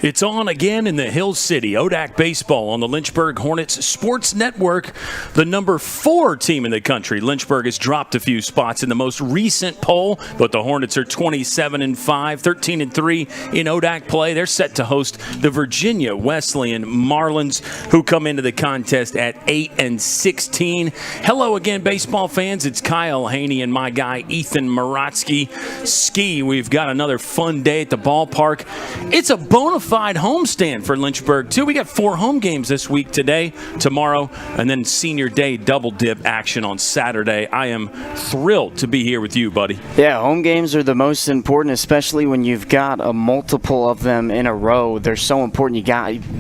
It's on again in the Hill City. ODAC baseball on the Lynchburg Hornets Sports Network. The number 4 team in the country. Lynchburg has dropped a few spots in the most recent poll, but the Hornets are 27-5, 13-3 in ODAC play. They're set to host the Virginia Wesleyan Marlins, who come into the contest at 8-16. Hello again, baseball fans. It's Kyle Haney and my guy Ethan Maratsky. Ski, we've got another fun day at the ballpark. It's a bona fide homestand for Lynchburg, too. We got 4 home games this week, today, tomorrow, and then senior day double dip action on Saturday. I am thrilled to be here with you, buddy. Yeah, home games are the most important, especially when you've got a multiple of them in a row. They're so important.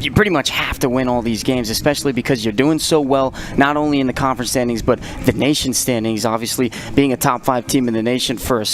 You pretty much have to win all these games, especially because you're doing so well, not only in the conference standings, but the nation standings. Obviously, being a top 5 team in the nation for a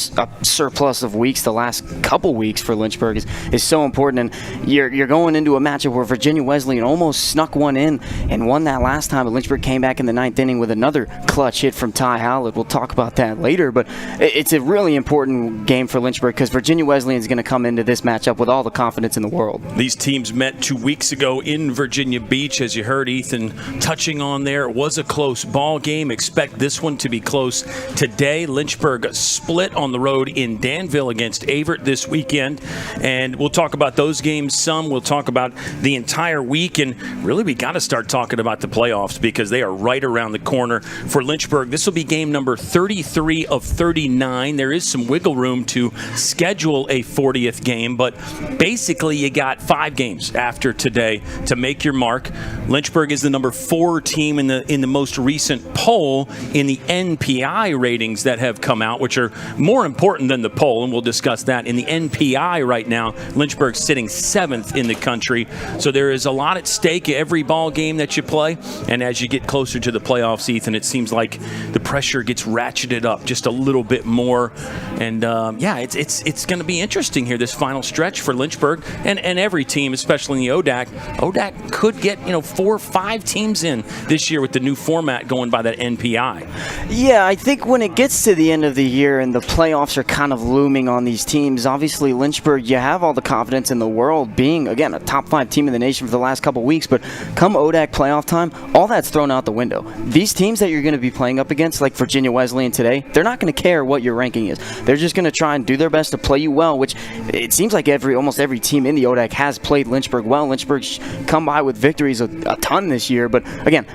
surplus of weeks, the last couple weeks for Lynchburg is so important. And you're going into a matchup where Virginia Wesleyan almost snuck one in and won that last time, but Lynchburg came back in the 9th inning with another clutch hit from Ty Howlett. We'll talk about that later, but it's a really important game for Lynchburg because Virginia Wesleyan is going to come into this matchup with all the confidence in the world. These teams met 2 weeks ago in Virginia Beach, as you heard Ethan touching on there. It was a close ball game. Expect this one to be close today. Lynchburg split on the road in Danville against Avert this weekend, and we'll talk about those games some. We'll talk about the entire week, and really we got to start talking about the playoffs because they are right around the corner for Lynchburg. This will be game number 33 of 39. There is some wiggle room to schedule a 40th game, but basically you got 5 games after today to make your mark. Lynchburg is the number 4 team in the most recent poll in the NPI ratings that have come out, which are more important than the poll, and we'll discuss that. In the NPI right now, Lynchburg's sitting 7th in the country, so there is a lot at stake every ball game that you play, and as you get closer to the playoffs, Ethan, it seems like the pressure gets ratcheted up just a little bit more, and it's going to be interesting here, this final stretch for Lynchburg and every team, especially in the ODAC. ODAC could get 4 or 5 teams in this year with the new format going by that NPI. Yeah, I think when it gets to the end of the year and the playoffs are kind of looming on these teams, obviously Lynchburg, you have all the confidence in the world being, again, a top 5 team in the nation for the last couple weeks, but come ODAC playoff time, all that's thrown out the window. These teams that you're going to be playing up against, like Virginia Wesleyan today, they're not going to care what your ranking is. They're just going to try and do their best to play you well, which it seems like almost every team in the ODAC has played Lynchburg well. Lynchburg's come by with victories a ton this year, but again,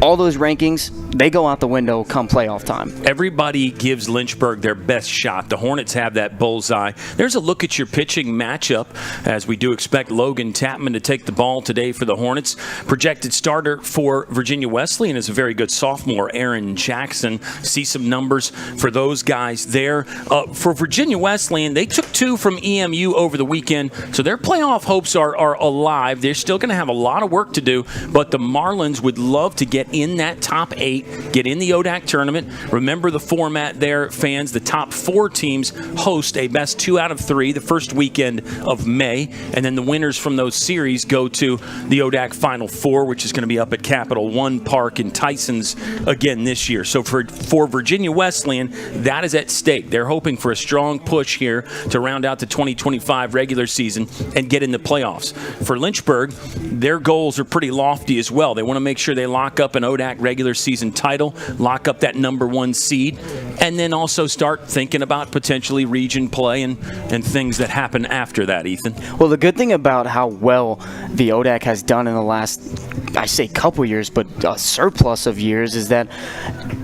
all those rankings, they go out the window come playoff time. Everybody gives Lynchburg their best shot. The Hornets have that bullseye. There's a look at your pitching matchup, as we do expect Logan Tapman to take the ball today for the Hornets. Projected starter for Virginia Wesleyan is a very good sophomore, Aaron Jackson. See some numbers for those guys there. For Virginia Wesleyan, they took 2 from EMU over the weekend, so their playoff hopes are alive. They're still going to have a lot of work to do, but the Marlins would love to get in that top 8, get in the ODAC tournament. Remember the format there, fans. The top 4 teams host a best 2 out of 3 the first weekend of May, and then the winners from those series go to the ODAC Final 4, which is going to be up at Capital One Park in Tysons again this year. So for Virginia Wesleyan, that is at stake. They're hoping for a strong push here to round out the 2025 regular season and get in the playoffs. For Lynchburg, their goals are pretty lofty as well. They want to make sure they lock up an ODAC regular season title, lock up that number 1 seed, and then also start thinking about potentially region play and things that happen after that, Ethan. Well, the good thing about how well the ODAC has done in the last, I say couple years, but a surplus of years, is that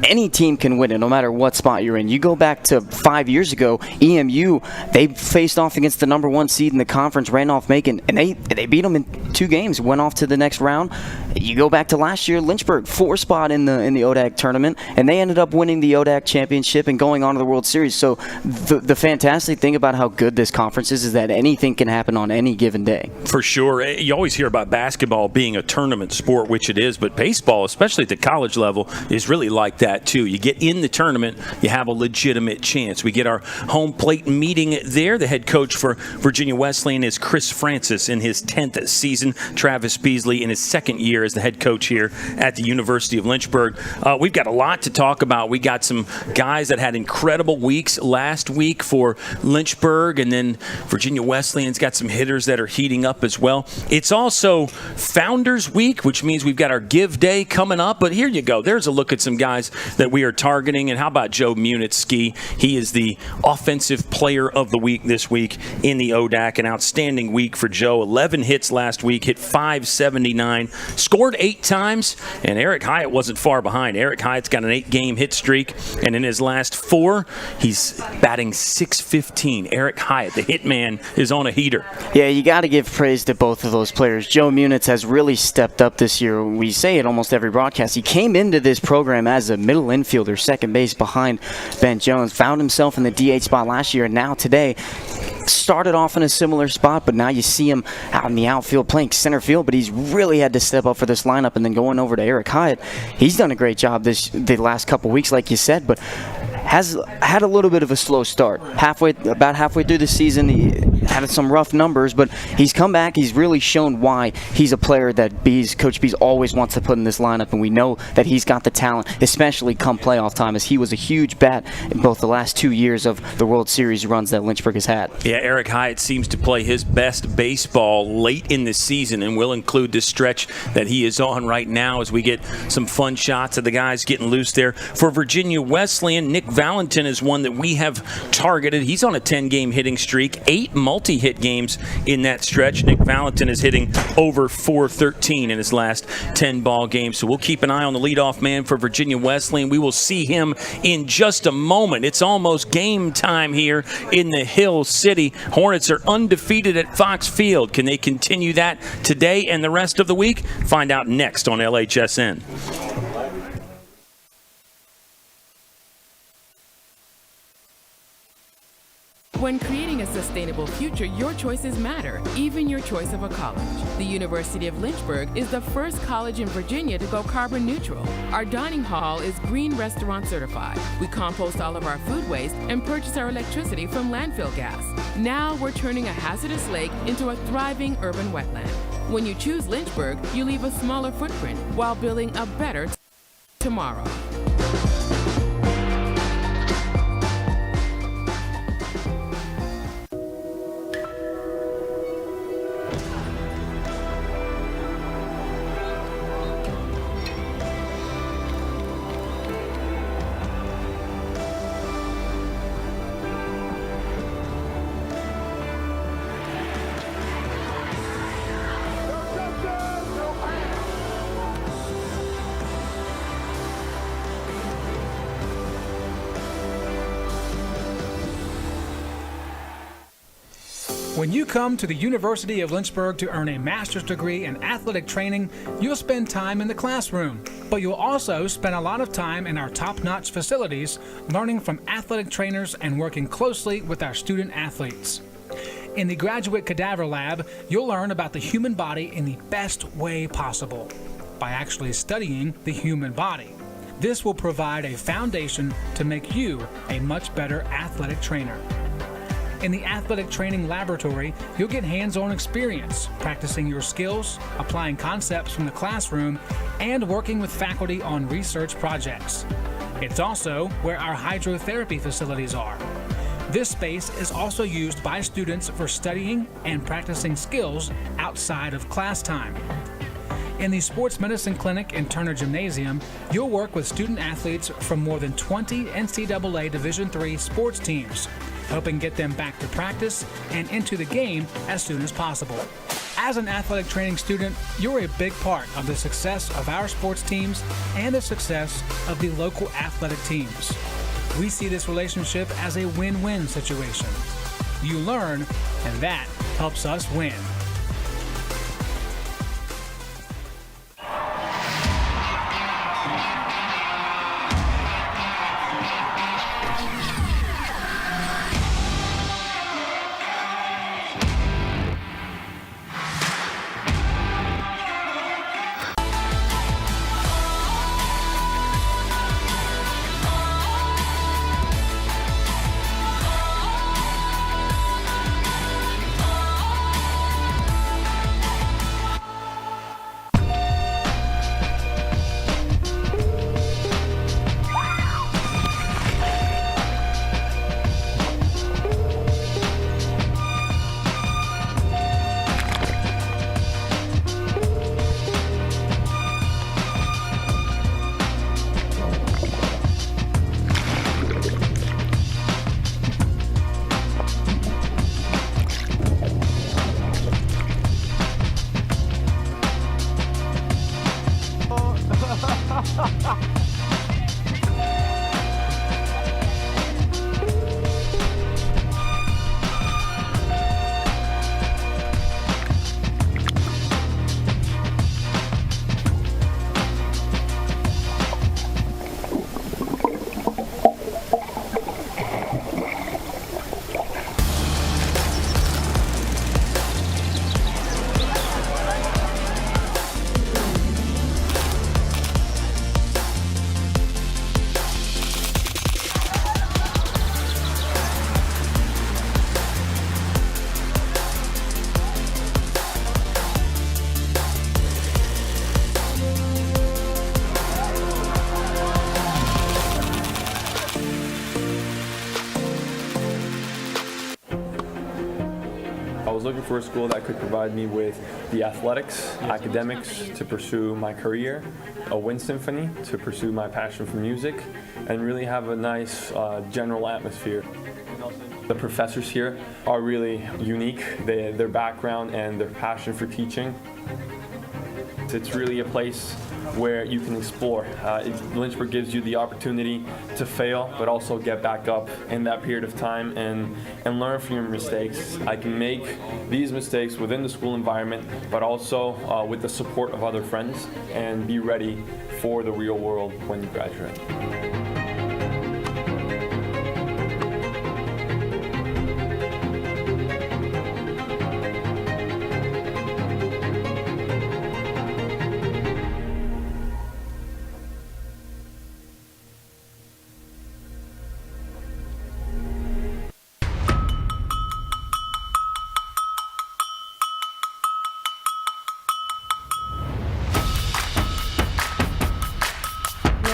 any team can win it no matter what spot you're in. You go back to 5 years ago, EMU, they faced off against the number 1 seed in the conference, ran off Macon, and they beat them in 2 games, went off to the next round. You go back to last year, Lynchburg, 4 spot in the ODAC tournament, and they ended up winning the ODAC championship and going on to the World Series. So the fantastic thing about how good this conference is that anything can happen on any given day. For sure. You always hear about basketball being a tournament sport, which it is, but baseball, especially at the college level, is really like that too. You get in the tournament, you have a legitimate chance. We get our home plate meeting there. The head coach for Virginia Wesleyan is Chris Francis in his 10th season. Travis Beasley in his 2nd year as the head coach here at the University of Lynchburg. We've got a lot to talk about. We got some guys guys that had incredible weeks last week for Lynchburg, and then Virginia Wesleyan's got some hitters that are heating up as well. It's also Founders Week, which means we've got our Give Day coming up. But here you go. There's a look at some guys that we are targeting. And how about Joe Munitski? He is the Offensive Player of the Week this week in the ODAC. An outstanding week for Joe. 11 hits last week, hit .579, scored 8 times, and Eric Hyatt wasn't far behind. Eric Hyatt's got an 8-game hit streak, and in his last 4, he's batting .615. Eric Hyatt, the hitman, is on a heater. Yeah, you got to give praise to both of those players. Joe Munitz has really stepped up this year. We say it almost every broadcast. He came into this program as a middle infielder, second base behind Ben Jones, found himself in the DH spot last year, and now today started off in a similar spot, but now you see him out in the outfield playing center field, but he's really had to step up for this lineup. And then going over to Eric Hyatt, he's done a great job the last couple weeks, like you said, but has had a little bit of a slow start. About halfway through the season, he had some rough numbers, but he's come back. He's really shown why he's a player that Coach Bees always wants to put in this lineup, and we know that he's got the talent, especially come playoff time, as he was a huge bat in both the last 2 years of the World Series runs that Lynchburg has had. Yeah, Eric Hyatt seems to play his best baseball late in the season, and we'll include this stretch that he is on right now as we get some fun shots of the guys getting loose there. For Virginia Wesleyan, Nick Valentin is one that we have targeted. He's on a 10-game hitting streak, 8 multi-hit games in that stretch. Nick Valentin is hitting over .413 in his last 10 ball games. So we'll keep an eye on the leadoff man for Virginia Wesleyan. We will see him in just a moment. It's almost game time here in the Hill City. Hornets are undefeated at Fox Field. Can they continue that today and the rest of the week? Find out next on LHSN. When creating a sustainable future, your choices matter, even your choice of a college. The University of Lynchburg is the first college in Virginia to go carbon neutral. Our dining hall is Green Restaurant certified. We compost all of our food waste and purchase our electricity from landfill gas. Now we're turning a hazardous lake into a thriving urban wetland. When you choose Lynchburg, you leave a smaller footprint while building a better tomorrow. When you come to the University of Lynchburg to earn a master's degree in athletic training, you'll spend time in the classroom, but you'll also spend a lot of time in our top-notch facilities, learning from athletic trainers and working closely with our student athletes. In the Graduate Cadaver Lab, you'll learn about the human body in the best way possible, by actually studying the human body. This will provide a foundation to make you a much better athletic trainer. In the athletic training laboratory, you'll get hands-on experience, practicing your skills, applying concepts from the classroom, and working with faculty on research projects. It's also where our hydrotherapy facilities are. This space is also used by students for studying and practicing skills outside of class time. In the Sports Medicine Clinic and Turner Gymnasium, you'll work with student athletes from more than 20 NCAA Division III sports teams, helping get them back to practice and into the game as soon as possible. As an athletic training student, you're a big part of the success of our sports teams and the success of the local athletic teams. We see this relationship as a win-win situation. You learn, and that helps us win. was looking for a school that could provide me with the athletics, academics to pursue my career, a wind symphony to pursue my passion for music, and really have a nice general atmosphere. The professors here are really unique, their background and their passion for teaching. It's really a place where you can explore. Lynchburg gives you the opportunity to fail, but also get back up in that period of time and learn from your mistakes. I can make these mistakes within the school environment, but also with the support of other friends, and be ready for the real world when you graduate.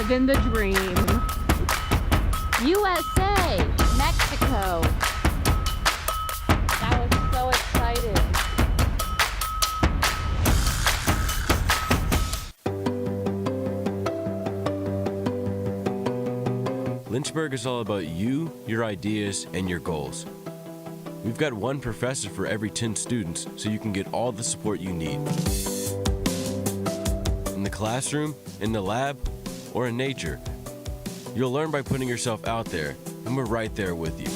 Living the dream. USA, Mexico. That was so exciting. Lynchburg is all about you, your ideas, and your goals. We've got one professor for every 10 students, so you can get all the support you need. In the classroom, in the lab, or in nature, you'll learn by putting yourself out there, and we're right there with you.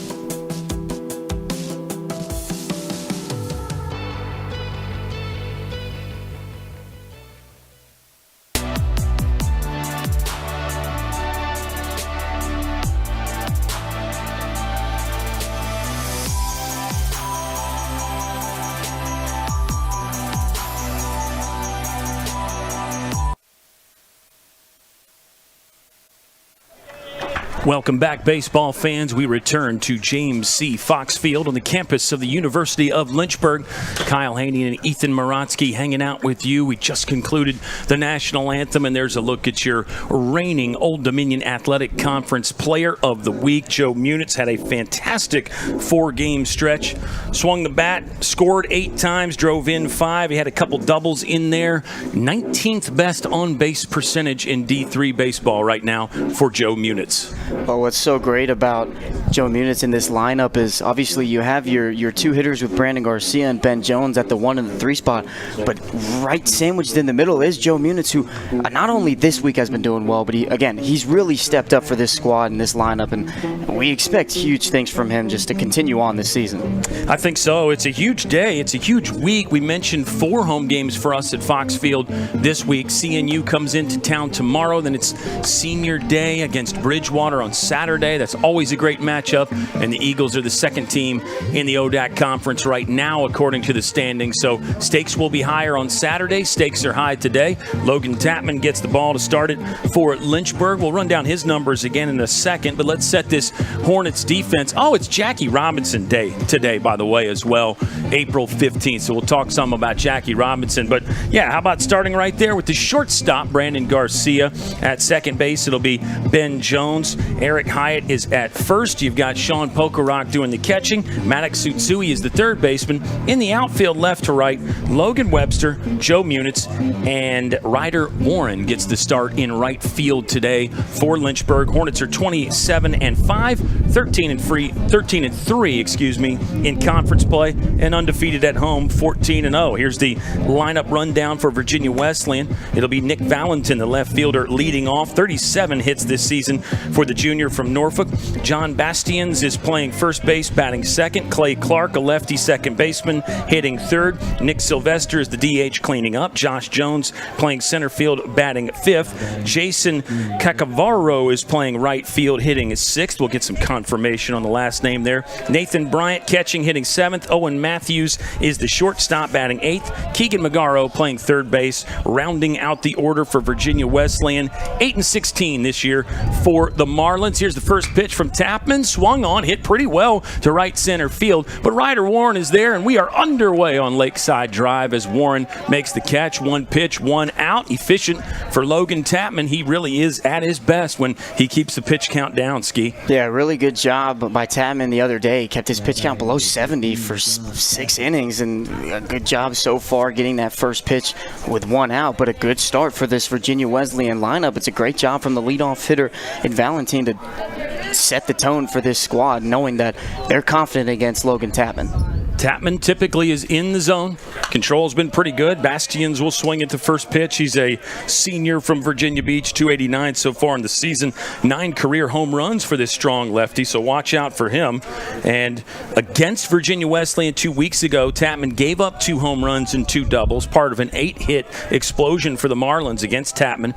Welcome back, baseball fans. We return to James C. Fox Field on the campus of the University of Lynchburg. Kyle Haney and Ethan Morotsky hanging out with you. We just concluded the national anthem, and there's a look at your reigning Old Dominion Athletic Conference Player of the Week. Joe Munitz had a fantastic 4-game stretch. Swung the bat, scored 8 times, drove in 5. He had a couple doubles in there. 19th best on-base percentage in D3 baseball right now for Joe Munitz. But what's so great about Joe Munitz in this lineup is obviously you have your 2 hitters with Brandon Garcia and Ben Jones at the 1 and the 3 spot, but right sandwiched in the middle is Joe Munitz, who not only this week has been doing well, but he's really stepped up for this squad and this lineup, and we expect huge things from him just to continue on this season. I think so. It's a huge day. It's a huge week. We mentioned 4 home games for us at Fox Field this week. CNU comes into town tomorrow. Then it's senior day against Bridgewater on Saturday. That's always a great matchup. And the Eagles are the second team in the ODAC conference right now, according to the standings. So stakes will be higher on Saturday. Stakes are high today. Logan Tapman gets the ball to start it for Lynchburg. We'll run down his numbers again in a second, but let's set this Hornets defense. Oh, it's Jackie Robinson Day today, by the way, as well, April 15th. So we'll talk some about Jackie Robinson. But, yeah, how about starting right there with the shortstop, Brandon Garcia. At second base, it'll be Ben Jones. Eric Hyatt is at first. You've got Sean Pokerock doing the catching. Maddox Sutsui is the third baseman. In the outfield, left to right, Logan Webster, Joe Munitz, and Ryder Warren gets the start in right field today for Lynchburg. Hornets are 27-5, 13-3, in conference play, and undefeated at home, 14-0. Here's the lineup rundown for Virginia Wesleyan. It'll be Nick Valentin, the left fielder, leading off. 37 hits this season for the junior from Norfolk. John Bastians is playing first base, batting second. Clay Clark, a lefty second baseman, hitting third. Nick Sylvester is the DH, cleaning up. Josh Jones playing center field, batting fifth. Jason Cacavaro is playing right field, hitting sixth. We'll get some confirmation on the last name there. Nathan Bryant catching, hitting seventh. Owen Matthews is the shortstop, batting eighth. Keegan Magaro playing third base, rounding out the order for Virginia Wesleyan. 8-16 this year for the Marlins. Marlins. Here's the first pitch from Tapman. Swung on, hit pretty well to right center field. But Ryder Warren is there, and we are underway on Lakeside Drive as Warren makes the catch. One pitch, one out. Efficient for Logan Tapman. He really is at his best when he keeps the pitch count down, Ski. Yeah, really good job by Tapman the other day. He kept his pitch count below 70 for 6 innings, and a good job so far getting that first pitch with one out, but a good start for this Virginia Wesleyan lineup. It's a great job from the leadoff hitter in Valentine to set the tone for this squad, knowing that they're confident against Logan Tapman. Tapman typically is in the zone. Control's been pretty good. Bastians will swing at the first pitch. He's a senior from Virginia Beach, 289 so far in the season. 9 career home runs for this strong lefty, so watch out for him. And against Virginia Wesleyan 2 weeks ago, Tapman gave up 2 home runs and 2 doubles, part of an 8-hit explosion for the Marlins against Tapman,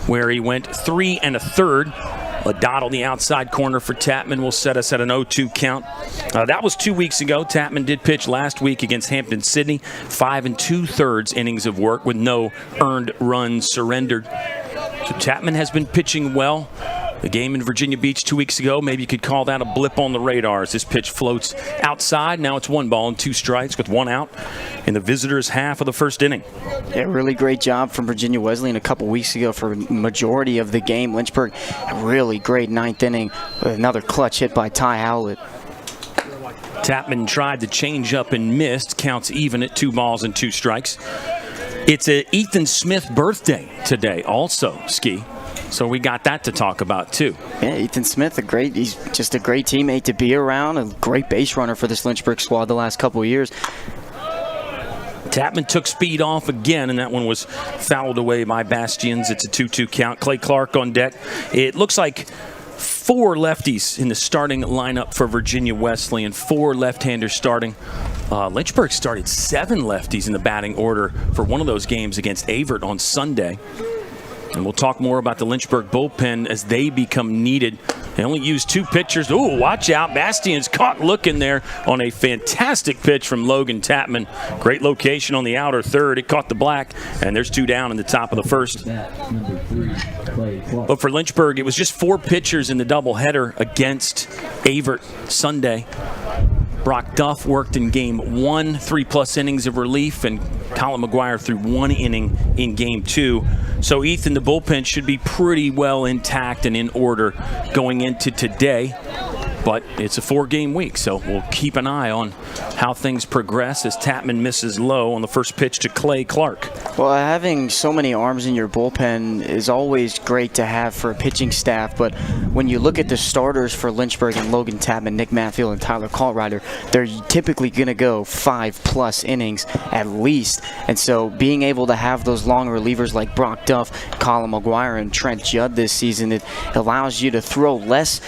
where he went 3 1/3. A dot on the outside corner for Tapman will set us at an 0-2 count. That was 2 weeks ago. Tapman did pitch last week against Hampton-Sydney. 5 2/3 innings of work with no earned runs surrendered. So Tapman has been pitching well. The game in Virginia Beach 2 weeks ago, maybe you could call that a blip on the radar as this pitch floats outside. Now it's 1 ball and 2 strikes with 1 out in the visitors' half of the first inning. Yeah, really great job from Virginia Wesleyan a couple weeks ago for majority of the game. Lynchburg, a really great 9th inning with another clutch hit by Ty Howlett. Tapman tried to change up and missed. Counts even at 2 balls and 2 strikes. It's a Ethan Smith birthday today also, Ski. So we got that to talk about, too. Yeah, Ethan Smith, he's just a great teammate to be around, a great base runner for this Lynchburg squad the last couple of years. Tapman took speed off again, and that one was fouled away by Bastians. It's a 2-2 count. Clay Clark on deck. It looks like 4 lefties in the starting lineup for Virginia Wesleyan, 4 left-handers starting. Lynchburg started 7 lefties in the batting order for one of those games against Avert on Sunday. And we'll talk more about the Lynchburg bullpen as they become needed. They only used 2 pitchers. Ooh, watch out. Bastian's caught looking there on a fantastic pitch from Logan Tapman. Great location on the outer third. It caught the black, and there's 2 down in the top of the first. But for Lynchburg, it was just 4 pitchers in the doubleheader against Avert Sunday. Brock Duff worked in game 1, 3+ innings of relief, and Colin McGuire threw 1 inning in game 2. So Ethan, the bullpen should be pretty well intact and in order going into today. But it's a 4-game week, so we'll keep an eye on how things progress as Tapman misses low on the first pitch to Clay Clark. Well, having so many arms in your bullpen is always great to have for a pitching staff, but when you look at the starters for Lynchburg and Logan Tapman, Nick Matfield, and Tyler Callrider, they're typically going to go 5+ innings at least. And so being able to have those long relievers like Brock Duff, Colin McGuire, and Trent Judd this season, it allows you to throw less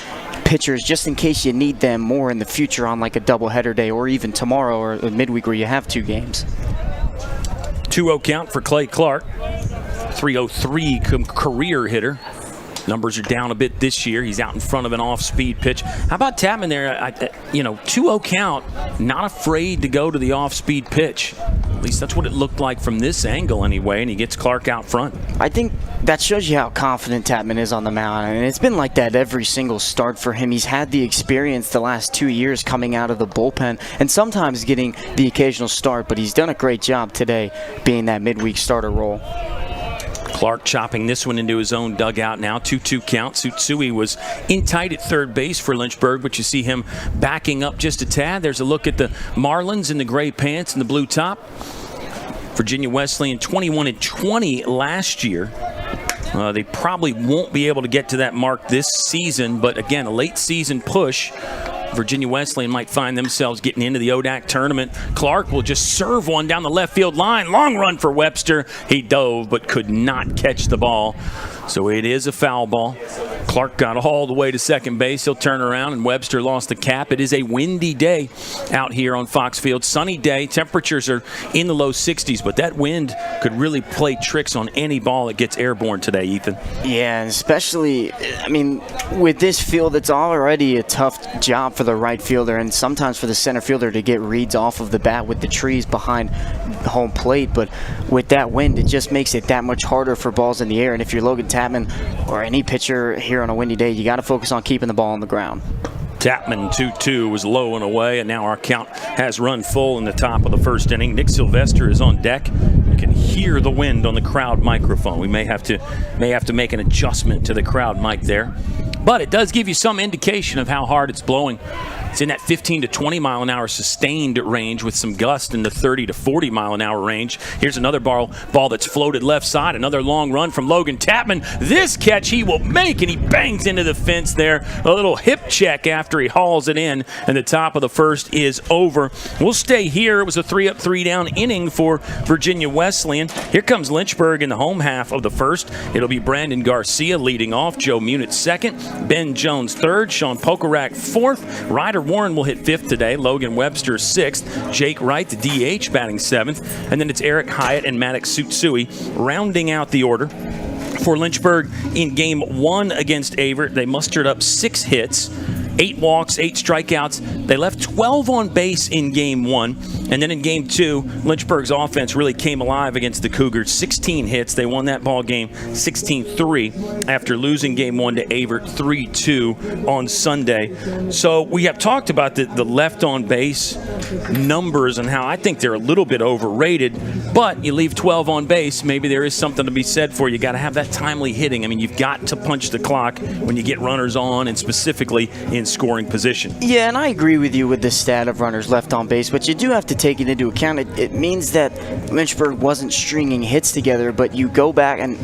pitchers just in case you need them more in the future on like a doubleheader day or even tomorrow or midweek where you have 2 games. 2-0 count for Clay Clark. 303 career hitter. Numbers are down a bit this year. He's out in front of an off-speed pitch. How about Tapman there? 2-0 count, not afraid to go to the off-speed pitch. At least that's what it looked like from this angle anyway, and he gets Clark out front. I think that shows you how confident Tapman is on the mound, and it's been like that every single start for him. He's had the experience the last 2 years coming out of the bullpen and sometimes getting the occasional start, but he's done a great job today being that midweek starter role. Clark chopping this one into his own dugout now. 2-2 count. Tsutsui was in tight at third base for Lynchburg, but you see him backing up just a tad. There's a look at the Marlins in the gray pants and the blue top. Virginia Wesleyan 21-20 last year. They probably won't be able to get to that mark this season, but again, a late season push. Virginia Wesleyan might find themselves getting into the ODAC tournament. Clark will just serve one down the left field line. Long run for Webster. He dove but could not catch the ball. So it is a foul ball. Clark got all the way to second base. He'll turn around, and Webster lost the cap. It is a windy day out here on Fox Field. Sunny day. Temperatures are in the low 60s, but that wind could really play tricks on any ball that gets airborne today, Ethan. Yeah, and especially, with this field, it's already a tough job for the right fielder and sometimes for the center fielder to get reads off of the bat with the trees behind home plate. But with that wind, it just makes it that much harder for balls in the air. And if you're Logan Tapman or any pitcher here here on a windy day, you got to focus on keeping the ball on the ground. Tapman 2-2 was low and away, and now our count has run full in the top of the first inning. Nick Sylvester is on deck. You can hear the wind on the crowd microphone. We may have to make an adjustment to the crowd mic there, but it does give you some indication of how hard it's blowing. It's in that 15 to 20 mile an hour sustained range with some gust in the 30 to 40 mile an hour range. Here's another ball that's floated left side. Another long run from Logan Tapman. This catch he will make, and he bangs into the fence there. A little hip check after he hauls it in, and the top of the first is over. We'll stay here. It was a 3-up, 3-down inning for Virginia Wesleyan. Here comes Lynchburg in the home half of the first. It'll be Brandon Garcia leading off, Joe Munitz second, Ben Jones third, Sean Pokorak fourth, Ryder Warren will hit fifth today, Logan Webster sixth, Jake Wright, the DH, batting seventh, and then it's Eric Hyatt and Maddox Sutsui rounding out the order. For Lynchburg in Game 1 against Avert, they mustered up 6 hits, 8 walks, 8 strikeouts. They left 12 on base in Game 1. And then in Game 2, Lynchburg's offense really came alive against the Cougars. 16 hits. They won that ball game 16-3 after losing Game 1 to Avert 3-2 on Sunday. So we have talked about the left on base numbers and how I think they're a little bit overrated. But you leave 12 on base, maybe there is something to be said for you got to have that timely hitting. I mean, you've got to punch the clock when you get runners on, and specifically in scoring position. Yeah, and I agree with you with the stat of runners left on base, but you do have to take it into account. It means that Lynchburg wasn't stringing hits together, but you go back and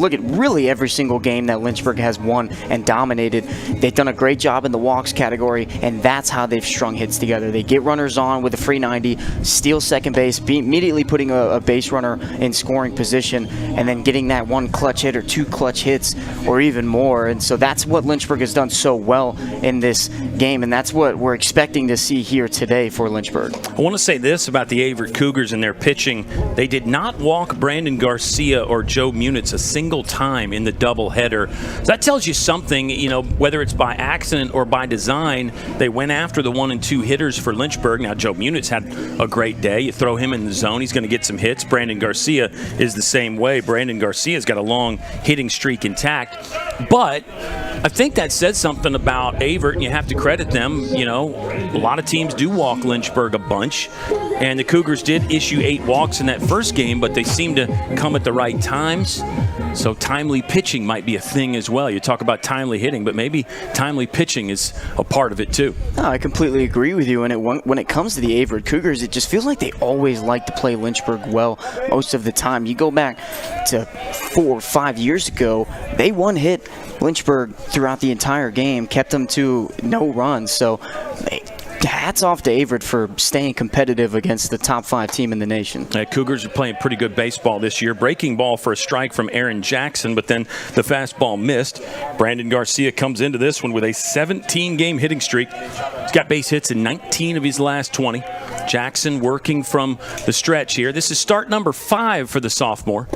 look at really every single game that Lynchburg has won and dominated. They've done a great job in the walks category, and that's how they've strung hits together. They get runners on with a free 90, steal second base, immediately putting a base runner in scoring position, and then getting that one clutch hit or 2 clutch hits or even more. And so that's what Lynchburg has done so well in this game, and that's what we're expecting to see here today for Lynchburg. I want to say this about the Avert Cougars and their pitching. They did not walk Brandon Garcia or Joe Munitz a single time in the doubleheader. So that tells you something, whether it's by accident or by design. They went after the 1 and 2 hitters for Lynchburg. Now, Joe Munitz had a great day. You throw him in the zone, he's going to get some hits. Brandon Garcia is the same way. Brandon Garcia's got a long hitting streak intact. But I think that says something about Avert, and you have to credit them. A lot of teams do walk Lynchburg a bunch, and the Cougars did issue 8 walks in that first game, but they seem to come at the right times. So timely pitching might be a thing as well. You talk about timely hitting, but maybe timely pitching is a part of it too. No, I completely agree with you. And when it comes to the Avert Cougars, it just feels like they always like to play Lynchburg well most of the time. You go back to 4 or 5 years ago, they one-hit Lynchburg throughout the entire game, kept them to no runs. So hats off to Avert for staying competitive against the top 5 team in the nation. Cougars are playing pretty good baseball this year. Breaking ball for a strike from Aaron Jackson, but then the fastball missed. Brandon Garcia comes into this one with a 17-game hitting streak. He's got base hits in 19 of his last 20. Jackson working from the stretch here. This is start number 5 for the sophomore.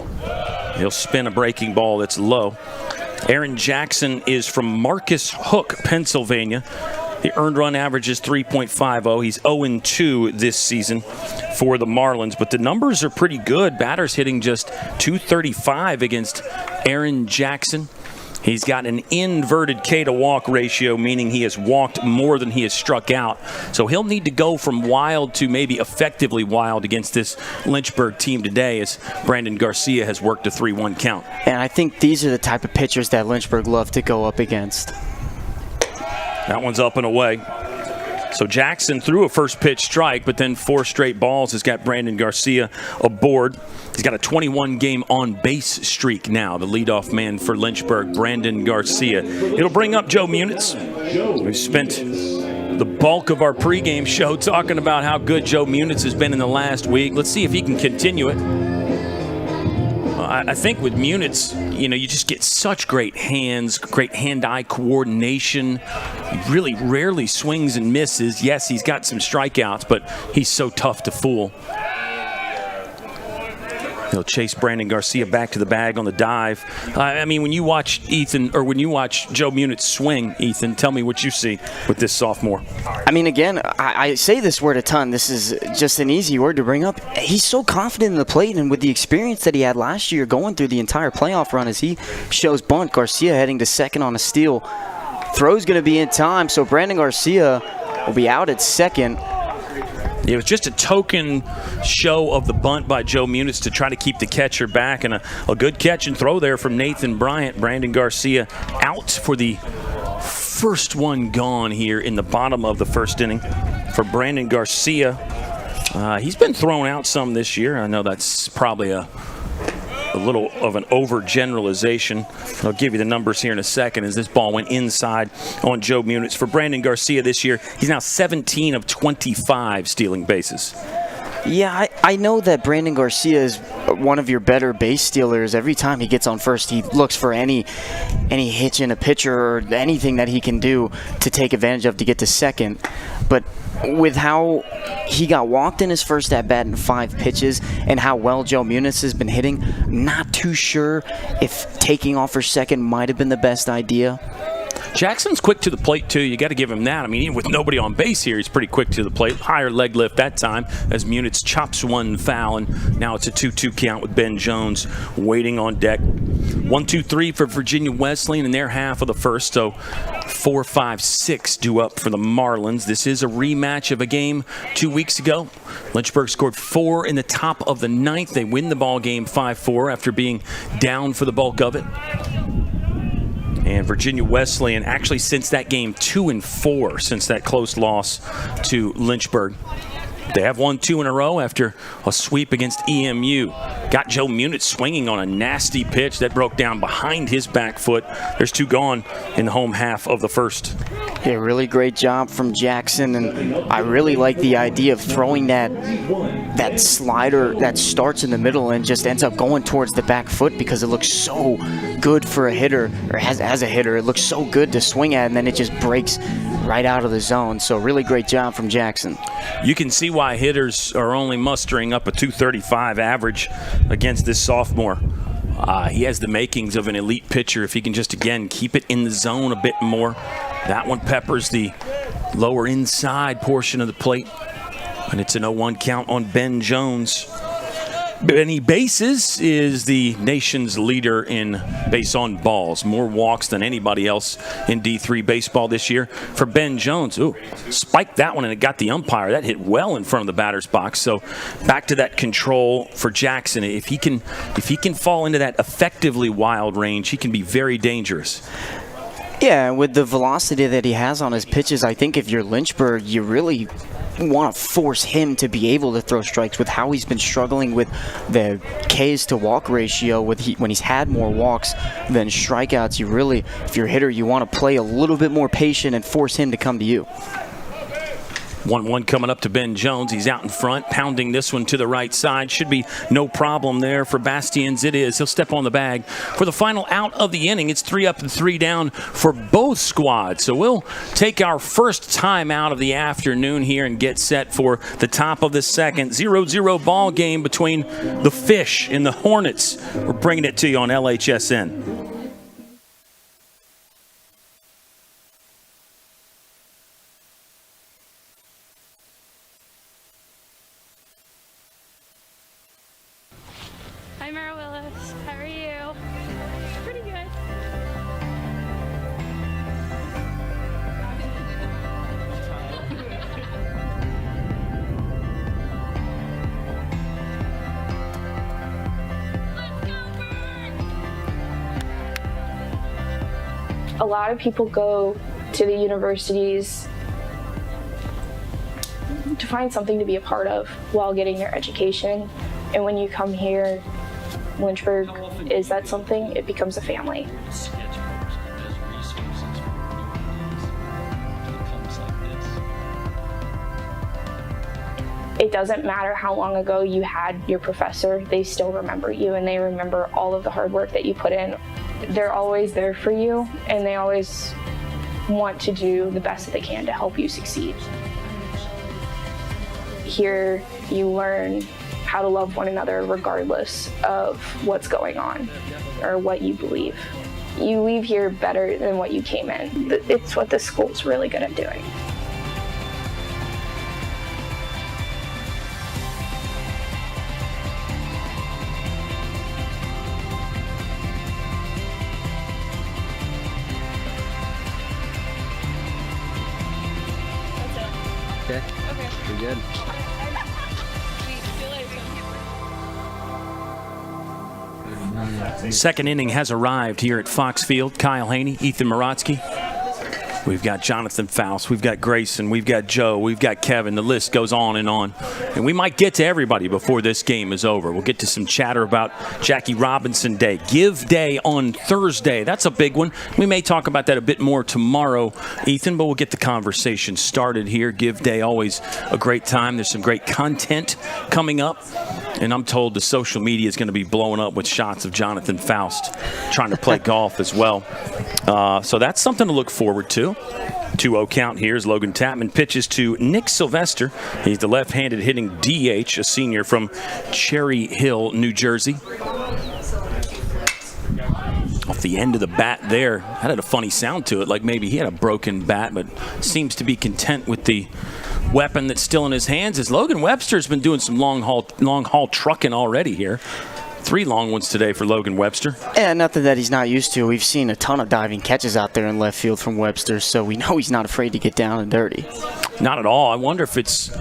He'll spin a breaking ball that's low. Aaron Jackson is from Marcus Hook, Pennsylvania. The earned run average is 3.50. He's 0-2 this season for the Marlins, but the numbers are pretty good. Batters hitting just .235 against Aaron Jackson. He's got an inverted K to walk ratio, meaning he has walked more than he has struck out. So he'll need to go from wild to maybe effectively wild against this Lynchburg team today, as Brandon Garcia has worked a 3-1 count. And I think these are the type of pitchers that Lynchburg love to go up against. That one's up and away. So Jackson threw a first pitch strike, but then 4 straight balls has got Brandon Garcia aboard. He's got a 21-game on-base streak now, the leadoff man for Lynchburg, Brandon Garcia. It'll bring up Joe Munitz. We've spent the bulk of our pregame show talking about how good Joe Munitz has been in the last week. Let's see if he can continue it. I think with Munitz, you just get such great hands, great hand-eye coordination. He really rarely swings and misses. Yes, he's got some strikeouts, but he's so tough to fool. He'll chase Brandon Garcia back to the bag on the dive. I mean, when you watch when you watch Joe Muniz swing, Ethan, tell me what you see with this sophomore. I mean, again, I say this word a ton. This is just an easy word to bring up. He's so confident in the plate, and with the experience that he had last year going through the entire playoff run as he shows bunt, Garcia heading to second on a steal. Throw's going to be in time, so Brandon Garcia will be out at second. It was just a token show of the bunt by Joe Muniz to try to keep the catcher back, and a good catch and throw there from Nathan Bryant. Brandon Garcia out for the first one gone here in the bottom of the first inning for Brandon Garcia. He's been thrown out some this year. I know that's probably a little of an overgeneralization. I'll give you the numbers here in a second as this ball went inside on Joe Muniz. For Brandon Garcia this year, he's now 17 of 25 stealing bases. Yeah, I know that Brandon Garcia is one of your better base stealers. Every time he gets on first, he looks for any hitch in a pitcher or anything that he can do to take advantage of to get to second. But with how he got walked in his first at-bat in 5 pitches and how well Joe Muniz has been hitting, not too sure if taking off for second might have been the best idea. Jackson's quick to the plate, too. You got to give him that. I mean, even with nobody on base here, he's pretty quick to the plate. Higher leg lift that time as Muniz chops one foul, and now it's a 2-2 count with Ben Jones waiting on deck. 1-2-3 for Virginia Wesleyan in their half of the first, so 4-5-6 due up for the Marlins. This is a rematch of a game 2 weeks ago. Lynchburg scored 4 in the top of the 9th. They win the ball game 5-4 after being down for the bulk of it. And Virginia Wesleyan, actually since that game, 2-4 since that close loss to Lynchburg. They have won 2 in a row after a sweep against EMU. Got Joe Muniz swinging on a nasty pitch that broke down behind his back foot. There's 2 gone in the home half of the first. Yeah, really great job from Jackson, and I really like the idea of throwing that slider that starts in the middle and just ends up going towards the back foot because it looks so good for a hitter, or as a hitter, it looks so good to swing at, and then it just breaks right out of the zone. So really great job from Jackson. You can see why hitters are only mustering up a 235 average against this sophomore. He has the makings of an elite pitcher if he can just, again, keep it in the zone a bit more. That one peppers the lower inside portion of the plate, and it's an 0-1 count on Ben Jones. Benny Bases is the nation's leader in base on balls. More walks than anybody else in D3 baseball this year. For Ben Jones, spiked that one and it got the umpire. That hit well in front of the batter's box. So back to that control for Jackson. If he can fall into that effectively wild range, he can be very dangerous. Yeah, with the velocity that he has on his pitches, I think if you're Lynchburg, you really want to force him to be able to throw strikes with how he's been struggling with the Ks to walk ratio when he's had more walks than strikeouts. You really, if you're a hitter, you want to play a little bit more patient and force him to come to you. 1-1 coming up to Ben Jones. He's out in front, pounding this one to the right side. Should be no problem there for Bastians. It is. He'll step on the bag for the final out of the inning. It's 3 up and 3 down for both squads. So we'll take our first time out of the afternoon here and get set for the top of the second. 0-0 ball game between the Fish and the Hornets. We're bringing it to you on LHSN. Hi, Mara Willis. How are you? Pretty good. A lot of people go to the universities to find something to be a part of while getting their education. And when you come here, Lynchburg is that something, it becomes a family. It doesn't matter how long ago you had your professor, they still remember you and they remember all of the hard work that you put in. They're always there for you and they always want to do the best that they can to help you succeed. Here you learn how to love one another regardless of what's going on or what you believe. You leave here better than what you came in. It's what the school's really good at doing. Okay. Pretty good. Second inning has arrived here at Fox Field. Kyle Haney, Ethan Morotsky. We've got Jonathan Faust, we've got Grayson, we've got Joe, we've got Kevin. The list goes on. And we might get to everybody before this game is over. We'll get to some chatter about Jackie Robinson Day. Give Day on Thursday. That's a big one. We may talk about that a bit more tomorrow, Ethan, but we'll get the conversation started here. Give Day, always a great time. There's some great content coming up. And I'm told the social media is going to be blowing up with shots of Jonathan Faust trying to play golf as well. So that's something to look forward to. 2-0 count here as Logan Tapman pitches to Nick Sylvester. He's the left-handed hitting DH, a senior from Cherry Hill, New Jersey. Off the end of the bat there. That had a funny sound to it, like maybe he had a broken bat, but seems to be content with the weapon that's still in his hands, as Logan Webster's been doing some long haul trucking already here. 3 long ones today for Logan Webster. Yeah, nothing that he's not used to. We've seen a ton of diving catches out there in left field from Webster, so we know he's not afraid to get down and dirty. Not at all. I wonder if it's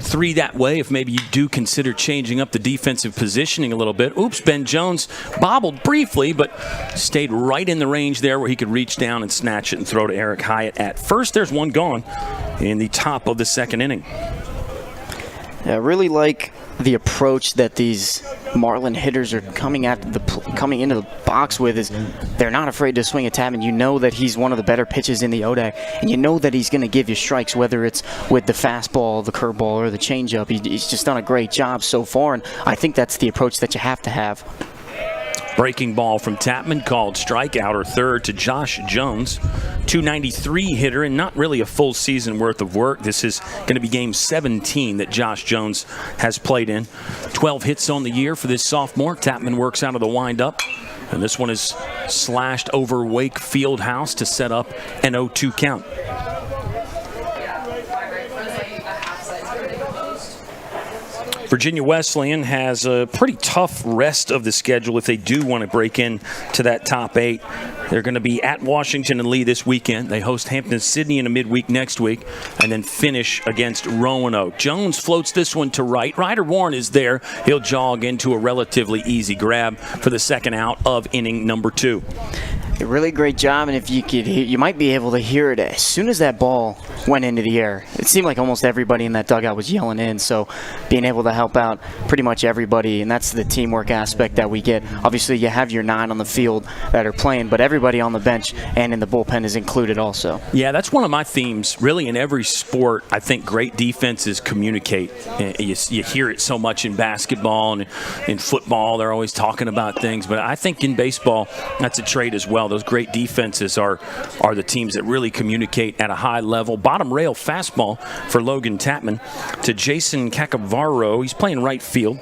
3 that way, if maybe you do consider changing up the defensive positioning a little bit. Oops, Ben Jones bobbled briefly, but stayed right in the range there where he could reach down and snatch it and throw to Eric Hyatt at first. There's one gone in the top of the second inning. I really like the approach that these Marlin hitters are coming into the box with. Is they're not afraid to swing at Tapman. You know that he's one of the better pitches in the ODAC, and you know that he's going to give you strikes, whether it's with the fastball, the curveball, or the changeup. He's just done a great job so far, and I think that's the approach that you have to have. Breaking ball from Tapman, called strike. Outer third to Josh Jones. 293 hitter, and not really a full season worth of work. This is going to be game 17 that Josh Jones has played in. 12 hits on the year for this sophomore. Tapman works out of the windup, and this one is slashed over Wake Fieldhouse to set up an 0-2 count. Virginia Wesleyan has a pretty tough rest of the schedule if they do want to break in to that top 8. They're going to be at Washington and Lee this weekend. They host Hampton-Sydney in a midweek next week, and then finish against Roanoke. Jones floats this one to right. Ryder Warren is there. He'll jog into a relatively easy grab for the second out of inning number 2. A really great job, and if you could, you might be able to hear it as soon as that ball went into the air. It seemed like almost everybody in that dugout was yelling in, so being able to help out pretty much everybody, and that's the teamwork aspect that we get. Obviously, you have your 9 on the field that are playing, but everybody on the bench and in the bullpen is included also. Yeah, that's one of my themes, really, in every sport. I think great defenses communicate. You hear it so much in basketball and in football. They're always talking about things, but I think in baseball, that's a trait as well. Those great defenses are the teams that really communicate at a high level. Bottom rail fastball for Logan Tapman to Jason Cacavaro. He's playing right field.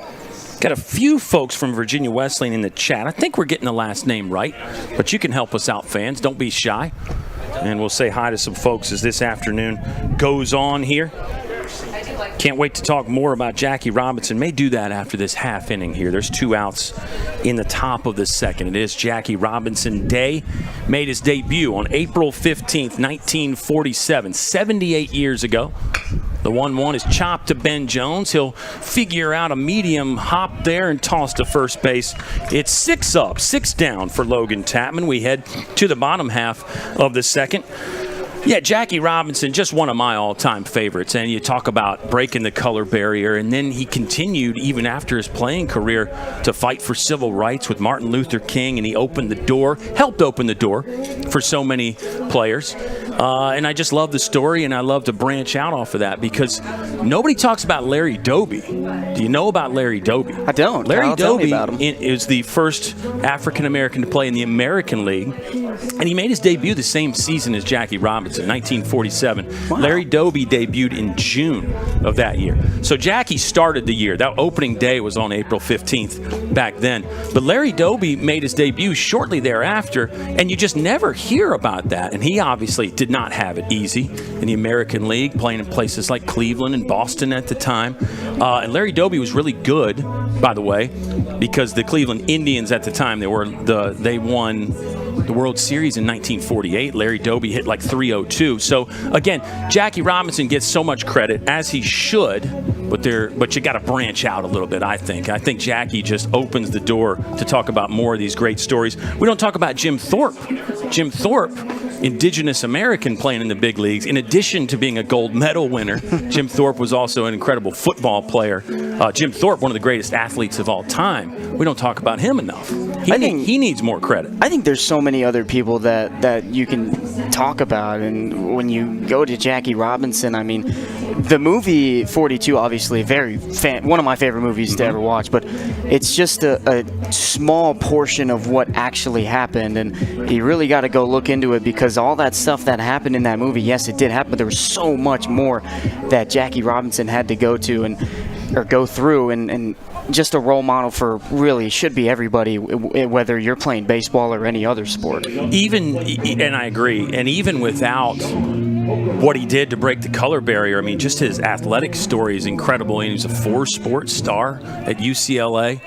Got a few folks from Virginia Wesleyan in the chat. I think we're getting the last name right, but you can help us out, fans. Don't be shy. And we'll say hi to some folks as this afternoon goes on here. Can't wait to talk more about Jackie Robinson. May do that after this half inning here. There's 2 outs in the top of the second. It is Jackie Robinson Day. Made his debut on April 15th, 1947, 78 years ago. The 1-1 is chopped to Ben Jones. He'll figure out a medium hop there and toss to first base. It's 6 up, 6 down for Logan Tapman. We head to the bottom half of the second. Yeah, Jackie Robinson, just one of my all-time favorites. And you talk about breaking the color barrier, and then he continued, even after his playing career, to fight for civil rights with Martin Luther King, and he opened the door, helped open the door for so many players. And I just love the story, and I love to branch out off of that because nobody talks about Larry Doby. Do you know about Larry Doby? I don't. Larry Tell me Doby about him. is the first African-American to play in the American League. And he made his debut the same season as Jackie Robinson, 1947. Wow. Larry Doby debuted in June of that year. So Jackie started the year. That opening day was on April 15th back then. But Larry Doby made his debut shortly thereafter, and you just never hear about that. And he obviously did not have it easy in the American League, playing in places like Cleveland and Boston at the time. And Larry Doby was really good, by the way, because the Cleveland Indians at the time, they won the World Series in 1948. Larry Doby hit like .302. So again, Jackie Robinson gets so much credit, as he should, but you got to branch out a little bit, I think. I think Jackie just opens the door to talk about more of these great stories. We don't talk about Jim Thorpe. Jim Thorpe, indigenous American playing in the big leagues. In addition to being a gold medal winner, Jim Thorpe was also an incredible football player. Jim Thorpe, one of the greatest athletes of all time. We don't talk about him enough. He needs more credit. I think there's so many other people that you can talk about, and when you go to Jackie Robinson, I mean, the movie 42, obviously, one of my favorite movies to ever watch, but it's just a small portion of what actually happened, and you really got to go look into it, because all that stuff that happened in that movie, yes, it did happen, but there was so much more that Jackie Robinson had to go through, and just a role model for really should be everybody, whether you're playing baseball or any other sport. And I agree, and even without what he did to break the color barrier, I mean, just his athletic story is incredible. And he was a 4-sport star at UCLA.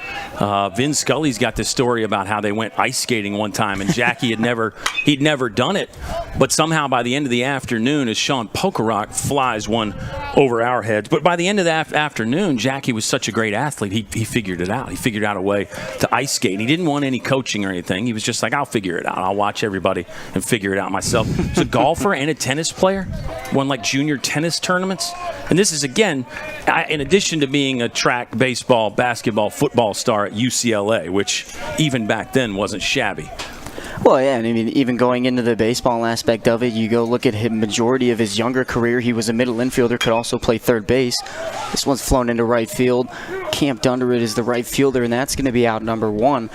Vin Scully's got this story about how they went ice skating one time, and Jackie he'd never done it, but somehow by the end of the afternoon, as Sean Pokerock flies one over our heads, but by the end of that afternoon, Jackie was such a great athlete, he figured it out. He figured out a way to ice skate. He didn't want any coaching or anything. He was just like, I'll figure it out. I'll watch everybody and figure it out myself. He's a golfer and a tennis player, won like junior tennis tournaments. And this is, again, in addition to being a track, baseball, basketball, football star at UCLA, which even back then wasn't shabby. Well, yeah, and I mean, even going into the baseball aspect of it, you go look at him, majority of his younger career, he was a middle infielder, could also play third base. This one's flown into right field. Camped under it is the right fielder, and that's going to be out number 1.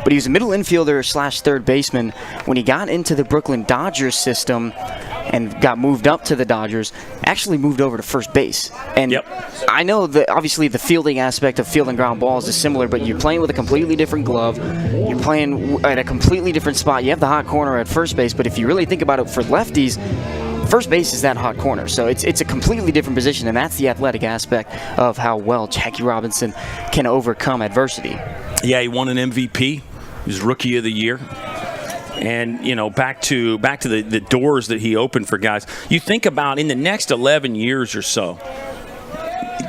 But he was a middle infielder / third baseman. When he got into the Brooklyn Dodgers system and got moved up to the Dodgers, actually moved over to first base. And I know that obviously the fielding aspect of fielding ground balls is similar, but you're playing with a completely different glove. You're playing at a completely different spot. You have the hot corner at first base, but if you really think about it, for lefties, first base is that hot corner. So it's a completely different position, and that's the athletic aspect of how well Jackie Robinson can overcome adversity. Yeah, he won an MVP. He was Rookie of the Year. And, you know, back to the doors that he opened for guys. You think about in the next 11 years or so,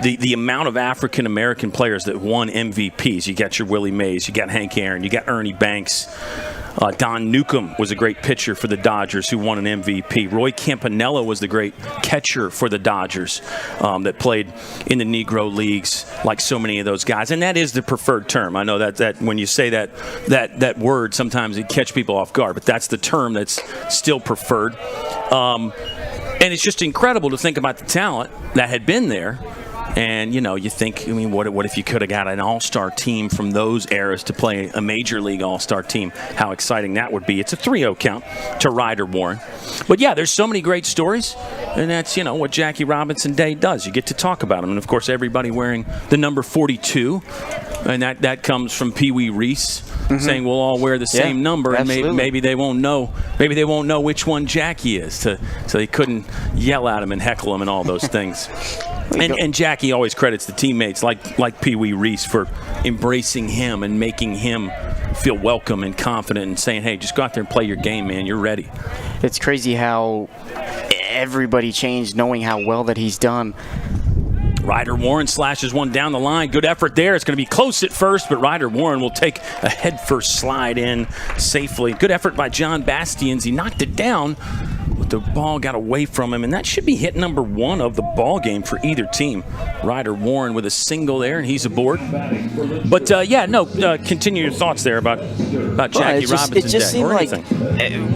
the amount of African-American players that won MVPs. You got your Willie Mays, you got Hank Aaron, you got Ernie Banks. Don Newcomb was a great pitcher for the Dodgers who won an MVP. Roy Campanella was the great catcher for the Dodgers that played in the Negro Leagues like so many of those guys. And that is the preferred term. I know that when you say that word, sometimes it catch people off guard, but that's the term that's still preferred. And it's just incredible to think about the talent that had been there. And, you know, you think, I mean, what if you could have got an all-star team from those eras to play a major league all-star team? How exciting that would be. It's a 3-0 count to Ryder Warren. But, yeah, there's so many great stories, and that's, you know, what Jackie Robinson Day does. You get to talk about them. And, of course, everybody wearing the number 42, and that comes from Pee Wee Reese saying we'll all wear the same number, and maybe they won't know which one Jackie is, so they couldn't yell at him and heckle him and all those things. And Jackie always credits the teammates like Pee Wee Reese for embracing him and making him feel welcome and confident and saying, hey, just go out there and play your game, man. You're ready. It's crazy how everybody changed knowing how well that he's done. Ryder Warren slashes one down the line. Good effort there. It's going to be close at first, but Ryder Warren will take a head-first slide in safely. Good effort by John Bastians. He knocked it down, but the ball got away from him, and that should be hit number 1 of the ball game for either team. Ryder Warren with a single there, and he's aboard. But, continue your thoughts there about Jackie Robinson. It just seemed like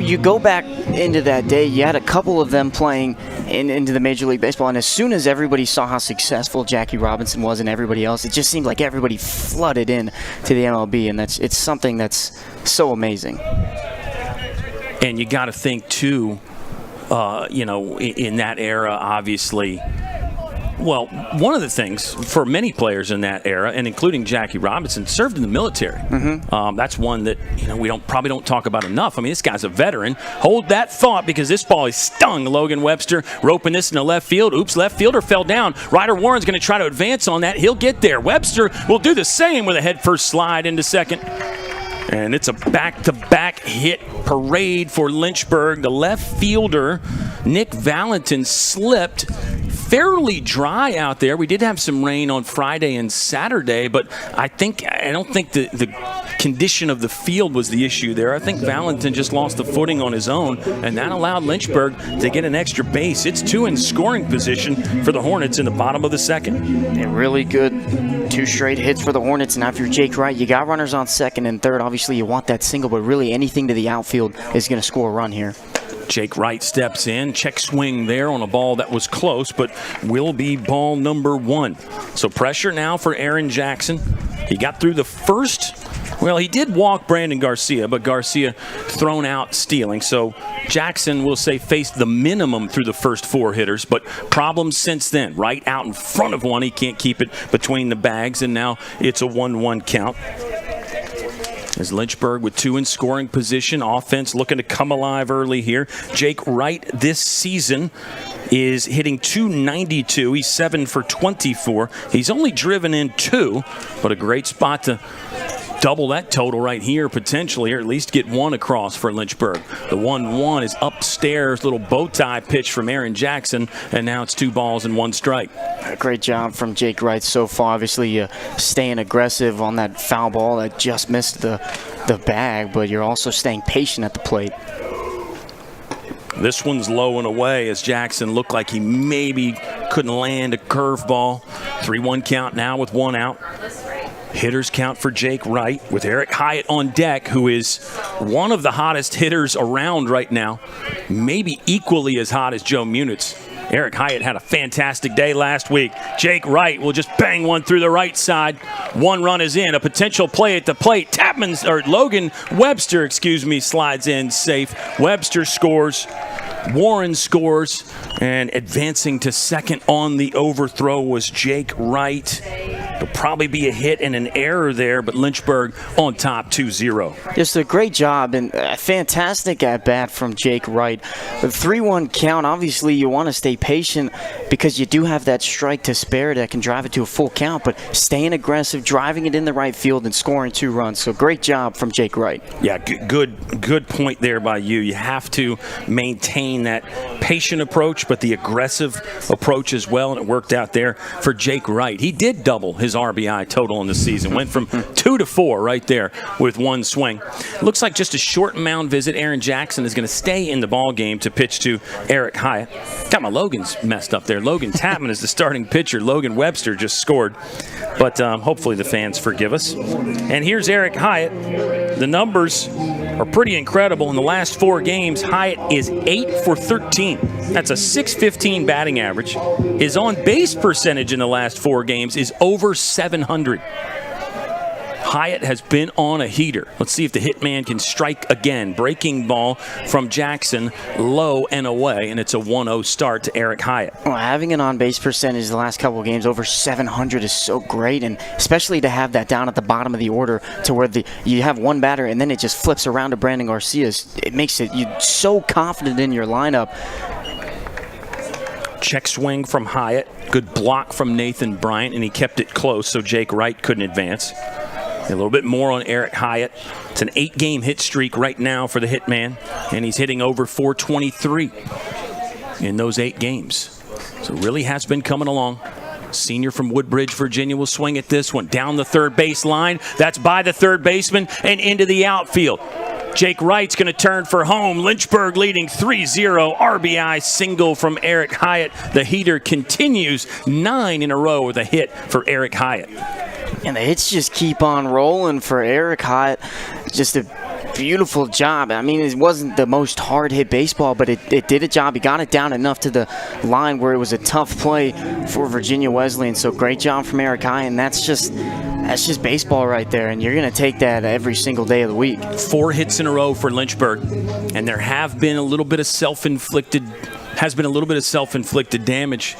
you go back into that day, you had a couple of them playing into the Major League Baseball, and as soon as everybody saw how successful Jackie Robinson was and everybody else, it just seemed like everybody flooded in to the MLB, and it's something that's so amazing. And you got to think, too, in that era, obviously, well, one of the things for many players in that era, and including Jackie Robinson, served in the military. That's one that we probably don't talk about enough. I mean, this guy's a veteran. Hold that thought, because this ball is stung. Logan Webster roping this in the left field. Oops, left fielder fell down. Ryder Warren's going to try to advance on that. He'll get there. Webster will do the same with a head-first slide into second. And it's a back-to-back hit parade for Lynchburg. The left fielder, Nick Valentin, slipped. Fairly dry out there. We did have some rain on Friday and Saturday, but I don't think the condition of the field was the issue there. I think Valentin just lost the footing on his own, and that allowed Lynchburg to get an extra base. It's 2 in scoring position for the Hornets in the bottom of the second. And really good 2 straight hits for the Hornets. Now, if you're Jake Wright, you got runners on second and third. Obviously, you want that single, but really anything to the outfield is going to score a run here. Jake Wright steps in, check swing there on a ball that was close, but will be ball number 1. So pressure now for Aaron Jackson. He got through the first. Well, he did walk Brandon Garcia, but Garcia thrown out stealing. So Jackson, will say, faced the minimum through the first 4 hitters, but problems since then. Right out in front of one. He can't keep it between the bags, and now it's a 1-1 count. As Lynchburg with 2 in scoring position. Offense looking to come alive early here. Jake Wright this season is hitting .292. He's 7 for 24. He's only driven in 2, but a great spot to double that total right here potentially, or at least get 1 across for Lynchburg. The 1-1 is upstairs, little bow tie pitch from Aaron Jackson, and now it's 2 balls and 1 strike. Great job from Jake Wright so far. Obviously, staying aggressive on that foul ball that just missed the bag, but you're also staying patient at the plate. This one's low and away as Jackson looked like he maybe couldn't land a curveball. 3-1 count now with 1 out. Hitters count for Jake Wright with Eric Hyatt on deck, who is one of the hottest hitters around right now, maybe equally as hot as Joe Munitz. Eric Hyatt had a fantastic day last week. Jake Wright will just bang one through the right side. 1 run is in. A potential play at the plate. Logan Webster, slides in safe. Webster scores. Warren scores. And advancing to second on the overthrow was Jake Wright. There'll probably be a hit and an error there, but Lynchburg on top 2-0. Just a great job and a fantastic at-bat from Jake Wright. The 3-1 count, obviously you want to stay patient because you do have that strike to spare that can drive it to a full count, but staying aggressive, driving it in the right field, and scoring 2 runs. So great job from Jake Wright. Yeah, good point there by you. You have to maintain that patient approach, but the aggressive approach as well, and it worked out there for Jake Wright. He did double his RBI total in the season. Went from 2 to 4 right there with 1 swing. Looks like just a short mound visit. Aaron Jackson is going to stay in the ball game to pitch to Eric Hyatt. Got my Logan's messed up there. Logan Tapman is the starting pitcher. Logan Webster just scored. But hopefully the fans forgive us. And here's Eric Hyatt. The numbers are pretty incredible. In the last 4 games, Hyatt is 8 for 13. That's a .615 batting average. His on-base percentage in the last 4 games is over 700. Hyatt has been on a heater. Let's see if the hitman can strike again. Breaking ball from Jackson, low and away, and it's a 1-0 start to Eric Hyatt. Well, having an on-base percentage the last couple of games over 700 is so great, and especially to have that down at the bottom of the order to where you have 1 batter and then it just flips around to Brandon Garcia. It makes you so confident in your lineup. Check swing from Hyatt. Good block from Nathan Bryant, and he kept it close so Jake Wright couldn't advance. A little bit more on Eric Hyatt. It's an 8-game hit streak right now for the hitman, and he's hitting over .423 in those 8 games. So really has been coming along. Senior from Woodbridge, Virginia will swing at this one. Down the third base line. That's by the third baseman and into the outfield. Jake Wright's going to turn for home. Lynchburg leading 3-0. RBI single from Eric Hyatt. The heater continues 9 in a row with a hit for Eric Hyatt. And the hits just keep on rolling for Eric Hyatt. Just a beautiful job. I mean, it wasn't the most hard-hit baseball, but it did a job. He got it down enough to the line where it was a tough play for Virginia Wesleyan. So great job from Eric Hyatt, and that's That's just baseball right there, and you're going to take that every single day of the week. 4 hits in a row for Lynchburg, and there has been a little bit of self-inflicted damage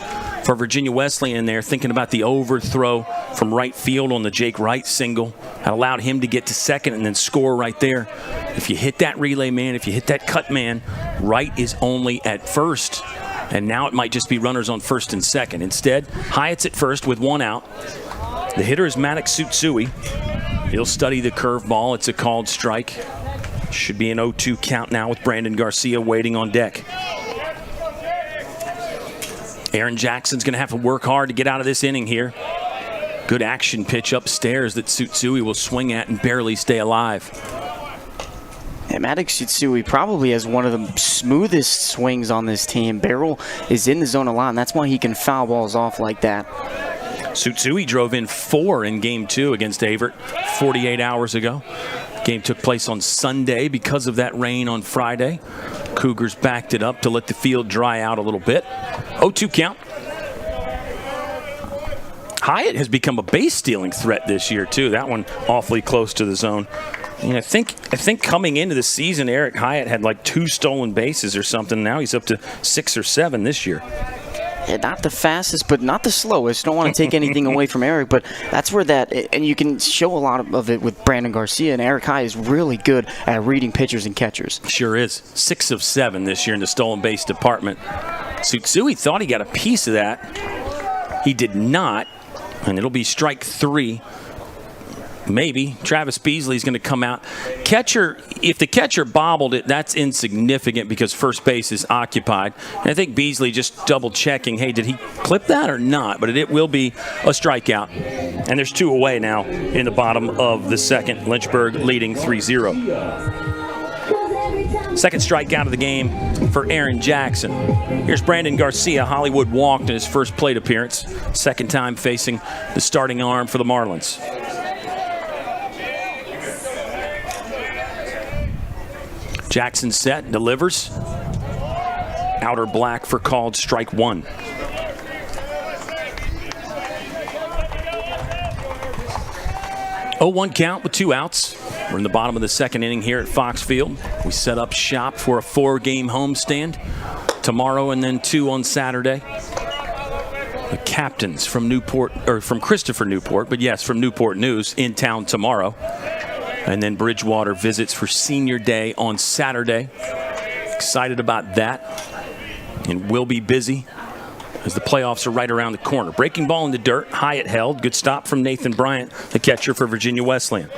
for Virginia Wesleyan in there, thinking about the overthrow from right field on the Jake Wright single. That allowed him to get to second and then score right there. If you hit that relay man, if you hit that cut man, Wright is only at first. And now it might just be runners on first and second. Instead, Hyatt's at first with 1 out. The hitter is Maddox Tsutsui. He'll study the curveball. It's a called strike. Should be an 0-2 count now with Brandon Garcia waiting on deck. Aaron Jackson's going to have to work hard to get out of this inning here. Good action pitch upstairs that Tsutsui will swing at and barely stay alive. And Maddox Tsutsui probably has one of the smoothest swings on this team. Barrel is in the zone a lot, and that's why he can foul balls off like that. Tsutsui drove in 4 in Game 2 against Avert 48 hours ago. Game took place on Sunday because of that rain on Friday. Cougars backed it up to let the field dry out a little bit. 0-2 count. Hyatt has become a base-stealing threat this year, too. That one awfully close to the zone. And I think coming into the season, Eric Hyatt had like 2 stolen bases or something. Now he's up to 6 or 7 this year. Yeah, not the fastest, but not the slowest. Don't want to take anything away from Eric, but that's where that, and you can show a lot of it with Brandon Garcia, and Eric Hyatt is really good at reading pitchers and catchers. Sure is. 6 of 7 this year in the stolen base department. Tsutsui thought he got a piece of that. He did not, and it'll be strike 3. Maybe. Travis Beasley's going to come out. If the catcher bobbled it, that's insignificant because first base is occupied. And I think Beasley just double-checking, hey, did he clip that or not? But it will be a strikeout. And there's 2 away now in the bottom of the second. Lynchburg leading 3-0. Second strikeout of the game for Aaron Jackson. Here's Brandon Garcia. Hollywood walked in his first plate appearance. Second time facing the starting arm for the Marlins. Jackson set, delivers. Outer black for called strike 1. Oh, 1 count with 2 outs. We're in the bottom of the second inning here at Fox Field. We set up shop for a 4-game homestand tomorrow and then 2 on Saturday. The captains from Christopher Newport, but yes, from Newport News in town tomorrow. And then Bridgewater visits for Senior Day on Saturday. Excited about that. And we'll be busy as the playoffs are right around the corner. Breaking ball in the dirt. Hyatt held. Good stop from Nathan Bryant, the catcher for Virginia Wesleyan.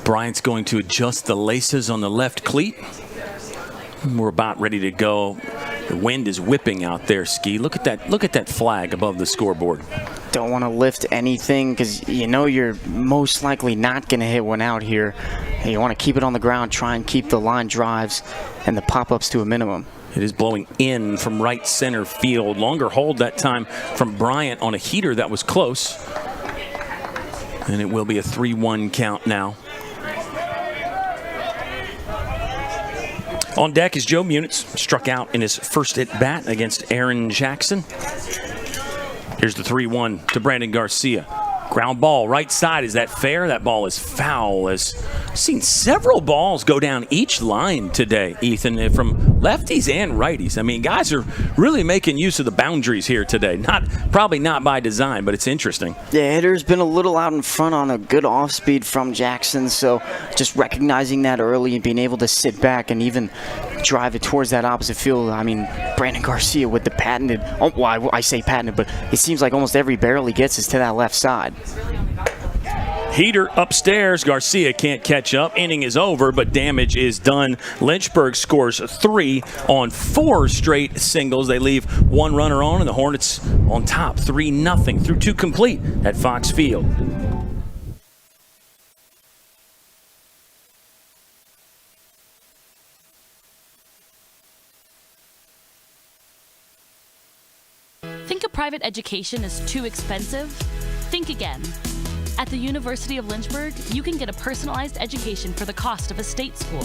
Bryant's going to adjust the laces on the left cleat. We're about ready to go. The wind is whipping out there, Ski. Look at that flag above the scoreboard. Don't want to lift anything because you know you're most likely not going to hit one out here. And you want to keep it on the ground, try and keep the line drives and the pop-ups to a minimum. It is blowing in from right center field. Longer hold that time from Bryant on a heater that was close. And it will be a 3-1 count now. On deck is Joe Munitz, struck out in his first at-bat against Aaron Jackson. Here's the 3-1 to Brandon Garcia. Ground ball, right side. Is that fair? That ball is foul. I've seen several balls go down each line today, Ethan, from lefties and righties. I mean, guys are really making use of the boundaries here today. Probably not by design, but it's interesting. The hitter's been a little out in front on a good off-speed from Jackson, so just recognizing that early and being able to sit back and even drive it towards that opposite field. I mean, Brandon Garcia with the patented, I say patented, but it seems like almost every barrel he gets is to that left side. Heater upstairs. Garcia can't catch up. Inning is over, but damage is done. Lynchburg scores 3 on 4 straight singles. They leave 1 runner on, and the Hornets on top 3-0 through 2 complete at Fox Field. Think a private education is too expensive? Think again. At the University of Lynchburg, you can get a personalized education for the cost of a state school.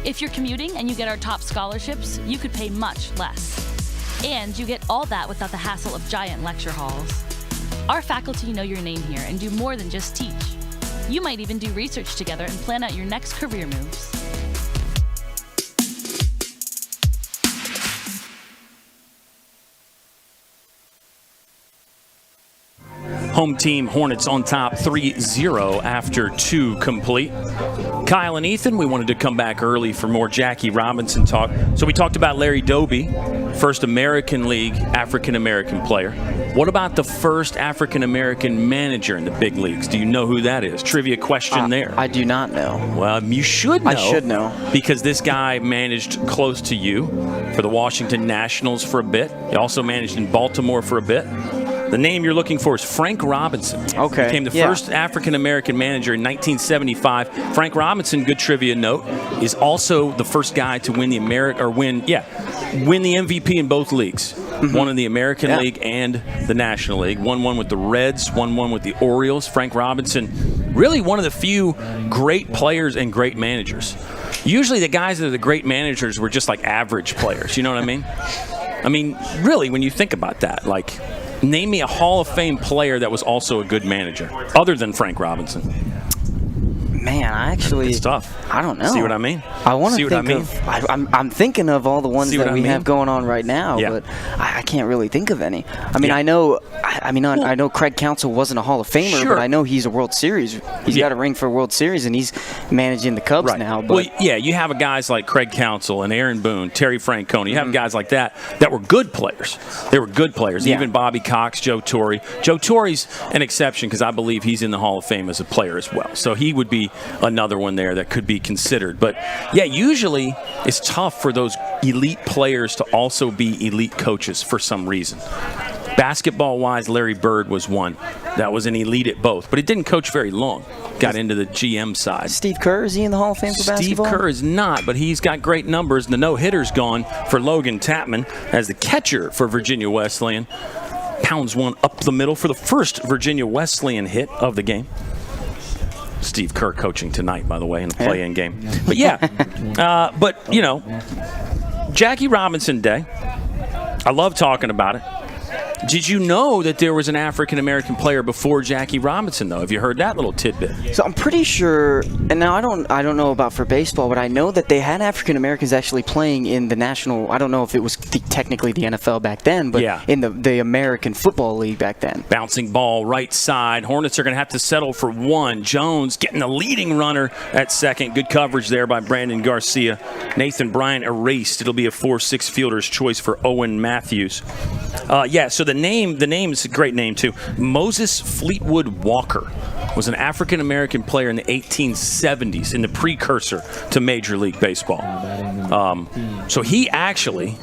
If you're commuting and you get our top scholarships, you could pay much less. And you get all that without the hassle of giant lecture halls. Our faculty know your name here and do more than just teach. You might even do research together and plan out your next career moves. Home team Hornets on top 3-0 after 2 complete. Kyle and Ethan, we wanted to come back early for more Jackie Robinson talk. So we talked about Larry Doby, first American League African-American player. What about the first African-American manager in the big leagues? Do you know who that is? Trivia question there. I do not know. Well, you should know. I should know. Because this guy managed close to you for the Washington Nationals for a bit. He also managed in Baltimore for a bit. The name you're looking for is Frank Robinson. Okay. Became the first African-American manager in 1975. Frank Robinson, good trivia note, is also the first guy to win the win the MVP in both leagues. One in the American League and the National League. Won with the Reds, won with the Orioles. Frank Robinson, really one of the few great players and great managers. Usually the guys that are the great managers were just like average players. You know what I mean? I mean, really, when you think about that, like, name me a Hall of Fame player that was also a good manager, other than Frank Robinson. Man, it's tough. I don't know. See what I mean? I want to think of. I'm thinking of all the ones that we have going on right now, but I can't really think of any. I mean, I know. I know Craig Counsell wasn't a Hall of Famer, but I know he's a World Series. He's got a ring for a World Series, and he's managing the Cubs now. But you have guys like Craig Counsell and Aaron Boone, Terry Francona. You have guys like that were good players. They were good players. Yeah. Even Bobby Cox, Joe Torre. Joe Torre's an exception because I believe he's in the Hall of Fame as a player as well. So he would be another one there that could be considered. But yeah, usually it's tough for those elite players to also be elite coaches for some reason. Basketball-wise, Larry Bird was one that was an elite at both, but he didn't coach very long. Got into the GM side. Steve Kerr, is he in the Hall of Fame for basketball? Steve Kerr is not, but he's got great numbers. The no-hitter's gone for Logan Tapman as the catcher for Virginia Wesleyan. Pounds one up the middle for the first Virginia Wesleyan hit of the game. Steve Kerr coaching tonight, by the way, in the play-in game. But but, you know, Jackie Robinson Day, I love talking about it. Did you know that there was an African-American player before Jackie Robinson, though? Have you heard that little tidbit? So I'm pretty sure, and now I don't know about for baseball, but I know that they had African-Americans actually playing in the national, I don't know if it was technically the NFL back then, but in the American Football League back then. Bouncing ball right side. Hornets are going to have to settle for one. Jones getting the leading runner at second. Good coverage there by Brandon Garcia. Nathan Bryant erased. It'll be a 4-6 fielder's choice for Owen Matthews. So the name is a great name too. Moses Fleetwood Walker was an African-American player in the 1870s, in the precursor to Major League Baseball. So he actually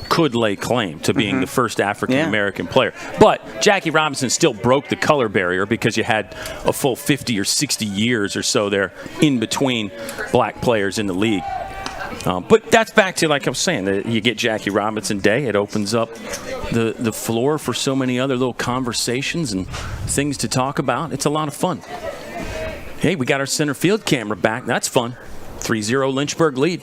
could lay claim to being the first African-American player. But Jackie Robinson still broke the color barrier because you had a full 50 or 60 years or so there in between black players in the league. But that's back to, like I was saying, you get Jackie Robinson Day. It opens up the floor for so many other little conversations and things to talk about. It's a lot of fun. Hey, we got our center field camera back. That's fun. 3-0 Lynchburg lead.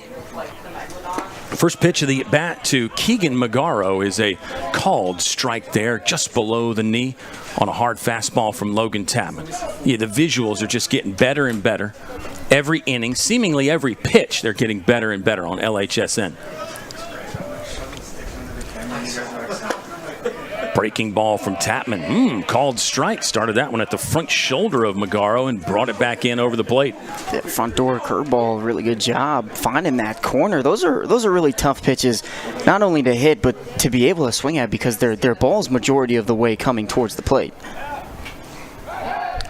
First pitch of the at-bat to Keegan Magaro is a called strike there just below the knee on a hard fastball from Logan Tapman. Yeah, the visuals are just getting better and better. Every inning, seemingly every pitch, they're getting better and better on LHSN. Breaking ball from Tapman. Called strike. Started that one at the front shoulder of Magaro and brought it back in over the plate. Yeah, front door curveball, really good job finding that corner. Those are really tough pitches, not only to hit but to be able to swing at because they're balls majority of the way coming towards the plate.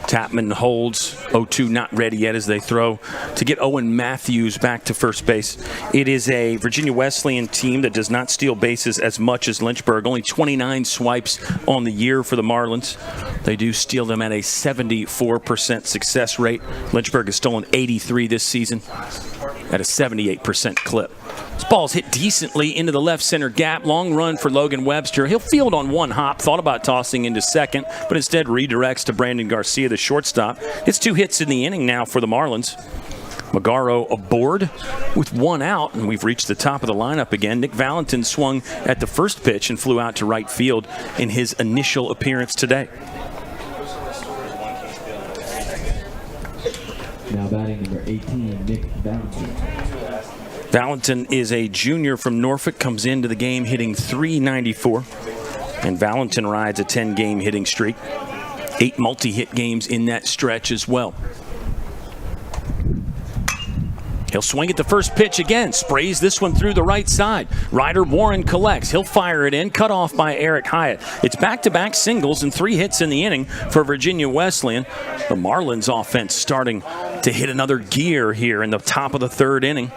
Tapman holds 0-2, not ready yet as they throw to get Owen Matthews back to first base. It is a Virginia Wesleyan team that does not steal bases as much as Lynchburg. Only 29 swipes on the year for the Marlins. They do steal them at a 74% success rate. Lynchburg has stolen 83 this season at a 78% clip. This ball's hit decently into the left center gap. Long run for Logan Webster. He'll field on one hop. Thought about tossing into second, but instead redirects to Brandon Garcia, the shortstop. It's 2 hits in the inning now for the Marlins. Magaro aboard with one out, and we've reached the top of the lineup again. Nick Valentin swung at the first pitch and flew out to right field in his initial appearance today. Now batting number 18, Nick Valentin. Valentin is a junior from Norfolk, comes into the game hitting .394, and Valentin rides a 10-game hitting streak. 8 multi-hit games in that stretch as well. He'll swing at the first pitch again, sprays this one through the right side. Ryder Warren collects. He'll fire it in, cut off by Eric Hyatt. It's back-to-back singles and 3 hits in the inning for Virginia Wesleyan. The Marlins offense starting to hit another gear here in the top of the 3rd inning.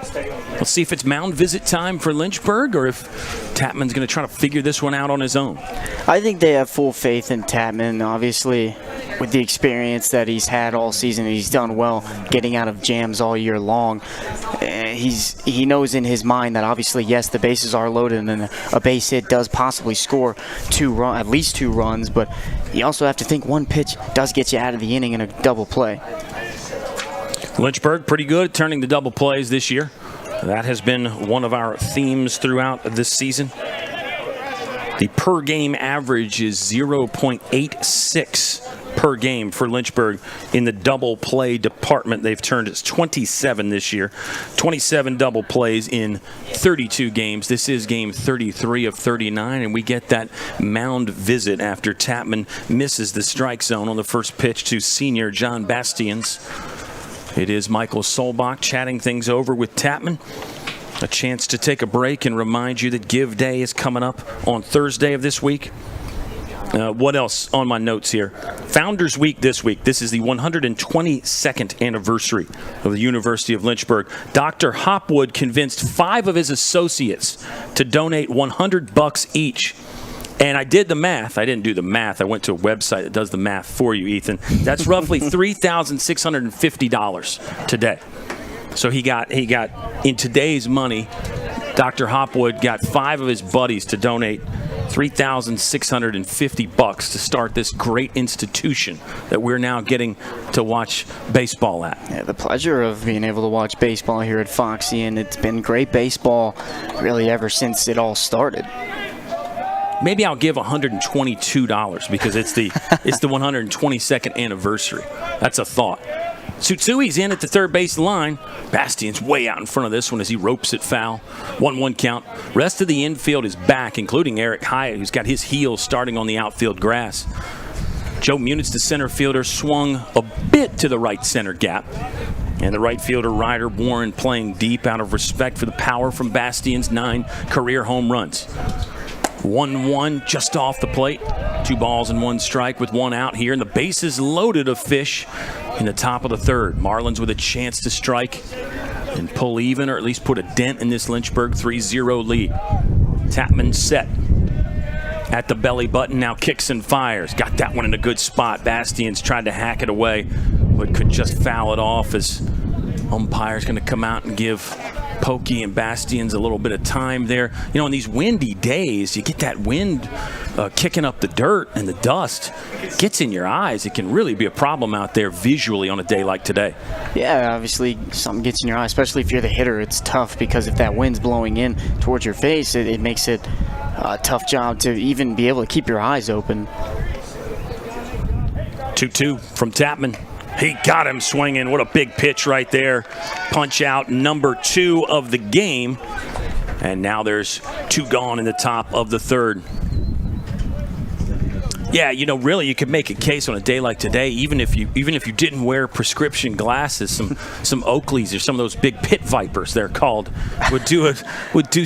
Let's see if it's mound visit time for Lynchburg or if Tapman's going to try to figure this one out on his own. I think they have full faith in Tapman. Obviously, with the experience that he's had all season, he's done well getting out of jams all year long. He knows in his mind that obviously, yes, the bases are loaded and a base hit does possibly score at least 2 runs, but you also have to think one pitch does get you out of the inning in a double play. Lynchburg pretty good at turning the double plays this year. That has been one of our themes throughout this season. The per game average is 0.86 per game for Lynchburg in the double play department. They've turned it's 27 this year. 27 double plays in 32 games. This is game 33 of 39, and we get that mound visit after Tapman misses the strike zone on the first pitch to senior John Bastians. It is Michael Solbach chatting things over with Tapman. A chance to take a break and remind you that Give Day is coming up on Thursday of this week. What else on my notes here? Founders Week this week. This is the 122nd anniversary of the University of Lynchburg. Dr. Hopwood convinced 5 of his associates to donate $100 each. And I did the math. I didn't do the math. I went to a website that does the math for you, Ethan. That's roughly $3,650 today. So he got in today's money, Dr. Hopwood got 5 of his buddies to donate $3,650 to start this great institution that we're now getting to watch baseball at. Yeah, the pleasure of being able to watch baseball here at Foxy, and it's been great baseball really ever since it all started. Maybe I'll give $122 because it's the 122nd anniversary. That's a thought. Tsutsui's in at the third base line. Bastian's way out in front of this one as he ropes it foul. 1-1 count. Rest of the infield is back, including Eric Hyatt, who's got his heels starting on the outfield grass. Joe Munitz, the center fielder, swung a bit to the right center gap. And the right fielder, Ryder Warren, playing deep out of respect for the power from Bastian's 9 career home runs. 1-1 just off the plate. 2 balls and 1 strike with 1 out here. And the bases loaded of fish in the top of the 3rd. Marlins with a chance to strike and pull even, or at least put a dent in this Lynchburg 3-0 lead. Tapman set at the belly button, now kicks and fires. Got that one in a good spot. Bastian's tried to hack it away, but could just foul it off as umpire's going to come out and give Pokey and Bastians a little bit of time there. You know, in these windy days, you get that wind kicking up the dirt and the dust. It gets in your eyes. It can really be a problem out there visually on a day like today. Yeah, obviously something gets in your eye, especially if you're the hitter. It's tough because if that wind's blowing in towards your face, it makes it a tough job to even be able to keep your eyes open. 2-2 from Tapman. He got him swinging. What a big pitch right there. Punch out number 2 of the game. And now there's 2 gone in the top of the 3rd. Yeah, you know, really, you could make a case on a day like today, even if you didn't wear prescription glasses, some Oakleys or some of those big pit vipers, they're called, would do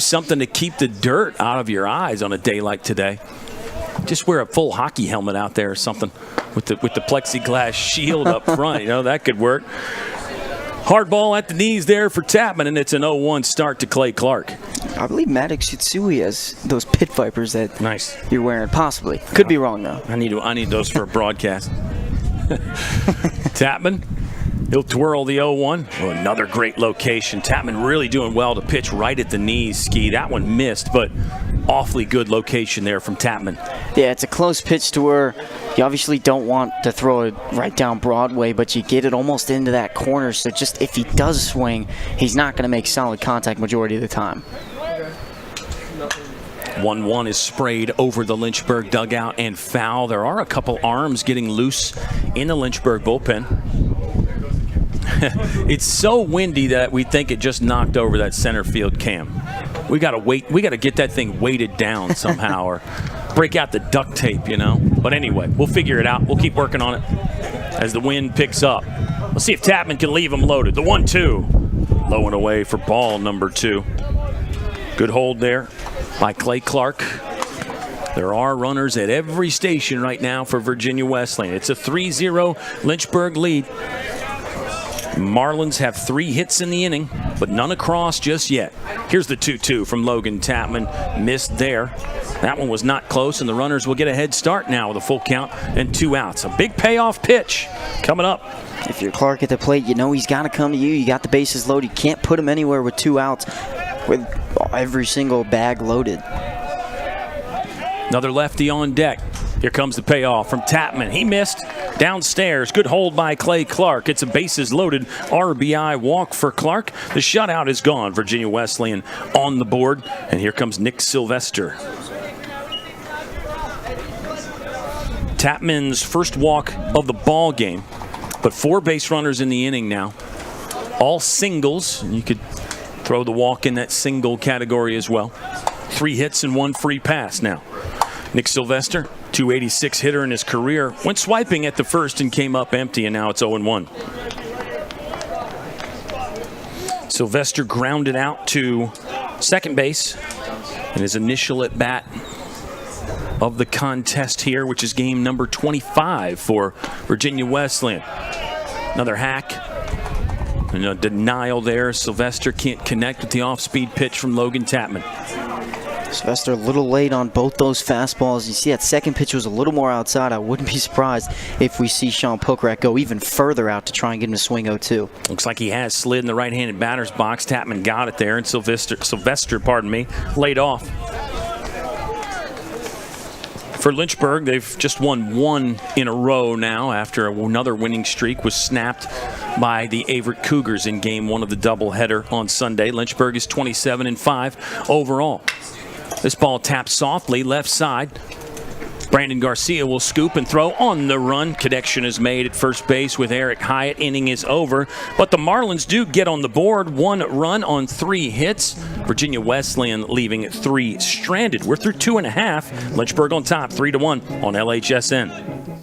something to keep the dirt out of your eyes on a day like today. Just wear a full hockey helmet out there or something with the plexiglass shield up front. You know, that could work. Hard ball at the knees there for Tapman, and it's an 0-1 start to Clay Clark. I believe Maddox Shitsui has those pit vipers that nice you're wearing. Possibly. Could be wrong, though. I need those for a broadcast. Tapman He'll twirl the 0-1. Oh, another great location. Tapman really doing well to pitch right at the knees, Ski. That one missed, but awfully good location there from Tapman. Yeah, it's a close pitch to where you obviously don't want to throw it right down Broadway, but you get it almost into that corner, so just if he does swing, he's not going to make solid contact majority of the time. 1-1 is sprayed over the Lynchburg dugout and foul. There are a couple arms getting loose in the Lynchburg bullpen. It's so windy that we think it just knocked over that center field cam. We got to wait. We got to get that thing weighted down somehow or break out the duct tape, you know. But anyway, we'll figure it out. We'll keep working on it as the wind picks up. Let's see if Tapman can leave him loaded. The 1-2. Low and away for ball number 2. Good hold there by Clay Clark. There are runners at every station right now for Virginia Wesleyan. It's a 3-0 Lynchburg lead. Marlins have 3 hits in the inning, but none across just yet. Here's the 2-2 from Logan Tapman. Missed there. That one was not close, and the runners will get a head start now with a full count and 2 outs. A big payoff pitch coming up. If you're Clark at the plate, you know he's got to come to you. You got the bases loaded. You can't put him anywhere with 2 outs with every single bag loaded. Another lefty on deck. Here comes the payoff from Tapman. He missed downstairs. Good hold by Clay Clark. It's a bases loaded RBI walk for Clark. The shutout is gone. Virginia Wesleyan on the board. And here comes Nick Sylvester. Tapman's first walk of the ball game, but 4 base runners in the inning now. All singles. You could throw the walk in that single category as well. 3 hits and 1 free pass now. Nick Sylvester, 286 hitter in his career, went swiping at the first and came up empty, and now it's 0-1. Sylvester grounded out to second base in his initial at bat of the contest here, which is game number 25 for Virginia Wesleyan. Another hack and a denial there. Sylvester can't connect with the off-speed pitch from Logan Tapman. Sylvester a little late on both those fastballs. You see that second pitch was a little more outside. I wouldn't be surprised if we see Sean Pokrack go even further out to try and get him to swing 0-2. Looks like he has slid in the right-handed batter's box. Tapman got it there, and Sylvester, laid off. For Lynchburg, they've just won 1 in a row now after another winning streak was snapped by the Averett Cougars in game 1 of the doubleheader on Sunday. Lynchburg is 27-5 overall. This ball taps softly left side. Brandon Garcia will scoop and throw on the run. Connection is made at first base with Eric Hyatt. Inning is over. But the Marlins do get on the board. 1 run on 3 hits. Virginia Wesleyan leaving 3 stranded. We're through 2.5. Lynchburg on top, 3-1 on LHSN.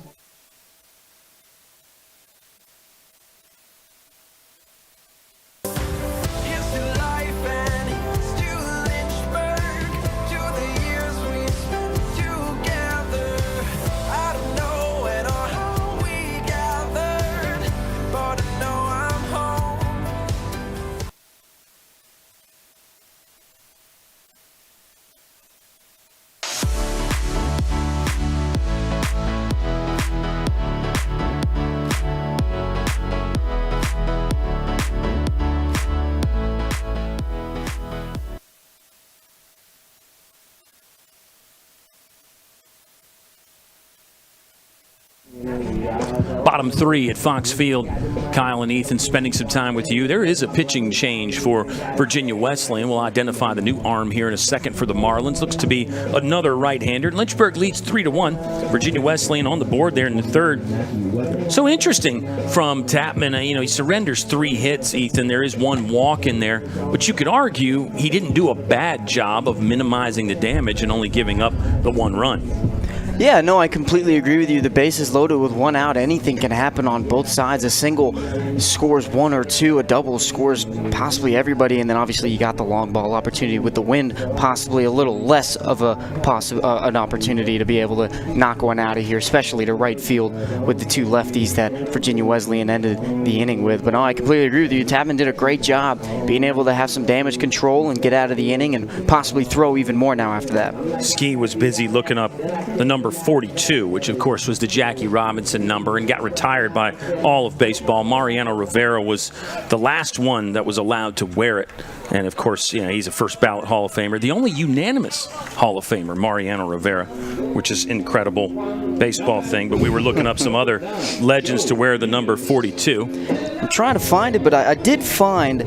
Bottom 3 at Fox Field. Kyle and Ethan spending some time with you. There is a pitching change for Virginia Wesleyan. We'll identify the new arm here in a second for the Marlins. Looks to be another right-hander. Lynchburg leads 3-1. Virginia Wesleyan on the board there in the third. So interesting from Tapman. He surrenders 3 hits, Ethan. There is 1 walk in there. But you could argue he didn't do a bad job of minimizing the damage and only giving up the 1 run. Yeah, no, I completely agree with you. The bases loaded with 1 out. Anything can happen on both sides. A single scores 1 or 2. A double scores possibly everybody. And then obviously you got the long ball opportunity with the wind, possibly a little less of an opportunity to be able to knock 1 out of here, especially to right field with the 2 lefties that Virginia Wesleyan ended the inning with. But no, I completely agree with you. Tapman did a great job being able to have some damage control and get out of the inning and possibly throw even more now after that. Ski was busy looking up the number number 42, which, of course, was the Jackie Robinson number and got retired by all of baseball. Mariano Rivera was the last one that was allowed to wear it. And, of course, he's a first-ballot Hall of Famer. The only unanimous Hall of Famer, Mariano Rivera, which is incredible baseball thing. But we were looking up some other legends to wear the number 42. I'm trying to find it, but I did find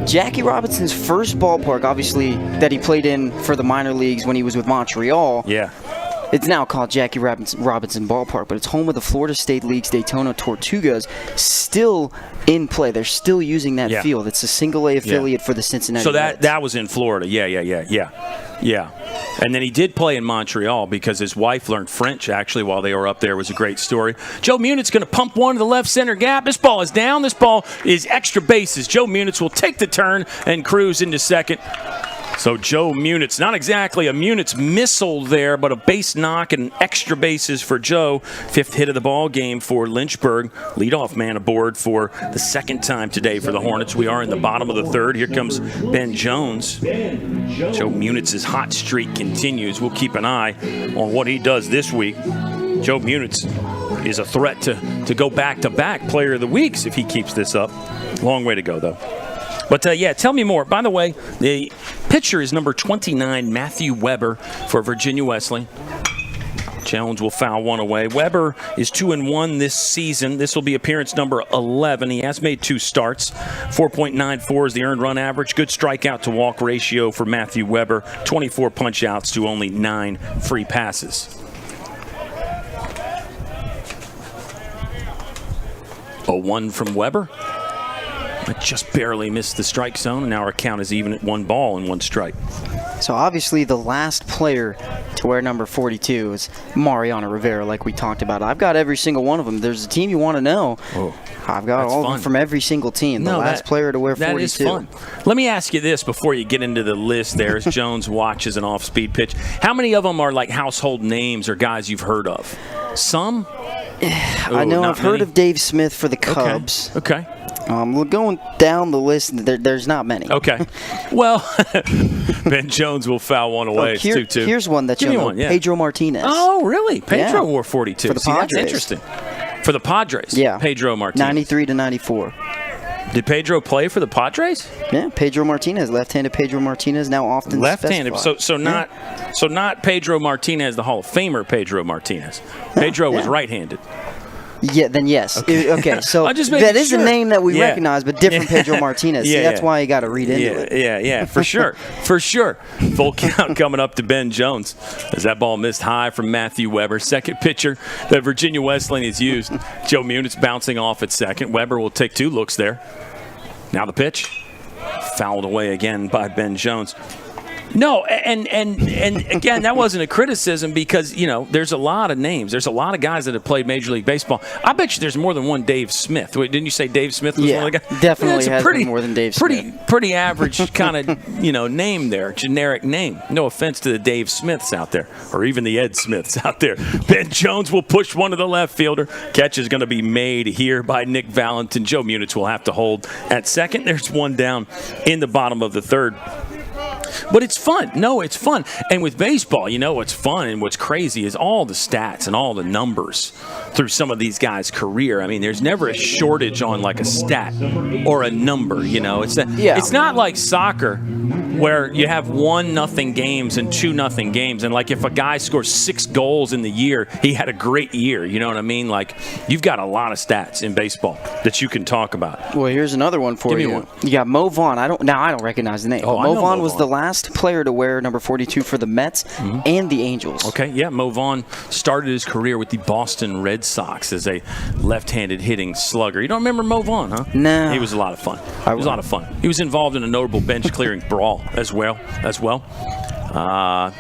Jackie Robinson's first ballpark, obviously, that he played in for the minor leagues when he was with Montreal. Yeah. It's now called Jackie Robinson Ballpark, but it's home of the Florida State League's Daytona Tortugas, still in play. They're still using that field. It's a single-A affiliate for the Cincinnati Reds. That was in Florida. Yeah. And then he did play in Montreal because his wife learned French, actually, while they were up there. It was a great story. Joe Munitz going to pump one to the left center gap. This ball is down. This ball is extra bases. Joe Munitz will take the turn and cruise into second. So Joe Munitz, not exactly a Munitz missile there, but a base knock and extra bases for Joe. 5th hit of the ball game for Lynchburg. Leadoff man aboard for the second time today for the Hornets. We are in the bottom of the 3rd. Here comes Ben Jones. Joe Munitz's hot streak continues. We'll keep an eye on what he does this week. Joe Munitz is a threat to go back-to-back Player of the Weeks if he keeps this up. Long way to go, though. But, tell me more. By the way, the pitcher is number 29, Matthew Weber for Virginia Wesleyan. Jones will foul one away. Weber is 2-1 this season. This will be appearance number 11. He has made 2 starts. 4.94 is the earned run average. Good strikeout to walk ratio for Matthew Weber. 24 punch outs to only 9 free passes. 0-1 from Weber. I just barely missed the strike zone, and now our count is even at 1 ball and 1 strike. So obviously the last player to wear number 42 is Mariano Rivera, like we talked about. I've got every single one of them. There's a team you want to know. Oh, I've got all of them from every single team. The last player to wear 42. That is fun. Let me ask you this before you get into the list there as Jones watches an off-speed pitch. How many of them are like household names or guys you've heard of? Some? I know I've heard of Dave Smith for the Cubs. Okay. Going down the list, there's not many. Okay. Well, Ben Jones will foul one away. It's 2-2. Here's one that you'll know. Pedro Martinez. Oh, really? Pedro wore 42. For the Padres. That's interesting. For the Padres? Yeah. Pedro Martinez. 93 to 94. Did Pedro play for the Padres? Yeah, Pedro Martinez, left-handed Pedro Martinez, now often left-handed. So not Pedro Martinez, the Hall of Famer Pedro Martinez. Pedro was right-handed. Yeah, then yes. Okay, so that is a name that we recognize, but different Pedro Martinez. See, that's why you got to read into it. Yeah, for sure. For sure. Full count coming up to Ben Jones as that ball missed high from Matthew Weber. Second pitcher that Virginia Wesleyan has used. Joe Munitz bouncing off at second. Weber will take 2 looks there. Now the pitch. Fouled away again by Ben Jones. No, and again, that wasn't a criticism because, there's a lot of names. There's a lot of guys that have played Major League Baseball. I bet you there's more than one Dave Smith. Wait, didn't you say Dave Smith was one of the guys? Definitely has been more than Dave Smith. Pretty average kind of, name there, generic name. No offense to the Dave Smiths out there or even the Ed Smiths out there. Ben Jones will push one to the left fielder. Catch is going to be made here by Nick Valentin. Joe Munitz will have to hold at second. There's one down in the bottom of the 3rd. But it's fun. No, it's fun. And with baseball, what's fun and what's crazy is all the stats and all the numbers through some of these guys' career. I mean, there's never a shortage on like a stat or a number, It's not like soccer where you have 1-0 games and 2-0 games. And like if a guy scores 6 goals in the year, he had a great year. You know what I mean? Like you've got a lot of stats in baseball that you can talk about. Well, here's another one for you. Give me one. You got Mo Vaughn. I don't recognize the name. Oh, Mo Vaughn was the last player to wear number 42 for the Mets and the Angels. Okay, yeah, Mo Vaughn started his career with the Boston Red Sox as a left-handed hitting slugger. You don't remember Mo Vaughn, huh? No. He was a lot of fun. He was involved in a notable bench-clearing brawl as well. Gotta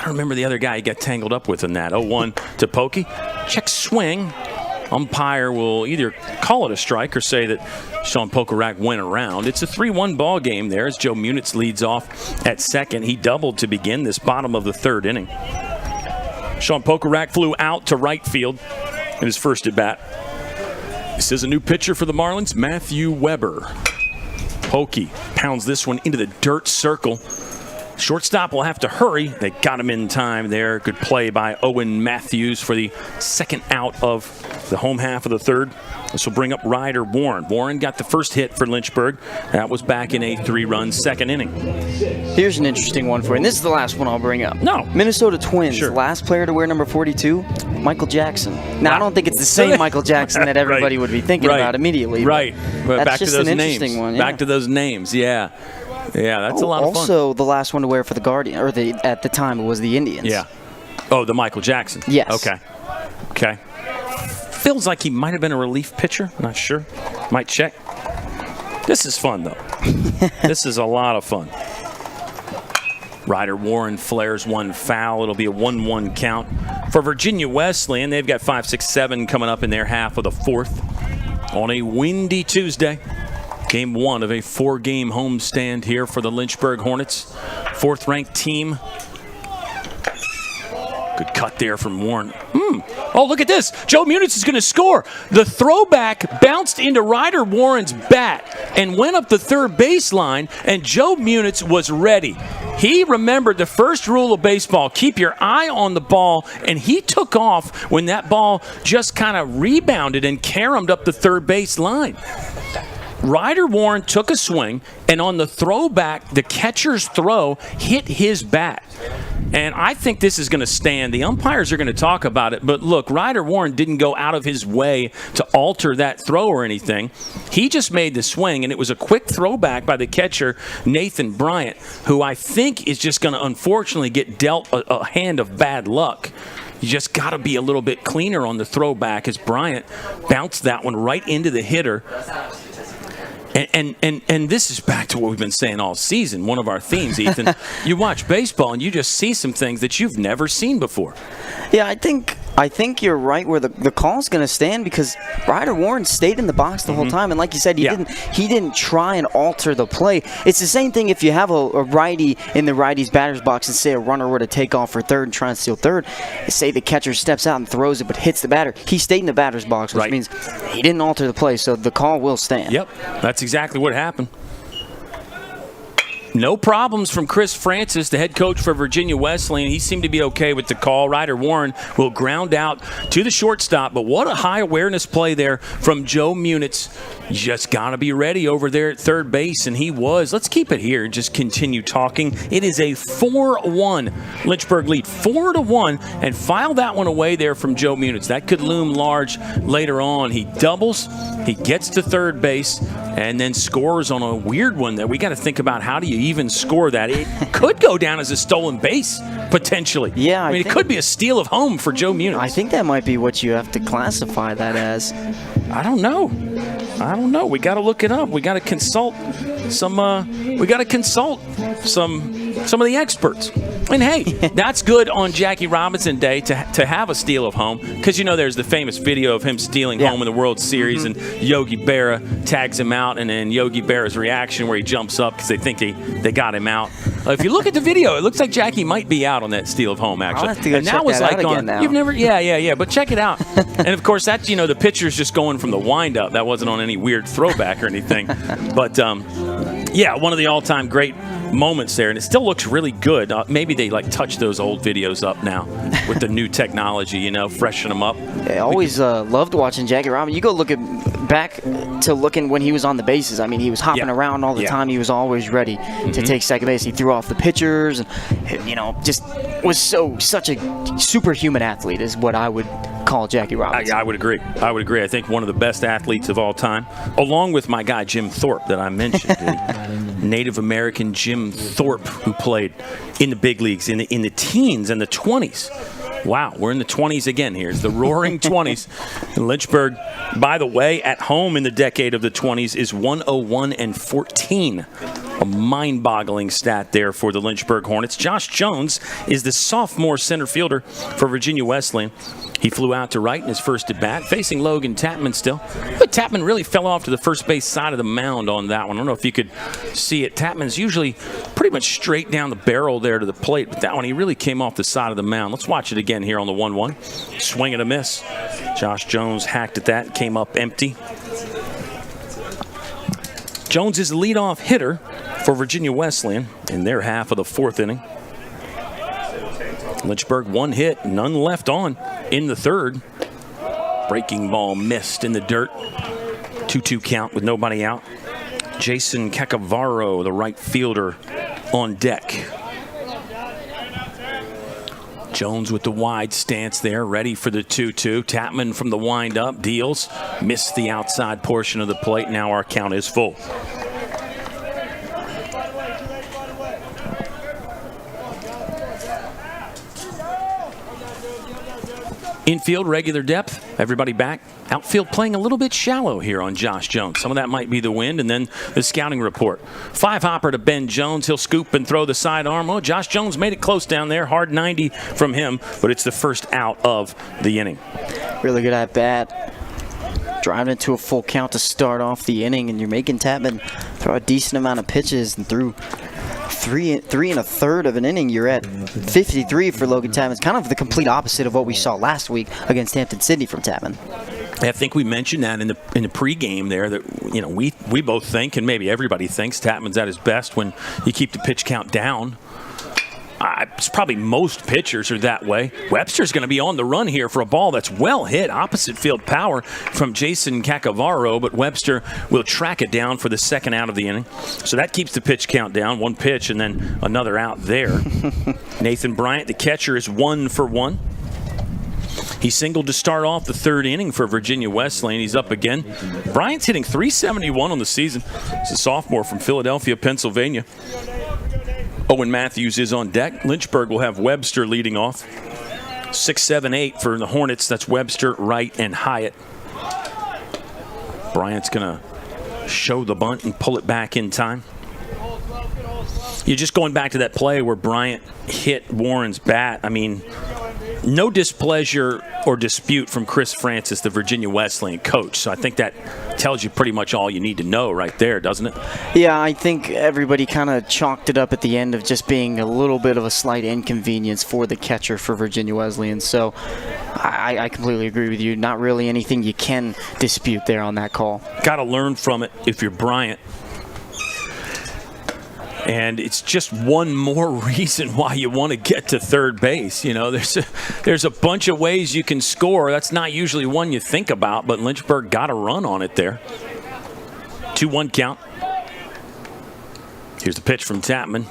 remember the other guy he got tangled up with in that. 0-1 to Pokey. Check swing. Umpire will either call it a strike or say that Sean Pokorak went around. It's a 3-1 ball game there as Joe Munitz leads off at second. He doubled to begin this bottom of the 3rd inning. Sean Pokorak flew out to right field in his first at bat. This is a new pitcher for the Marlins, Matthew Weber. Pokey pounds this one into the dirt circle. Shortstop will have to hurry. They got him in time there. Good play by Owen Matthews for the second out of the home half of the third. This will bring up Ryder Warren. Warren got the first hit for Lynchburg. That was back in a 3-run second inning. Here's an interesting one for you, and this is the last one I'll bring up. No. Minnesota Twins, Sure. last player to wear number 42, Michael Jackson. Now, I don't think it's the same Michael Jackson that everybody would be thinking about immediately. Right. But that's back just to those an names. interesting one. Back to those names, yeah. Yeah, that's a lot of fun. Also, the last one to wear for the Guardian, or at the time, it was the Indians. Yeah. Oh, the Michael Jackson. Yes. Okay. Feels like he might have been a relief pitcher. Not sure. Might check. This is fun, though. This is a lot of fun. Ryder Warren flares one foul. It'll be a 1-1 count for Virginia Wesleyan. They've got 5, 6, 7 coming up in their half of the fourth on a windy Tuesday. Game 1 of a 4-game homestand here for the Lynchburg Hornets. Fourth-ranked team. Good cut there from Warren. Oh, look at this. Joe Muniz is going to score. The throwback bounced into Ryder Warren's bat and went up the third baseline, and Joe Muniz was ready. He remembered the first rule of baseball, keep your eye on the ball, and he took off when that ball just kind of rebounded and caromed up the third base line. Ryder Warren took a swing, and on the throwback, the catcher's throw hit his bat. And I think this is going to stand. The umpires are going to talk about it. But look, Ryder Warren didn't go out of his way to alter that throw or anything. He just made the swing, and it was a quick throwback by the catcher, Nathan Bryant, who I think is just going to unfortunately get dealt a hand of bad luck. You just got to be a little bit cleaner on the throwback as Bryant bounced that one right into the hitter. And this is back to what we've been saying all season, one of our themes, Ethan. You watch baseball and you just see some things that you've never seen before. Yeah, I think you're right where the call's going to stand, because Ryder Warren stayed in the box the whole time, and like you said, he didn't try and alter the play. It's the same thing if you have a righty in the righty's batter's box and say a runner were to take off for third and try and steal third. Say the catcher steps out and throws it but hits the batter. He stayed in the batter's box, which means he didn't alter the play, so the call will stand. Yep, that's exactly what happened. No problems from Chris Francis, the head coach for Virginia Wesleyan. He seemed to be okay with the call. Ryder Warren will ground out to the shortstop, but what a high awareness play there from Joe Muniz. You just got to be ready over there at third base, and he was. Let's keep it here and just continue talking. It is a 4-1 Lynchburg lead, 4-1, and file that one away there from Joe Muniz. That could loom large later on. He doubles, he gets to third base, and then scores on a weird one that we got to think about. How do you even score that? It could go down as a stolen base, potentially. Yeah, I mean, it could be a steal of home for Joe Muniz. I think that might be what you have to classify that as. I don't know. We got to look it up. We got to consult some. We got to consult some of the experts. And hey, that's good on Jackie Robinson Day to have a steal of home, because there's the famous video of him stealing home in the World Series, and Yogi Berra tags him out, and then Yogi Berra's reaction where he jumps up because they think they got him out. If you look at the video, it looks like Jackie might be out on that steal of home, actually. I'll have to go and check that was that like out again now. You've never, yeah, but check it out. And of course, that's the pitcher's just going from the windup. That wasn't on any weird throwback or anything, but one of the all-time great moments there, and it still looks really good. Maybe they touch those old videos up now with the new technology, freshen them up. I always loved watching Jackie Robinson. You go back to looking when he was on the bases. I mean, he was hopping around all the time. He was always ready to take second base. He threw off the pitchers, and just was such a superhuman athlete is what I would call Jackie Robinson. I would agree. I think one of the best athletes of all time, along with my guy Jim Thorpe that I mentioned, the Native American Jim Thorpe, who played in the big leagues in the teens and the 20s. Wow, we're in the 20s again here. It's the roaring 20s. And Lynchburg, by the way, at home in the decade of the 20s is 101-14. A mind-boggling stat there for the Lynchburg Hornets. Josh Jones is the sophomore center fielder for Virginia Wesleyan. He flew out to right in his first at-bat, facing Logan Tapman still. But Tapman really fell off to the first base side of the mound on that one. I don't know if you could see it. Tapman's usually pretty much straight down the barrel there to the plate, but that one he really came off the side of the mound. Let's watch it again here on the 1-1. Swing and a miss. Josh Jones hacked at that, came up empty. Jones is the leadoff hitter for Virginia Wesleyan in their half of the 4th inning. Lynchburg 1 hit, none left on in the 3rd. Breaking ball missed in the dirt. 2-2 count with nobody out. Jason Cacavaro, the right fielder, on deck. Jones with the wide stance there, ready for the 2-2. Tapman from the windup deals. Missed the outside portion of the plate. Now our count is full. Infield, regular depth. Everybody back. Outfield playing a little bit shallow here on Josh Jones. Some of that might be the wind, and then the scouting report. 5-hopper to Ben Jones. He'll scoop and throw the sidearm. Oh, Josh Jones made it close down there. Hard 90 from him, but it's the first out of the inning. Really good at bat. Driving into a full count to start off the inning, and you're making Tapman throw a decent amount of pitches, and through three and a third of an inning, you're at 53 for Logan Tapman. It's kind of the complete opposite of what we saw last week against Hampton-Sydney from Tapman. I think we mentioned that in the pregame there that we both think, and maybe everybody thinks, Tapman's at his best when you keep the pitch count down. It's probably most pitchers are that way. Webster's going to be on the run here for a ball that's well hit. Opposite field power from Jason Cacavaro, but Webster will track it down for the second out of the inning. So that keeps the pitch count down. 1 pitch and then another out there. Nathan Bryant, the catcher, is 1 for 1. He singled to start off the 3rd inning for Virginia Wesleyan. He's up again. Bryant's hitting .371 on the season. He's a sophomore from Philadelphia, Pennsylvania. Owen Matthews is on deck. Lynchburg will have Webster leading off. 6, 7, 8 for the Hornets. That's Webster, Wright, and Hyatt. Bryant's going to show the bunt and pull it back in time. You're just going back to that play where Bryant hit Warren's bat. I mean, no displeasure or dispute from Chris Francis, the Virginia Wesleyan coach. So I think that tells you pretty much all you need to know right there, doesn't it? Yeah, I think everybody kind of chalked it up at the end of just being a little bit of a slight inconvenience for the catcher for Virginia Wesleyan. So I completely agree with you. Not really anything you can dispute there on that call. Got to learn from it if you're Bryant. And it's just one more reason why you want to get to third base. You know, there's a bunch of ways you can score. That's not usually one you think about, but Lynchburg got a run on it there. 2-1 count. Here's the pitch from Tapman.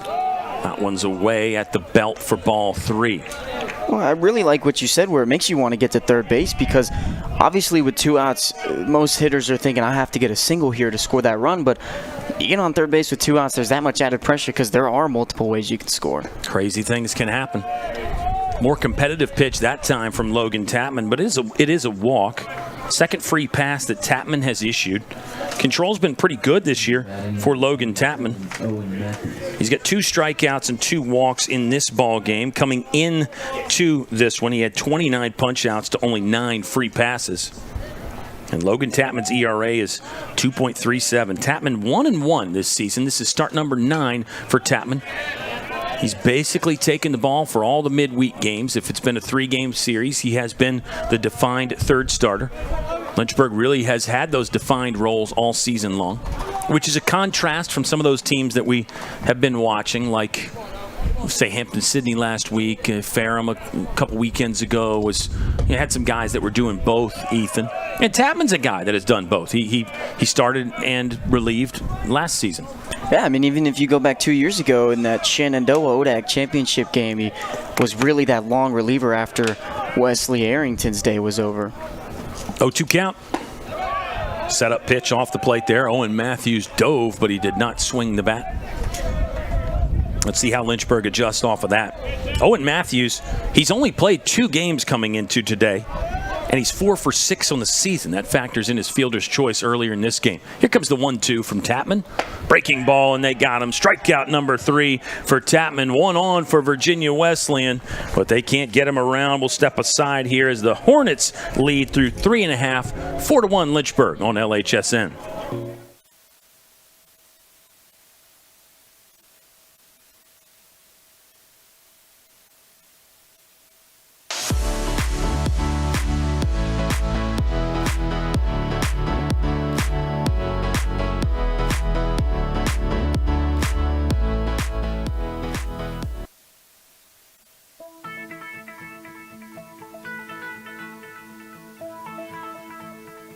That one's away at the belt for ball 3. Well, I really like what you said where it makes you want to get to third base because obviously with 2 outs, most hitters are thinking, I have to get a single here to score that run. But you get on third base with 2 outs, there's that much added pressure because there are multiple ways you can score. Crazy things can happen. More competitive pitch that time from Logan Tapman, but it is a walk. Second free pass that Tapman has issued. Control's been pretty good this year for Logan Tapman. He's got 2 strikeouts and 2 walks in this ball game. Coming in to this one, he had 29 punch-outs to only 9 free passes. And Logan Tapman's ERA is 2.37. Tapman 1-1 this season. This is start number 9 for Tapman. He's basically taken the ball for all the midweek games. If it's been a 3-game series, he has been the defined third starter. Lynchburg really has had those defined roles all season long, which is a contrast from some of those teams that we have been watching, like, say, Hampton-Sydney last week. Ferrum a couple weekends ago had some guys that were doing both, Ethan. And Tapman's a guy that has done both. He started and relieved last season. Yeah, I mean, even if you go back 2 years ago in that Shenandoah ODAC championship game, he was really that long reliever after Wesley Arrington's day was over. 0-2 count. Set up pitch off the plate there. Owen Matthews dove, but he did not swing the bat. Let's see how Lynchburg adjusts off of that. Owen Matthews, he's only played 2 games coming into today, and he's 4 for 6 on the season. That factors in his fielder's choice earlier in this game. Here comes the 1-2 from Tapman. Breaking ball, and they got him. Strikeout number 3 for Tapman. 1 on for Virginia Wesleyan, but they can't get him around. We'll step aside here as the Hornets lead through 3.5, 4-1 Lynchburg on LHSN.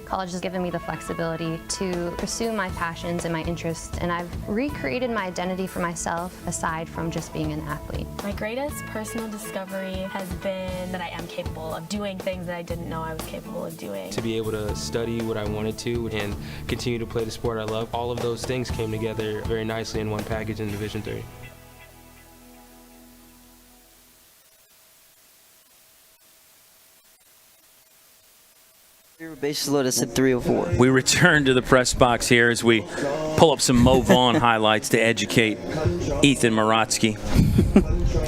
College has given me the flexibility to pursue my passions and my interests, and I've recreated my identity for myself aside from just being an athlete. My greatest personal discovery has been that I am capable of doing things that I didn't know I was capable of doing. To be able to study what I wanted to and continue to play the sport I love, all of those things came together very nicely in one package in Division III. Bases loaded, said 304. We return to the press box here as we pull up some Mo Vaughn highlights to educate Ethan Morotsky.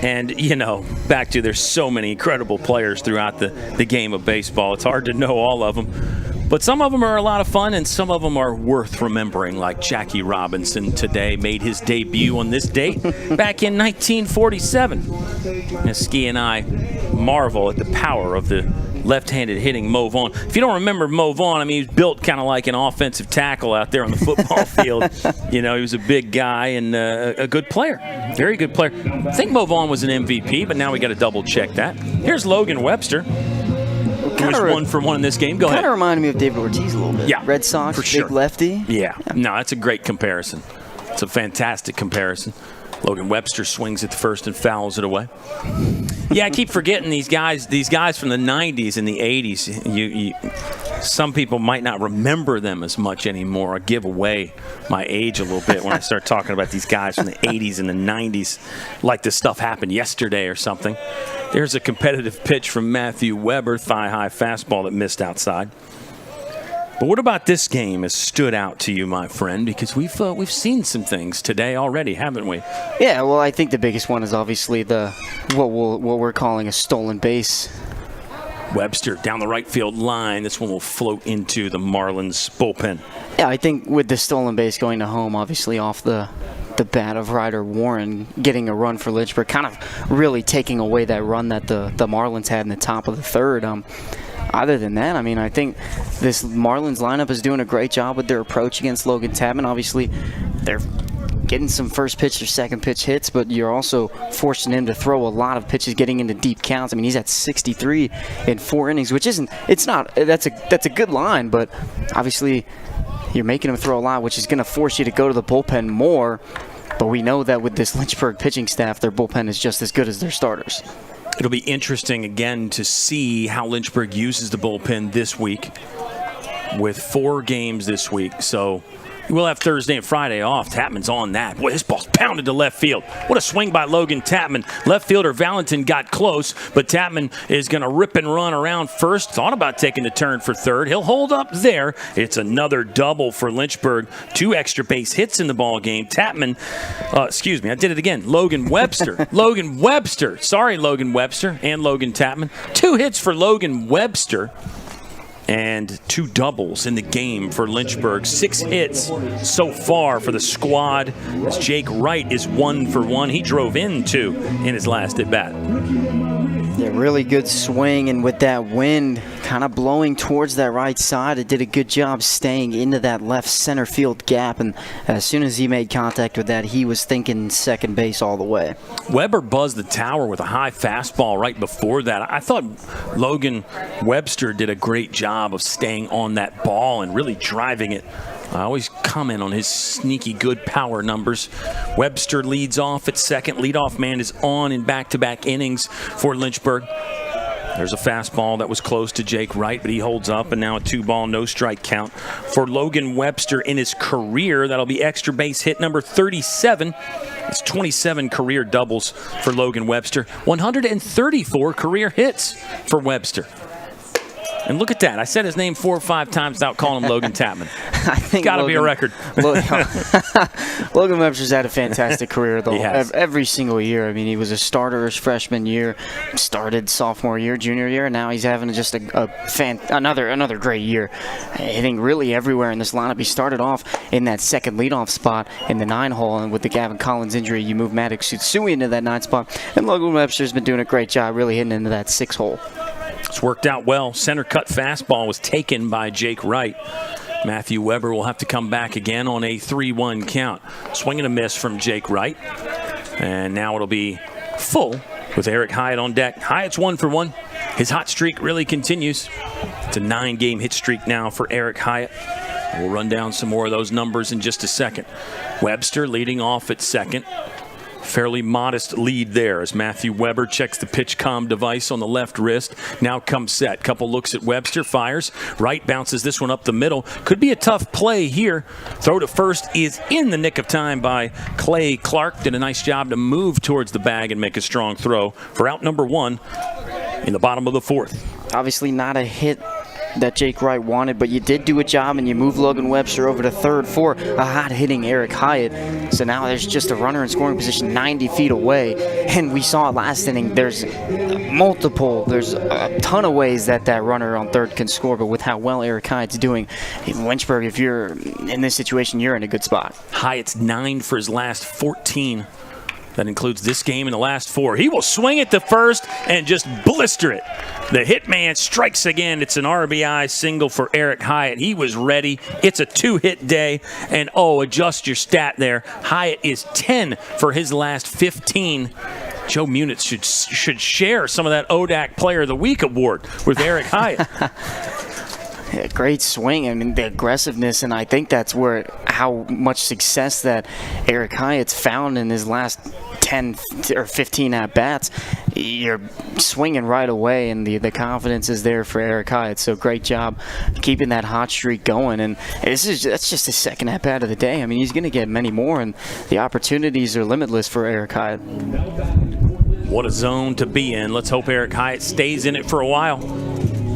And, you know, back to there's so many incredible players throughout the game of baseball. It's hard to know all of them. But some of them are a lot of fun, and some of them are worth remembering, like Jackie Robinson today made his debut on this date back in 1947. And Ski and I marvel at the power of the left-handed hitting Mo Vaughn. If you don't remember Mo Vaughn, I mean, he was built kind of like an offensive tackle out there on the football field. You know, he was a big guy and a good player, very good player. I think Mo Vaughn was an MVP, but now we got to double-check that. Here's Logan Webster, who was 1 for 1 in this game. Go ahead. Kind of reminded me of David Ortiz a little bit. Yeah, Red Sox, for big sure. lefty. Yeah, no, that's a great comparison. It's a fantastic comparison. Logan Webster swings at the first and fouls it away. Yeah, I keep forgetting these guys from the 90s and the 80s. Some people might not remember them as much anymore. I give away my age a little bit when I start talking about these guys from the 80s and the 90s, like this stuff happened yesterday or something. There's a competitive pitch from Matthew Weber, thigh-high fastball that missed outside. But what about this game has stood out to you, my friend? Because we've seen some things today already, haven't we? Yeah, well, I think the biggest one is obviously what we're calling a stolen base. Webster down the right field line. This one will float into the Marlins bullpen. Yeah, I think with the stolen base going to home, obviously off the bat of Ryder Warren, getting a run for Lynchburg, kind of really taking away that run that the Marlins had in the top of the third. Other than that, I mean, I think this Marlins lineup is doing a great job with their approach against Logan Tapman. Obviously, they're getting some first pitch or second pitch hits, but you're also forcing him to throw a lot of pitches, getting into deep counts. I mean, he's at 63 in 4 innings, which that's a good line, but obviously you're making him throw a lot, which is going to force you to go to the bullpen more. But we know that with this Lynchburg pitching staff, their bullpen is just as good as their starters. It'll be interesting, again, to see how Lynchburg uses the bullpen this week with 4 games this week. So we'll have Thursday and Friday off. Tapman's on that. Boy, this ball's pounded to left field. What a swing by Logan Tapman. Left fielder Valentin got close, but Tapman is going to rip and run around first. Thought about taking the turn for third. He'll hold up there. It's another double for Lynchburg. 2 extra base hits in the ball game. Tapman, excuse me, I did it again. Logan Webster. Logan Webster. Sorry, Logan Webster and Logan Tapman. 2 hits for Logan Webster. And 2 doubles in the game for Lynchburg. 6 hits so far for the squad, as Jake Wright is 1 for 1. He drove in 2 in his last at-bat. Yeah, really good swing, and with that wind kind of blowing towards that right side, it did a good job staying into that left center field gap, and as soon as he made contact with that, he was thinking second base all the way. Weber buzzed the tower with a high fastball right before that. I thought Logan Webster did a great job of staying on that ball and really driving it. I always comment on his sneaky good power numbers. Webster leads off at second. Leadoff man is on in back-to-back innings for Lynchburg. There's a fastball that was close to Jake Wright, but he holds up, and now a 2-ball, no-strike count for Logan Webster in his career. That'll be extra base hit number 37. It's 27 career doubles for Logan Webster. 134 career hits for Webster. And look at that. I said his name 4 or 5 times without calling him Logan Tapman. I think got to be a record. Logan Webster's had a fantastic career, though. He has. Every single year. I mean, he was a starter his freshman year, started sophomore year, junior year, and now he's having just another great year. I think really everywhere in this lineup. He started off in that second leadoff spot in the 9-hole, and with the Gavin Collins injury, you move Maddox Sutsui into that 9 spot. And Logan Webster's been doing a great job really hitting into that 6-hole. It's worked out well. Center cut fastball was taken by Jake Wright. Matthew Weber will have to come back again on a 3-1 count. Swing and a miss from Jake Wright. And now it'll be full with Eric Hyatt on deck. Hyatt's 1 for 1. His hot streak really continues. It's a 9-game hit streak now for Eric Hyatt. We'll run down some more of those numbers in just a second. Webster leading off at second. Fairly modest lead there as Matthew Weber checks the pitch comm device on the left wrist. Now comes set. Couple looks at Webster, fires. Right, bounces this one up the middle. Could be a tough play here. Throw to first is in the nick of time by Clay Clark. Did a nice job to move towards the bag and make a strong throw for out number 1 in the bottom of the 4th. Obviously not a hit that Jake Wright wanted, but you did do a job and you moved Logan Webster over to third for a hot-hitting Eric Hyatt. So now there's just a runner in scoring position 90 feet away, and we saw it last inning. There's a ton of ways that runner on third can score, but with how well Eric Hyatt's doing in Lynchburg, if you're in this situation, you're in a good spot. Hyatt's 9 for his last 14. That includes this game and the last 4. He will swing it to first and just blister it. The hitman strikes again. It's an RBI single for Eric Hyatt. He was ready. It's a 2-hit day. And, adjust your stat there. Hyatt is 10 for his last 15. Joe Munitz should share some of that ODAC Player of the Week award with Eric Hyatt. Yeah, great swing. I mean, the aggressiveness, and I think that's how much success that Eric Hyatt's found in his last 10 or 15 at-bats. You're swinging right away, and the confidence is there for Eric Hyatt. So great job keeping that hot streak going. And that's just his second at-bat of the day. I mean, he's going to get many more, and the opportunities are limitless for Eric Hyatt. What a zone to be in. Let's hope Eric Hyatt stays in it for a while.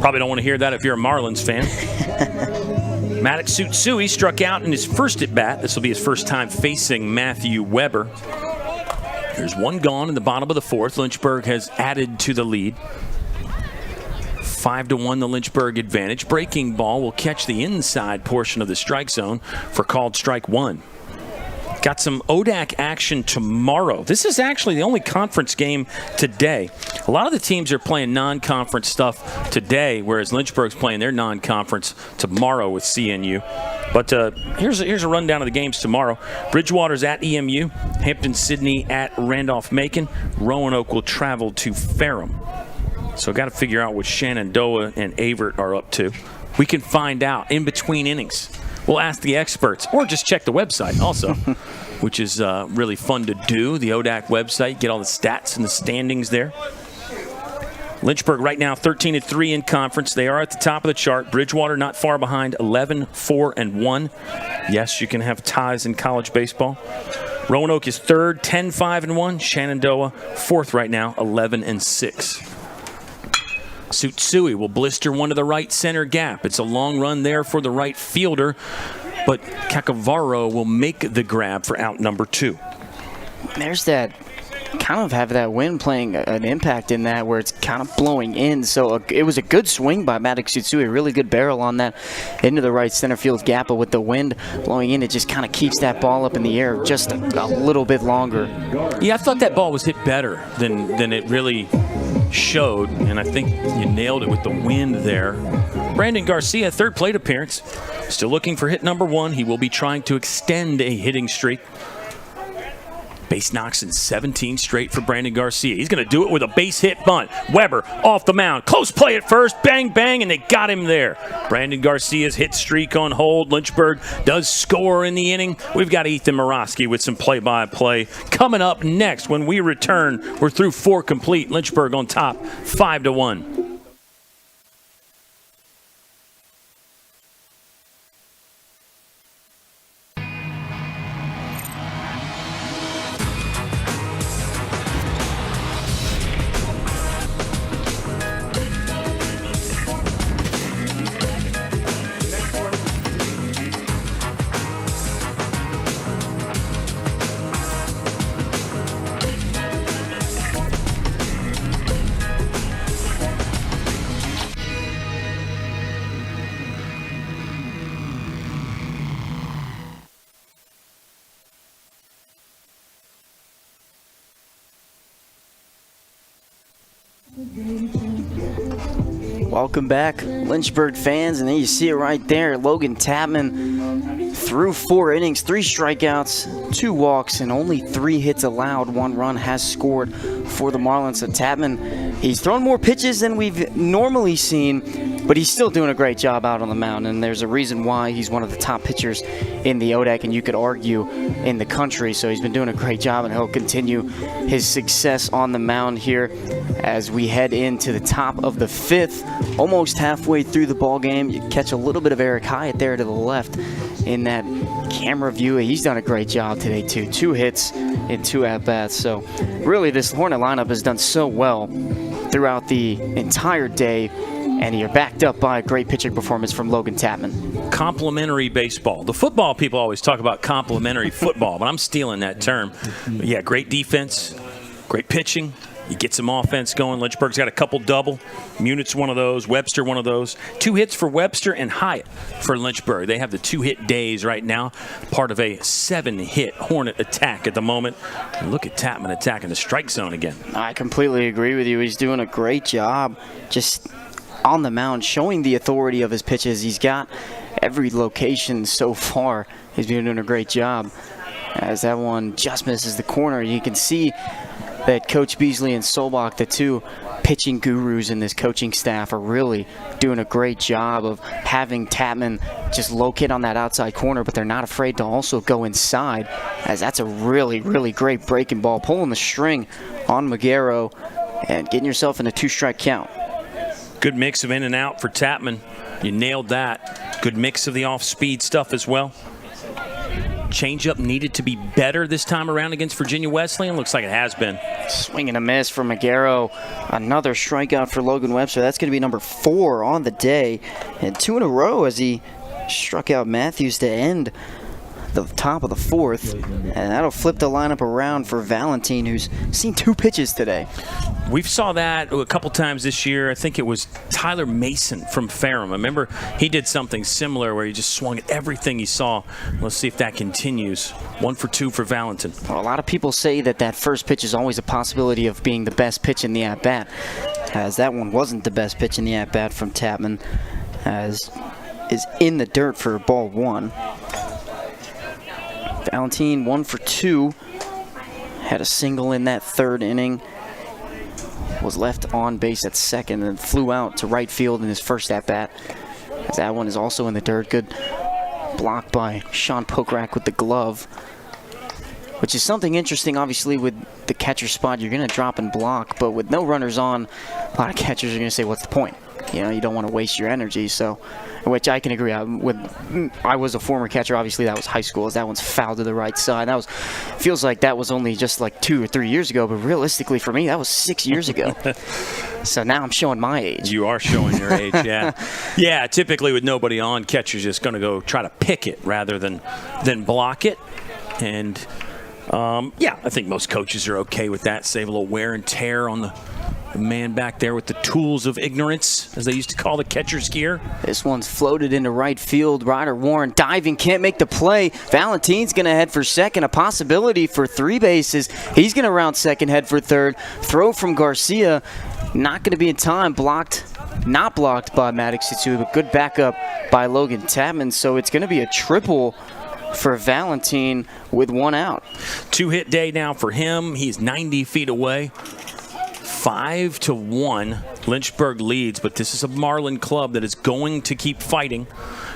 Probably don't want to hear that if you're a Marlins fan. Maddox Tsutsui struck out in his first at-bat. This will be his first time facing Matthew Weber. There's one gone in the bottom of the 4th. Lynchburg has added to the lead. 5-1 the Lynchburg advantage. Breaking ball will catch the inside portion of the strike zone for called strike 1. Got some ODAC action tomorrow. This is actually the only conference game today. A lot of the teams are playing non-conference stuff today, whereas Lynchburg's playing their non-conference tomorrow with CNU. But here's a rundown of the games tomorrow. Bridgewater's at EMU. Hampton-Sydney at Randolph-Macon. Roanoke will travel to Ferrum. So got to figure out what Shenandoah and Avert are up to. We can find out in between innings. We'll ask the experts, or just check the website also, which is really fun to do. The ODAC website, get all the stats and the standings there. Lynchburg right now 13-3 in conference. They are at the top of the chart. Bridgewater not far behind, 11-4-1. Yes, you can have ties in college baseball. Roanoke is third, 10-5-1. Shenandoah fourth right now, 11-6. Tsutsui will blister one to the right center gap. It's a long run there for the right fielder, but Cacavaro will make the grab for out number 2. There's that kind of have that wind playing an impact in that where it's kind of blowing in. So it was a good swing by Maddox Tsutsui, a really good barrel on that into the right center field gap, but with the wind blowing in, it just kind of keeps that ball up in the air just a little bit longer. Yeah, I thought that ball was hit better than it really showed, and I think you nailed it with the wind there. Brandon Garcia, third plate appearance. Still looking for hit number 1. He will be trying to extend a hitting streak. Base knocks in 17 straight for Brandon Garcia. He's going to do it with a base hit bunt. Weber off the mound. Close play at first. Bang, bang, and they got him there. Brandon Garcia's hit streak on hold. Lynchburg does score in the inning. We've got Ethan Morosky with some play-by-play. Coming up next when we return, we're through 4 complete. Lynchburg on top, 5-1. Welcome back, Lynchburg fans, and then you see it right there. Logan Tapman through 4 innings, 3 strikeouts, 2 walks, and only 3 hits allowed. 1 run has scored for the Marlins. So Tapman, he's thrown more pitches than we've normally seen, but he's still doing a great job out on the mound, and there's a reason why he's one of the top pitchers in the ODAC, and you could argue in the country. So he's been doing a great job, and he'll continue his success on the mound here as we head into the top of the 5th, almost halfway through the ball game. You catch a little bit of Eric Hyatt there to the left in that camera view. He's done a great job today too. 2 hits in 2 at-bats. So really this Hornet lineup has done so well throughout the entire day, and you're backed up by a great pitching performance from Logan Tapman. Complimentary baseball. The football people always talk about complimentary football, but I'm stealing that term. But yeah, great defense, great pitching. You get some offense going. Lynchburg's got a couple double. Munit's one of those. Webster one of those. 2 hits for Webster and Hyatt for Lynchburg. They have the 2-hit days right now, part of a 7-hit Hornet attack at the moment. And look at Tapman attacking the strike zone again. I completely agree with you. He's doing a great job just on the mound, showing the authority of his pitches. He's got every location so far. He's been doing a great job. As that one just misses the corner, you can see that Coach Beasley and Solbach, the 2 pitching gurus in this coaching staff, are really doing a great job of having Tapman just locate on that outside corner, but they're not afraid to also go inside, as that's a really, really great breaking ball, pulling the string on Magaro and getting yourself in a 2-strike count. Good mix of in and out for Tapman. You nailed that. Good mix of the off-speed stuff as well. Changeup needed to be better this time around against Virginia Wesleyan. Looks like it has been. Swing and a miss for Magaro. Another strikeout for Logan Webster. That's going to be number 4 on the day, and 2 in a row as he struck out Matthews to end the top of the 4th, and that'll flip the lineup around for Valentine, who's seen 2 pitches today. We saw that a couple times this year. I think it was Tyler Mason from Ferrum. I remember he did something similar where he just swung at everything he saw. Let's see if that continues. 1 for 2 for Valentine. Well, a lot of people say that first pitch is always a possibility of being the best pitch in the at-bat, as that one wasn't the best pitch in the at-bat from Tapman, as is in the dirt for ball 1. Valentine 1 for 2. Had a single in that 3rd inning. Was left on base at second and flew out to right field in his first at-bat. As that one is also in the dirt. Good block by Sean Pokrack with the glove, which is something interesting. Obviously, with the catcher spot, you're going to drop and block, but with no runners on, a lot of catchers are going to say, what's the point? You know, you don't want to waste your energy. So, which I can agree with. I was a former catcher. Obviously, that was high school. As that one's fouled to the right side. That feels like that was only just like 2 or 3 years ago. But realistically, for me, that was 6 years ago. So now I'm showing my age. You are showing your age, yeah. Yeah, typically with nobody on, catcher's just going to go try to pick it rather than block it. And yeah, I think most coaches are okay with that. Save a little wear and tear on the man back there with the tools of ignorance, as they used to call the catcher's gear. This one's floated into right field. Ryder Warren diving, can't make the play. Valentine's going to head for second, a possibility for 3 bases. He's going to round second, head for third. Throw from Garcia, not going to be in time. Not blocked by Maddox Tsui, but good backup by Logan Tapman. So it's going to be a triple for Valentine with 1 out. 2-hit day now for him. He's 90 feet away. 5-1, Lynchburg leads, but this is a Marlin club that is going to keep fighting.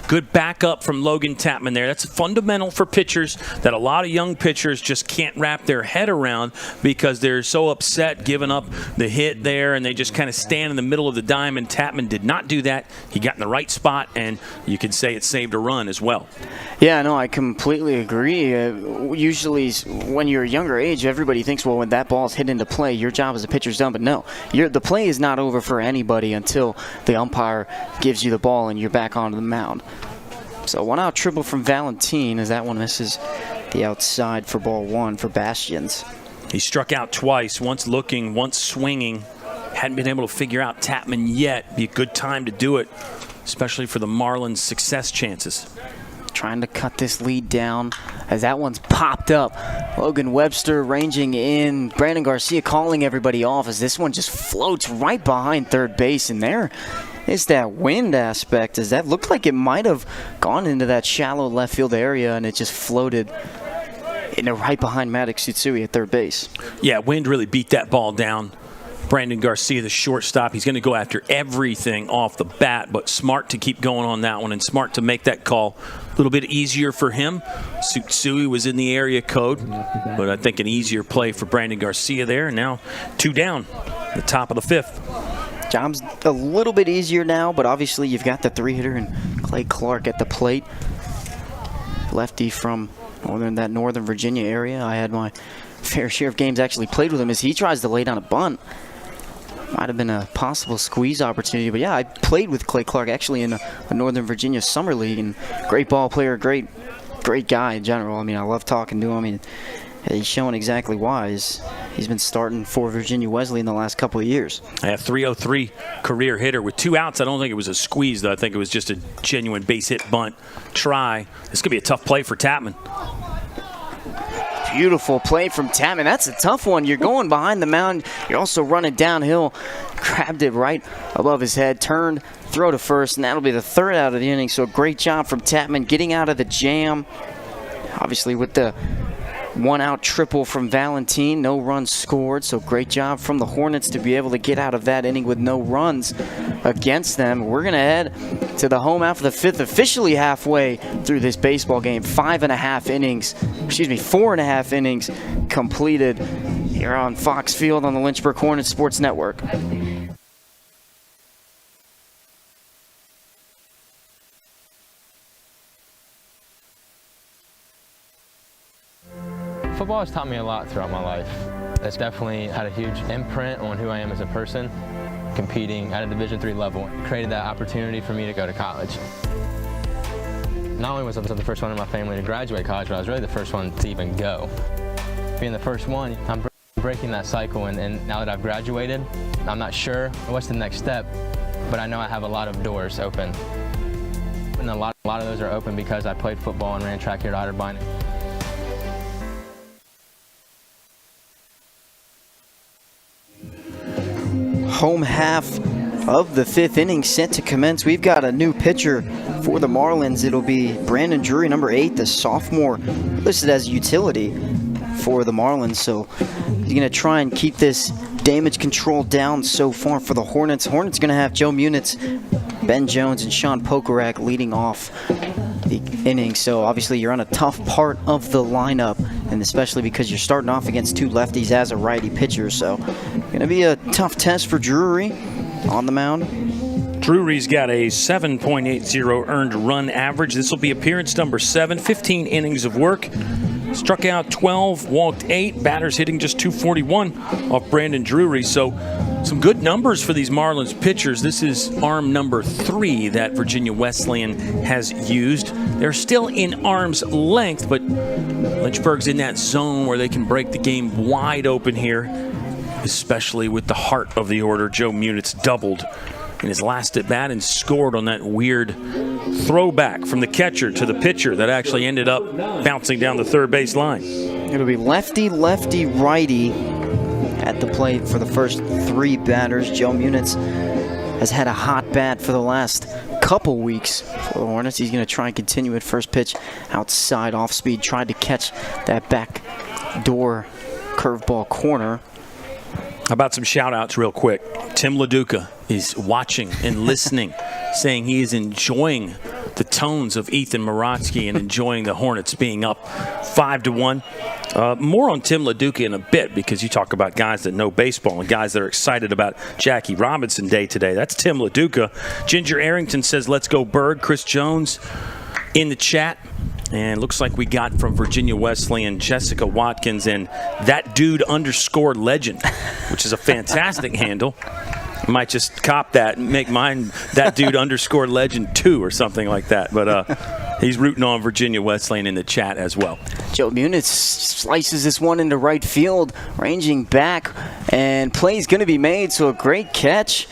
Good backup from Logan Tapman there. That's fundamental for pitchers that a lot of young pitchers just can't wrap their head around because they're so upset giving up the hit there, and they just kind of stand in the middle of the diamond. Tapman did not do that. He got in the right spot, and you can say it saved a run as well. Yeah, no, I completely agree. Usually when you're a younger age, everybody thinks, well, when that ball's hit into play, your job as a pitcher's done. But no, the play is not over for anybody until the umpire gives you the ball and you're back onto the mound. So 1 out triple from Valentine as that one misses the outside for ball 1 for Bastions. He struck out twice, once looking, once swinging. Hadn't been able to figure out Tapman yet. Be a good time to do it, especially for the Marlins' success chances. Trying to cut this lead down as that one's popped up. Logan Webster ranging in. Brandon Garcia calling everybody off as this one just floats right behind third base, and there is that wind aspect, as that looked like it might have gone into that shallow left field area and it just floated right behind Maddox Tsutsui at third base. Yeah, wind really beat that ball down. Brandon Garcia, the shortstop, he's going to go after everything off the bat, but smart to keep going on that one and smart to make that call a little bit easier for him. Tsutsui was in the area code, but I think an easier play for Brandon Garcia there. And now 2 down, the top of the 5th. Job's a little bit easier now, but obviously you've got the 3-hitter and Clay Clark at the plate. Lefty from Northern Virginia area. I had my fair share of games actually played with him as he tries to lay down a bunt. Might have been a possible squeeze opportunity, but yeah, I played with Clay Clark actually in a Northern Virginia summer league, and great ball player, great guy in general. I mean, I love talking to him. I mean, he's showing exactly why. He's been starting for Virginia Wesleyan in the last couple of years. Yeah, 303 career hitter with 2 outs. I don't think it was a squeeze, though. I think it was just a genuine base hit bunt try. This could be a tough play for Tapman. Beautiful play from Tapman. That's a tough one. You're going behind the mound. You're also running downhill. Grabbed it right above his head, turned, throw to first, and that'll be the 3rd out of the inning. So great job from Tapman getting out of the jam. Obviously with the 1-out triple from Valentin, no runs scored. So great job from the Hornets to be able to get out of that inning with no runs against them. We're going to head to the home half of the 5th, officially halfway through this baseball game. 4.5 innings completed here on Fox Field on the Lynchburg Hornets Sports Network. Football has taught me a lot throughout my life. It's definitely had a huge imprint on who I am as a person. Competing at a Division III level created that opportunity for me to go to college. Not only was I the first one in my family to graduate college, but I was really the first one to even go. Being the first one, I'm breaking that cycle, and now that I've graduated, I'm not sure what's the next step, but I know I have a lot of doors open. And a lot of those are open because I played football and ran track here at Otterbein. Home half of the 5th inning set to commence. We've got a new pitcher for the Marlins. It'll be Brandon Drury, number 8, the sophomore, listed as utility for the Marlins. So he's going to try and keep this damage control down so far for the Hornets. Hornets going to have Joe Munitz, Ben Jones, and Sean Pokorak leading off the inning. So obviously you're on a tough part of the lineup, and especially because you're starting off against 2 lefties as a righty pitcher. So going to be a tough test for Drury on the mound. Drury's got a 7.80 earned run average. This will be appearance number 7, 15 innings of work. Struck out 12, walked 8, batters hitting just .241 off Brandon Drury. So some good numbers for these Marlins pitchers. This is arm number 3 that Virginia Wesleyan has used. They're still in arm's length, but Lynchburg's in that zone where they can break the game wide open here, especially with the heart of the order. Joe Munitz doubled in his last at bat and scored on that weird throwback from the catcher to the pitcher that actually ended up bouncing down the third base line. It'll be lefty, lefty, righty at the plate for the first 3 batters. Joe Munitz has had a hot bat for the last couple weeks for the Hornets. He's going to try and continue at first pitch outside off speed. Tried to catch that back door curveball corner. How about some shout-outs real quick? Tim LaDuca is watching and listening, saying he is enjoying the tones of Ethan Morotsky and enjoying the Hornets being up 5-1. More on Tim LaDuca in a bit, because you talk about guys that know baseball and guys that are excited about Jackie Robinson Day today. That's Tim LaDuca. Ginger Arrington says, let's go Bird. Chris Jones in the chat. And looks like we got from Virginia Wesleyan, Jessica Watkins, and that dude _legend, which is a fantastic handle. I might just cop that and make mine that dude _legend 2 or something like that. But he's rooting on Virginia Wesleyan in the chat as well. Joe Munitz slices this one into right field, ranging back, and play's going to be made. So a great catch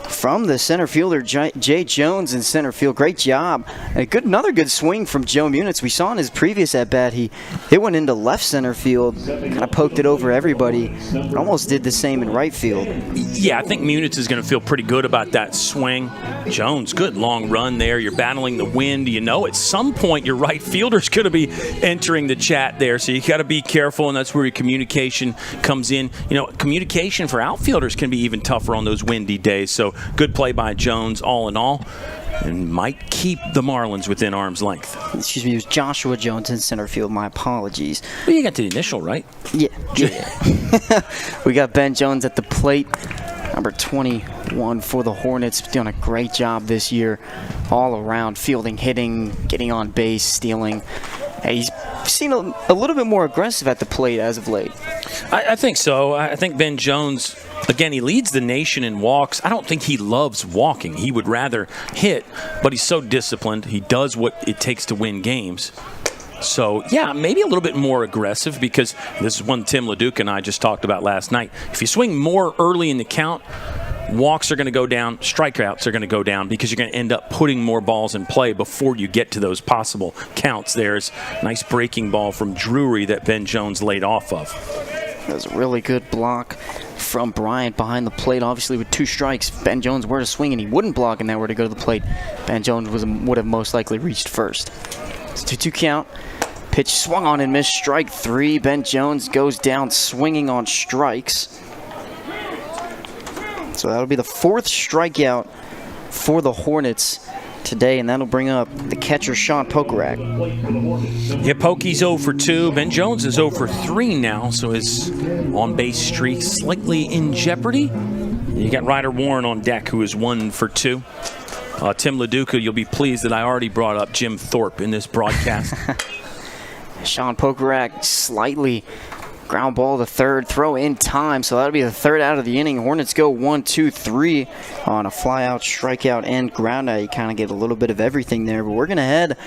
from the center fielder, Jay Jones in center field. Great job. Another good swing from Joe Muniz. We saw in his previous at-bat, it went into left center field, kind of poked it over everybody. Almost did the same in right field. Yeah, I think Muniz is going to feel pretty good about that swing. Jones, good long run there. You're battling the wind. You know, at some point your right fielder's going to be entering the chat there, so you got to be careful, and that's where your communication comes in. You know, communication for outfielders can be even tougher on those windy days. So good play by Jones, all in all, and might keep the Marlins within arm's length. Excuse me, it was Joshua Jones in center field. My apologies. Well, you got the initial, right? Yeah. We got Ben Jones at the plate, number 21 for the Hornets. Doing a great job this year all around, fielding, hitting, getting on base, stealing. He's seen a little bit more aggressive at the plate as of late. I think so. I think Ben Jones, again, he leads the nation in walks. I don't think he loves walking. He would rather hit, but he's so disciplined. He does what it takes to win games. So, yeah, maybe a little bit more aggressive, because this is one Tim LeDuc and I just talked about last night. If you swing more early in the count, walks are going to go down, strikeouts are going to go down, because you're going to end up putting more balls in play before you get to those possible counts. There's a nice breaking ball from Drury that Ben Jones laid off of. That was a really good block from Bryant behind the plate. Obviously, with 2 strikes, Ben Jones were to swing, and he wouldn't block, and that were to go to the plate. Ben Jones would have most likely reached first. It's 2-2 count. Pitch swung on and missed. Strike 3. Ben Jones goes down swinging on strikes. So that'll be the 4th strikeout for the Hornets today, and that'll bring up the catcher, Sean Pokerak. Yeah, Pokey's 0 for 2. Ben Jones is 0 for 3 now, so his on-base streak slightly in jeopardy. You got Ryder Warren on deck, who is 1 for 2. Tim LeDuc, you'll be pleased that I already brought up Jim Thorpe in this broadcast. Sean Pokerak slightly ground ball to third, throw in time, so that'll be the 3rd out of the inning. Hornets go 1-2-3 on a flyout, strikeout, and ground out. You kind of get a little bit of everything there, but we're going to head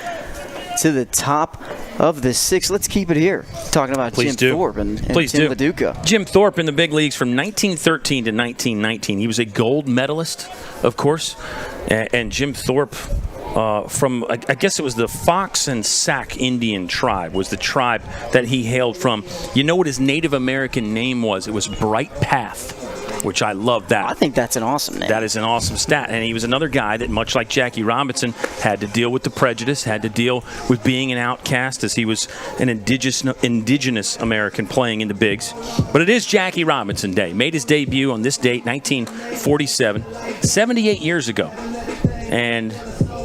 to the top of the 6th. Let's keep it here, talking about Jim Thorpe and Tim LeDuc. Jim Thorpe in the big leagues from 1913 to 1919. He was a gold medalist, of course, and Jim Thorpe, from, I guess it was the Fox and Sac Indian tribe, was the tribe that he hailed from. You know what his Native American name was? It was Bright Path, which I love that. I think that's an awesome name. That is an awesome stat. And he was another guy that, much like Jackie Robinson, had to deal with the prejudice, had to deal with being an outcast, as he was an indigenous American playing in the bigs. But it is Jackie Robinson Day. Made his debut on this date, 1947, 78 years ago. And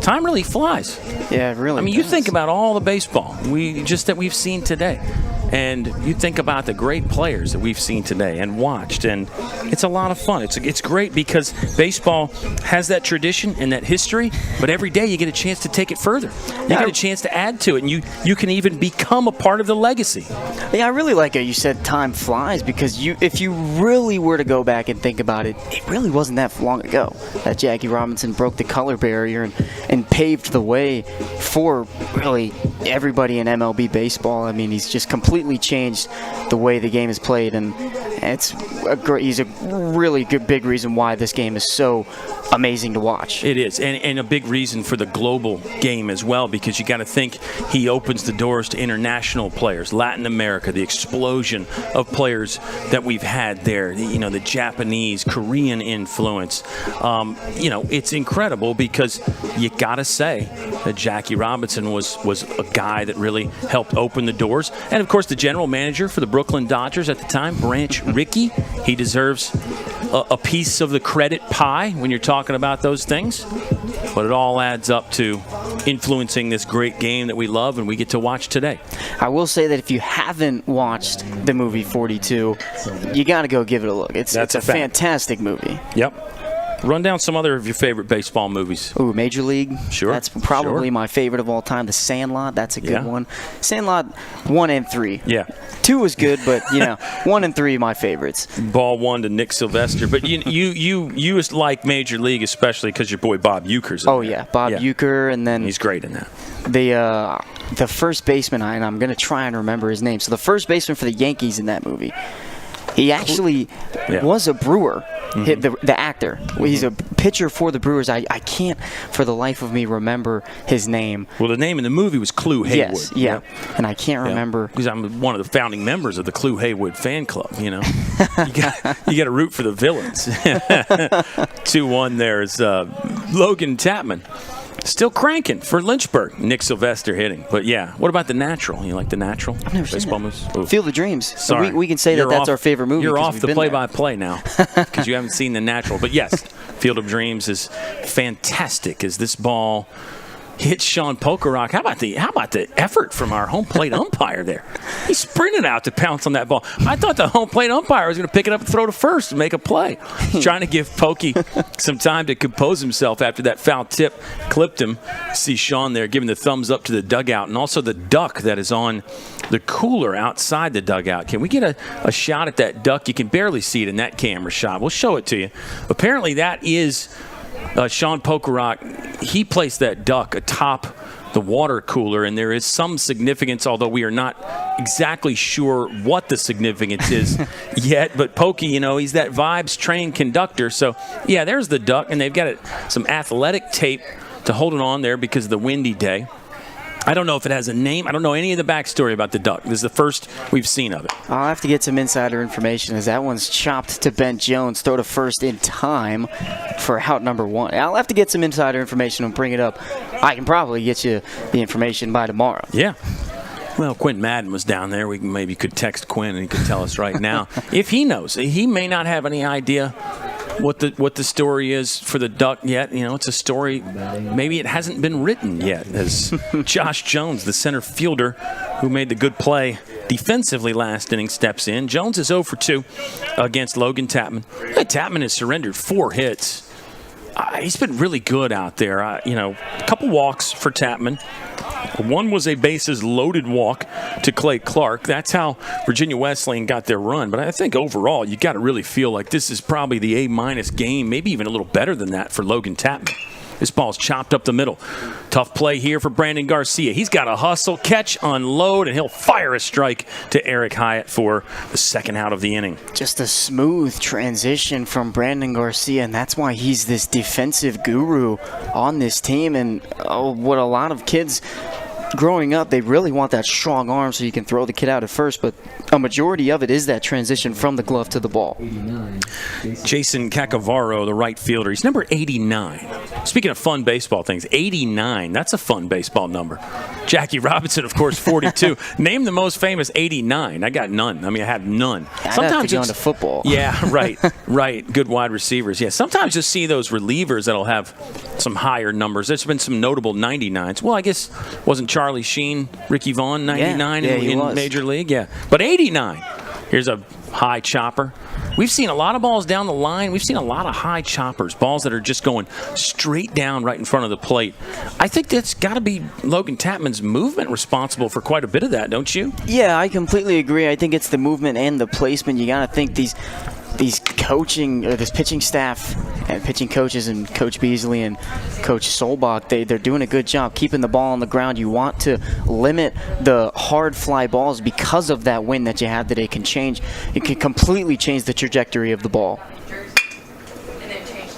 time really flies. Yeah, it really I mean, does. you think about all the baseball that we've seen today. And you think about the great players that we've seen today and watched, and it's a lot of fun. It's great because baseball has that tradition and that history, but every day you get a chance to take it further. You get a chance to add to it, and you can even become a part of the legacy. Yeah, I really like it. You said time flies, because if you really were to go back and think about it, it really wasn't that long ago that Jackie Robinson broke the color barrier and paved the way for really everybody in MLB baseball. I mean, he's just completely changed the way the game is played, and he's a really good big reason why this game is so amazing to watch. It is, and a big reason for the global game as well, because you got to think he opens the doors to international players, Latin America, the explosion of players that we've had there, the Japanese, Korean influence. It's incredible, because you got to say that Jackie Robinson was a guy that really helped open the doors. And of course, the general manager for the Brooklyn Dodgers at the time, Branch Rickey, he deserves a piece of the credit pie when you're talking about those things. But it all adds up to influencing this great game that we love and we get to watch today. I will say that if you haven't watched the movie 42, you got to go give it a look. It's a fantastic movie. Yep. Run down some other of your favorite baseball movies. Ooh, Major League. Sure. That's probably my favorite of all time. The Sandlot, that's a good one. Sandlot 1 and 3. Yeah. 2 was good, but 1 and 3 my favorites. Ball 1 to Nick Sylvester, but you like Major League especially because your boy Bob Uecker's in there. Bob Uecker, and then he's great in that. The first baseman, and I'm going to try and remember his name. So the first baseman for the Yankees in that movie, he actually was a Brewer. The actor. He's a pitcher for the Brewers. I can't for the life of me remember his name. Well, the name in the movie was Clue Haywood. Yes, yeah. And I can't remember. Because I'm one of the founding members of the Clue Haywood fan club, you know. you got to root for the villains. 2-1 there is Logan Tapman. Still cranking for Lynchburg. Nick Sylvester hitting. But, yeah, what about The Natural? You like The Natural? I've never seen that. Field of Dreams. Sorry. We can say that's our favorite movie. You're off the play-by-play now because you haven't seen The Natural. But, yes, Field of Dreams is fantastic as this ball hits Sean Pokerock. How about the effort from our home plate umpire there? He sprinted out to pounce on that ball. I thought the home plate umpire was going to pick it up and throw to first and make a play. He's trying to give Pokey some time to compose himself after that foul tip clipped him. See Sean there giving the thumbs up to the dugout and also the duck that is on the cooler outside the dugout. Can we get a shot at that duck? You can barely see it in that camera shot. We'll show it to you. Apparently that is Sean Pokerock. He placed that duck atop the water cooler, and there is some significance, although we are not exactly sure what the significance is yet. But Pokey, you know, he's that Vibes trained conductor. So, yeah, there's the duck, and they've got some athletic tape to hold it on there because of the windy day. I don't know if it has a name. I don't know any of the backstory about the duck. This is the first we've seen of it. I'll have to get some insider information as that one's chopped to Ben Jones. Throw to first in time for out number 1. I'll have to get some insider information and bring it up. I can probably get you the information by tomorrow. Yeah. Well, Quinn Madden was down there. We maybe could text Quinn and he could tell us right now. If he knows, he may not have any idea what the story is for the duck yet. You know, it's a story. Maybe it hasn't been written yet. As Josh Jones, the center fielder who made the good play defensively last inning, steps in. Jones is 0 for 2 against Logan Tapman. Tapman has surrendered 4 hits. He's been really good out there. A couple walks for Tapman. One was a bases-loaded walk to Clay Clark. That's how Virginia Wesleyan got their run. But I think overall, you got to really feel like this is probably the A- game, maybe even a little better than that for Logan Tapman. This ball's chopped up the middle. Tough play here for Brandon Garcia. He's got a hustle, catch, unload, and he'll fire a strike to Eric Hyatt for the second out of the inning. Just a smooth transition from Brandon Garcia, and that's why he's this defensive guru on this team. And what a lot of kids growing up, they really want that strong arm so you can throw the kid out at first, but a majority of it is that transition from the glove to the ball. Jason Cacavaro, the right fielder, he's number 89. Speaking of fun baseball things, 89, that's a fun baseball number. Jackie Robinson, of course, 42. Name the most famous 89. I got none. I have none. I'd have to go into football. Yeah, right. Good wide receivers. Yeah, sometimes you see those relievers that'll have some higher numbers. There's been some notable 99s. Well, I guess wasn't Charlie Sheen, Ricky Vaughn, 99 in Major League? Yeah. But 89. Here's a high chopper. We've seen a lot of balls down the line. We've seen a lot of high choppers, balls that are just going straight down right in front of the plate. I think that's got to be Logan Tapman's movement responsible for quite a bit of that, don't you? Yeah, I completely agree. I think it's the movement and the placement. You got to think these coaching or this pitching staff and pitching coaches and Coach Beasley and Coach Solbach, they're doing a good job keeping the ball on the ground. You want to limit the hard fly balls because of that wind that you have that it can completely change the trajectory of the ball.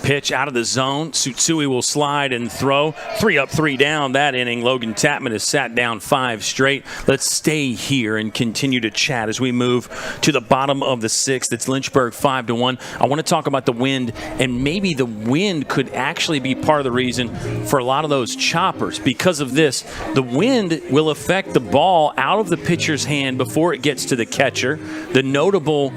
Pitch out of the zone. Tsutsui will slide and throw. 3 up, 3 down that inning. Logan Tapman has sat down 5 straight. Let's stay here and continue to chat as we move to the bottom of the 6th. It's Lynchburg 5-1. I want to talk about the wind, and maybe the wind could actually be part of the reason for a lot of those choppers. Because of this, the wind will affect the ball out of the pitcher's hand before it gets to the catcher. The notable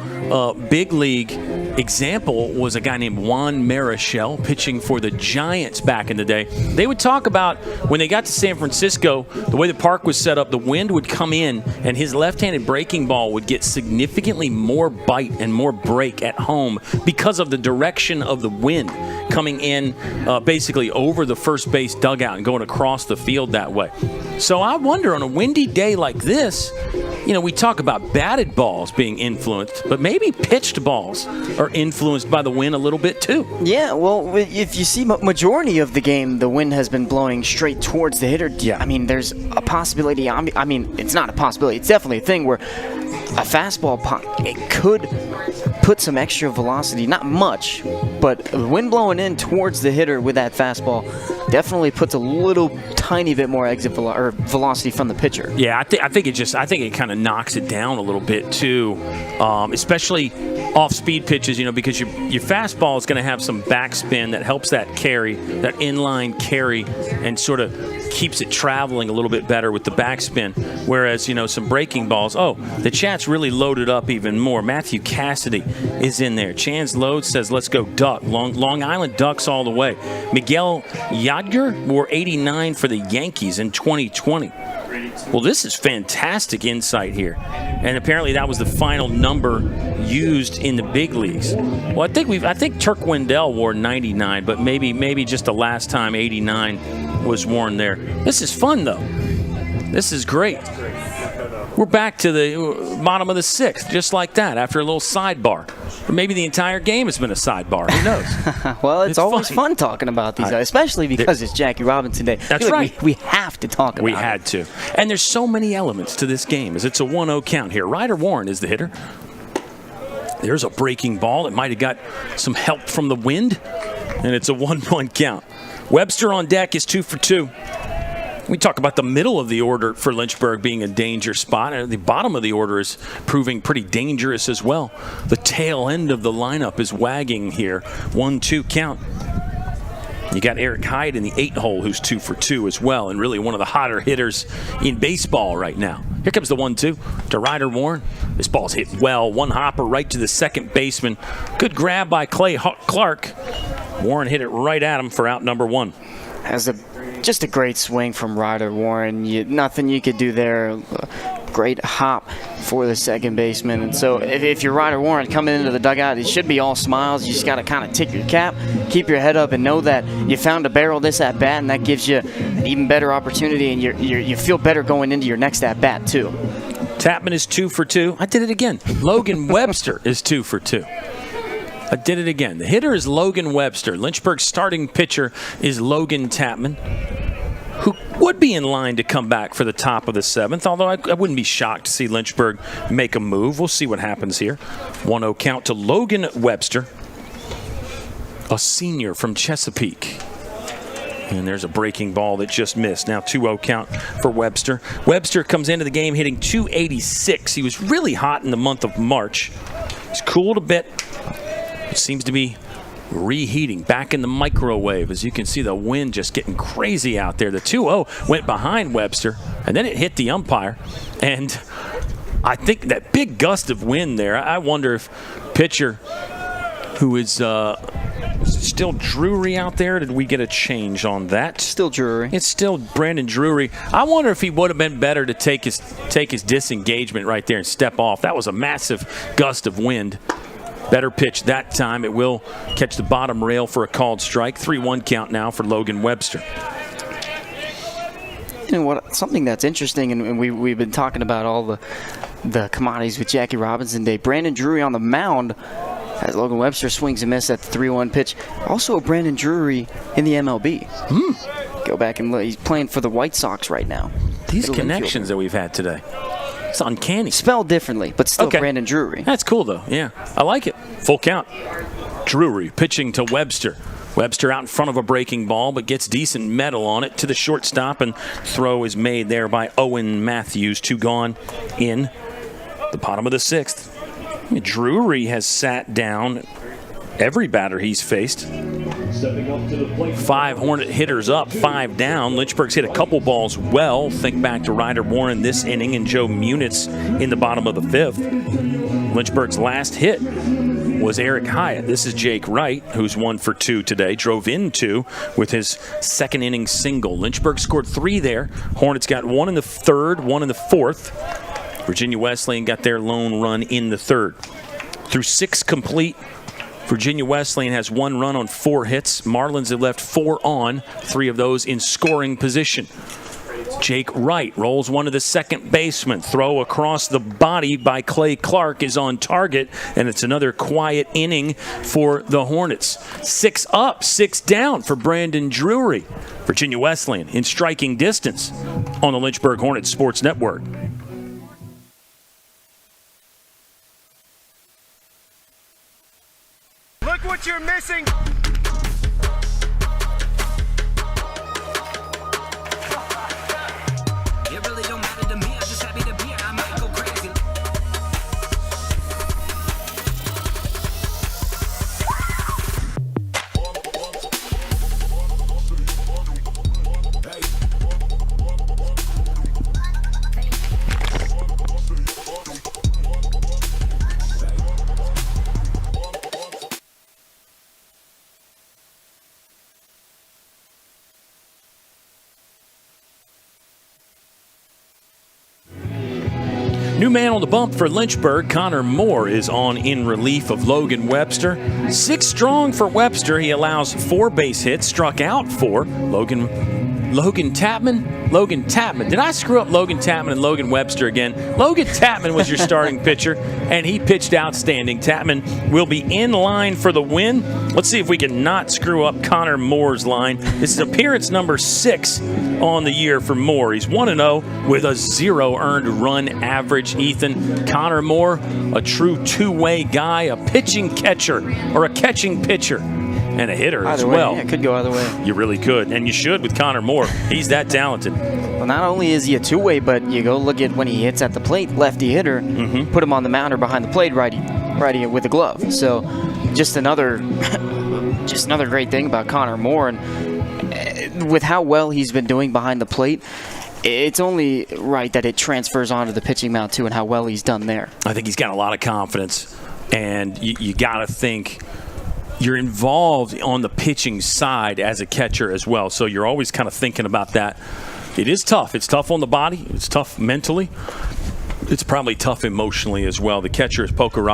big league example was a guy named Juan Marichal pitching for the Giants back in the day. They would talk about when they got to San Francisco, the way the park was set up, the wind would come in and his left-handed breaking ball would get significantly more bite and more break at home because of the direction of the wind coming in basically over the first base dugout and going across the field that way. So I wonder, on a windy day like this, we talk about batted balls being influenced, but maybe pitched balls are influenced by the wind a little bit too. Yeah, well, if you see majority of the game, the wind has been blowing straight towards the hitter. Yeah. There's a possibility. It's not a possibility. It's definitely a thing where a fastball it could put some extra velocity, not much, but the wind blowing in towards the hitter with that fastball definitely puts a little tiny bit more exit velocity from the pitcher. Yeah, I think it kind of knocks it down a little bit too, especially off-speed pitches. Because your fastball is going to have some backspin that helps that carry, that inline carry, and sort of keeps it traveling a little bit better with the backspin. Whereas some breaking balls. Oh, the chat's really loaded up even more. Matthew Cassidy is in there. Chance Load says, "Let's go Duck." Long Island Ducks all the way. Miguel Yadger wore 89 for the Yankees in 2020. Well, this is fantastic insight here. And apparently that was the final number used in the big leagues. Well, I think Turk Wendell wore 99, but maybe just the last time 89 was worn there. This is fun, though. This is great. We're back to the bottom of the sixth, just like that, after a little sidebar. Or maybe the entire game has been a sidebar. Who knows? Well, it's always fun talking about these guys, especially because it's Jackie Robinson Day. That's right. We have to talk about it. We had to. And there's so many elements to this game as it's a 1-0 count here. Ryder Warren is the hitter. There's a breaking ball. It might have got some help from the wind, and it's a 1-1 count. Webster on deck is 2 for 2. We talk about the middle of the order for Lynchburg being a danger spot, and the bottom of the order is proving pretty dangerous as well. The tail end of the lineup is wagging here. 1-2 count. You got Eric Hyde in the 8-hole, who's 2 for 2 as well, and really one of the hotter hitters in baseball right now. Here comes the 1-2 to Ryder Warren. This ball's hit well. One hopper right to the second baseman. Good grab by Clay Clark. Warren hit it right at him for out number 1. Just a great swing from Ryder Warren. Nothing you could do there. Great hop for the second baseman. And so if you're Ryder Warren coming into the dugout, it should be all smiles. You just got to kind of tip your cap, keep your head up, and know that you found a barrel this at bat, and that gives you an even better opportunity, and you feel better going into your next at bat too. Tapman is 2 for 2. I did it again. Logan Webster is 2 for 2. I did it again. The hitter is Logan Webster. Lynchburg's starting pitcher is Logan Tapman, who would be in line to come back for the top of the 7th, although I wouldn't be shocked to see Lynchburg make a move. We'll see what happens here. 1-0 count to Logan Webster, a senior from Chesapeake. And there's a breaking ball that just missed. Now 2-0 count for Webster. Webster comes into the game hitting .286. He was really hot in the month of March. He's cooled a bit. It seems to be reheating back in the microwave. As you can see, the wind just getting crazy out there. The 2-0 went behind Webster, and then it hit the umpire. And I think that big gust of wind there, I wonder if pitcher who is still Drury out there, did we get a change on that? Still Drury. It's still Brandon Drury. I wonder if he would have been better to take his disengagement right there and step off. That was a massive gust of wind. Better pitch that time. It will catch the bottom rail for a called strike. 3-1 count now for Logan Webster. You know what? Something that's interesting, and we've been talking about all the commodities with Jackie Robinson Day. Brandon Drury on the mound as Logan Webster swings and misses at the 3-1 pitch. Also a Brandon Drury in the MLB. Go back and look. He's playing for the White Sox right now. These connections that we've had today. It's uncanny. Spelled differently, but still Brandon Drury. That's cool, though. Yeah, I like it. Full count. Drury pitching to Webster. Webster out in front of a breaking ball, but gets decent metal on it to the shortstop, and throw is made there by Owen Matthews. 2 gone in the bottom of the 6th. Drury has sat down every batter he's faced. 5 Hornet hitters up, 5 down. Lynchburg's hit a couple balls well. Think back to Ryder Warren this inning and Joe Munitz in the bottom of the 5th. Lynchburg's last hit was Eric Hyatt. This is Jake Wright, who's 1 for 2 today. Drove in 2 with his second inning single. Lynchburg scored 3 there. Hornets got 1 in the 3rd, 1 in the 4th. Virginia Wesleyan got their lone run in the 3rd. Through 6 complete, Virginia Wesleyan has 1 run on 4 hits. Marlins have left 4 on, 3 of those in scoring position. Jake Wright rolls one to the second baseman. Throw across the body by Clay Clark is on target, and it's another quiet inning for the Hornets. 6 up, 6 down for Brandon Drury. Virginia Wesleyan in striking distance on the Lynchburg Hornets Sports Network. Look what you're missing. It really don't matter to me. I'm just happy to be here. I might go crazy. New man on the bump for Lynchburg. Connor Moore is on in relief of Logan Webster. 6 strong for Webster. He allows 4 base hits, struck out 4. Logan Tapman. Did I screw up Logan Tapman and Logan Webster again? Logan Tapman was your starting pitcher, and he pitched outstanding. Tapman will be in line for the win. Let's see if we can not screw up Connor Moore's line. This is appearance number 6 on the year for Moore. He's 1-0 with a 0 earned run average. Ethan, Connor Moore, a true two-way guy, a pitching catcher or a catching pitcher. And a hitter as well. Yeah, it could go either way. You really could, and you should with Connor Moore. He's that talented. Well, not only is he a two-way, but you go look at when he hits at the plate, lefty hitter, put him on the mound or behind the plate, righty with a glove. So just another great thing about Connor Moore. And with how well he's been doing behind the plate, it's only right that it transfers onto the pitching mound too, and how well he's done there. I think he's got a lot of confidence, and you got to think you're involved on the pitching side as a catcher as well. So you're always kind of thinking about that. It is tough. It's tough on the body. It's tough mentally. It's probably tough emotionally as well. The catcher is Poker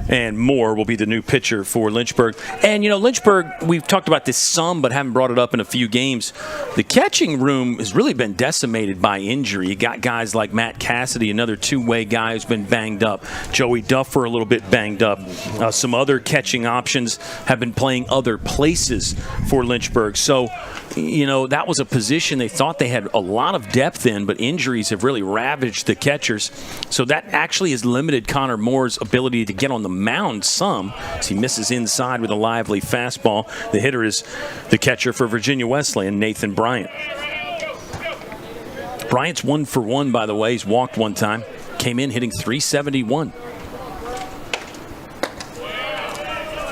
and Moore will be the new pitcher for Lynchburg. And, Lynchburg, we've talked about this some, but haven't brought it up in a few games. The catching room has really been decimated by injury. You got guys like Matt Cassidy, another two-way guy who's been banged up. Joey Duffer, a little bit banged up. Some other catching options have been playing other places for Lynchburg. So, that was a position they thought they had a lot of depth in, but injuries have really ravaged the catchers. So that actually has limited Connor Moore's ability to get on the mound some, as he misses inside with a lively fastball. The hitter is the catcher for Virginia Wesleyan, Nathan Bryant. Bryant's 1 for 1, by the way. He's walked one time. Came in hitting .371.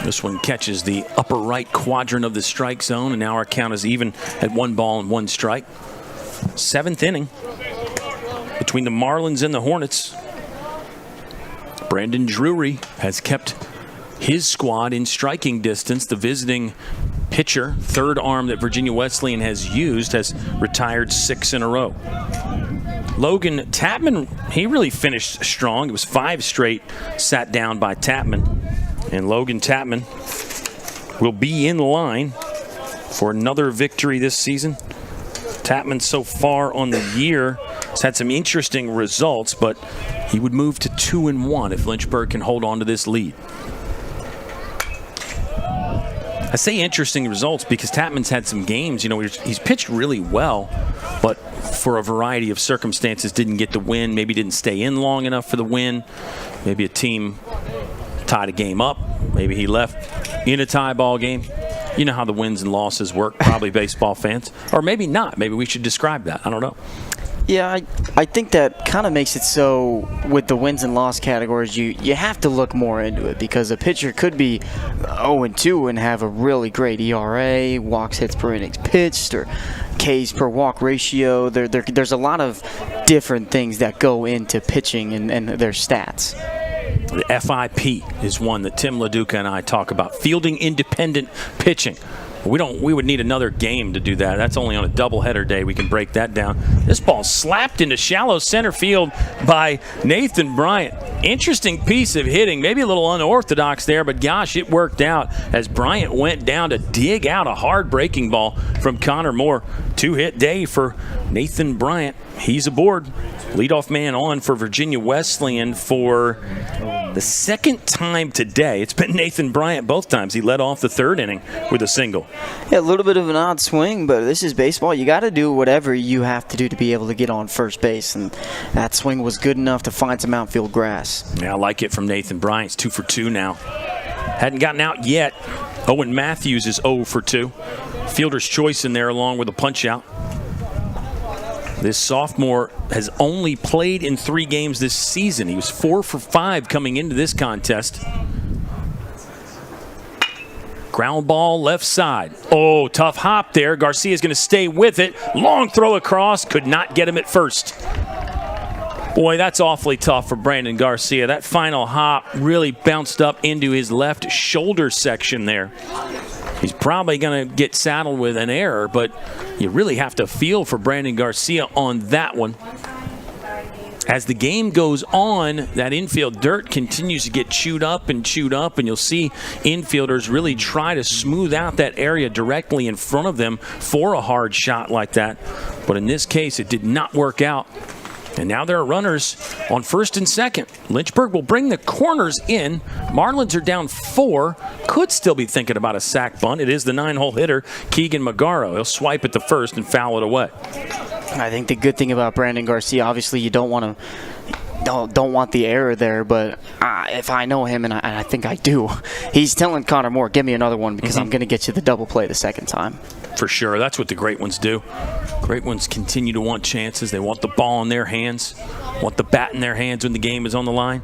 This one catches the upper right quadrant of the strike zone, and now our count is even at 1 ball and 1 strike. 7th inning between the Marlins and the Hornets. Brandon Drury has kept his squad in striking distance. The visiting pitcher, third arm that Virginia Wesleyan has used, has retired 6 in a row. Logan Tapman, he really finished strong. It was 5 straight sat down by Tapman. And Logan Tapman will be in line for another victory this season. Tapman so far on the year has had some interesting results, but he would move to 2-1 if Lynchburg can hold on to this lead. I say interesting results because Tapman's had some games. He's pitched really well, but for a variety of circumstances didn't get the win. Maybe didn't stay in long enough for the win. Maybe a team tied a game up. Maybe he left in a tie ball game. You know how the wins and losses work, probably baseball fans. Or maybe not. Maybe we should describe that. I don't know. Yeah, I think that kind of makes it so with the wins and loss categories, you have to look more into it because a pitcher could be 0-2 and have a really great ERA, walks, hits per innings pitched, or Ks per walk ratio. There's a lot of different things that go into pitching and their stats. The FIP is one that Tim LaDuca and I talk about. Fielding independent pitching. We would need another game to do that. That's only on a doubleheader day we can break that down. This ball slapped into shallow center field by Nathan Bryant. Interesting piece of hitting. Maybe a little unorthodox there, but gosh, it worked out as Bryant went down to dig out a hard breaking ball from Connor Moore. 2-hit day for Nathan Bryant. He's aboard. Leadoff man on for Virginia Wesleyan for the second time today. It's been Nathan Bryant both times. He led off the 3rd inning with a single. Yeah, a little bit of an odd swing, but this is baseball. You got to do whatever you have to do to be able to get on first base, and that swing was good enough to find some outfield grass. Yeah, I like it from Nathan Bryant. He's 2 for 2 now. Hadn't gotten out yet. Owen Matthews is 0 for 2. Fielder's choice in there along with a punch out. This sophomore has only played in 3 games this season. He was 4 for 5 coming into this contest. Ground ball left side. Oh, tough hop there. Garcia's going to stay with it. Long throw across. Could not get him at first. Boy, that's awfully tough for Brandon Garcia. That final hop really bounced up into his left shoulder section there. He's probably going to get saddled with an error, but you really have to feel for Brandon Garcia on that one. As the game goes on, that infield dirt continues to get chewed up, and you'll see infielders really try to smooth out that area directly in front of them for a hard shot like that. But in this case, it did not work out. And now there are runners on first and second. Lynchburg will bring the corners in. Marlins are down 4. Could still be thinking about a sac bunt. It is the 9-hole hitter, Keegan Magaro. He'll swipe at the first and foul it away. I think the good thing about Brandon Garcia, obviously you don't want the error there, but if I know him, and I think I do, he's telling Connor Moore, give me another one because I'm going to get you the double play the second time. For sure. That's what the great ones do. Great ones continue to want chances. They want the ball in their hands, want the bat in their hands when the game is on the line.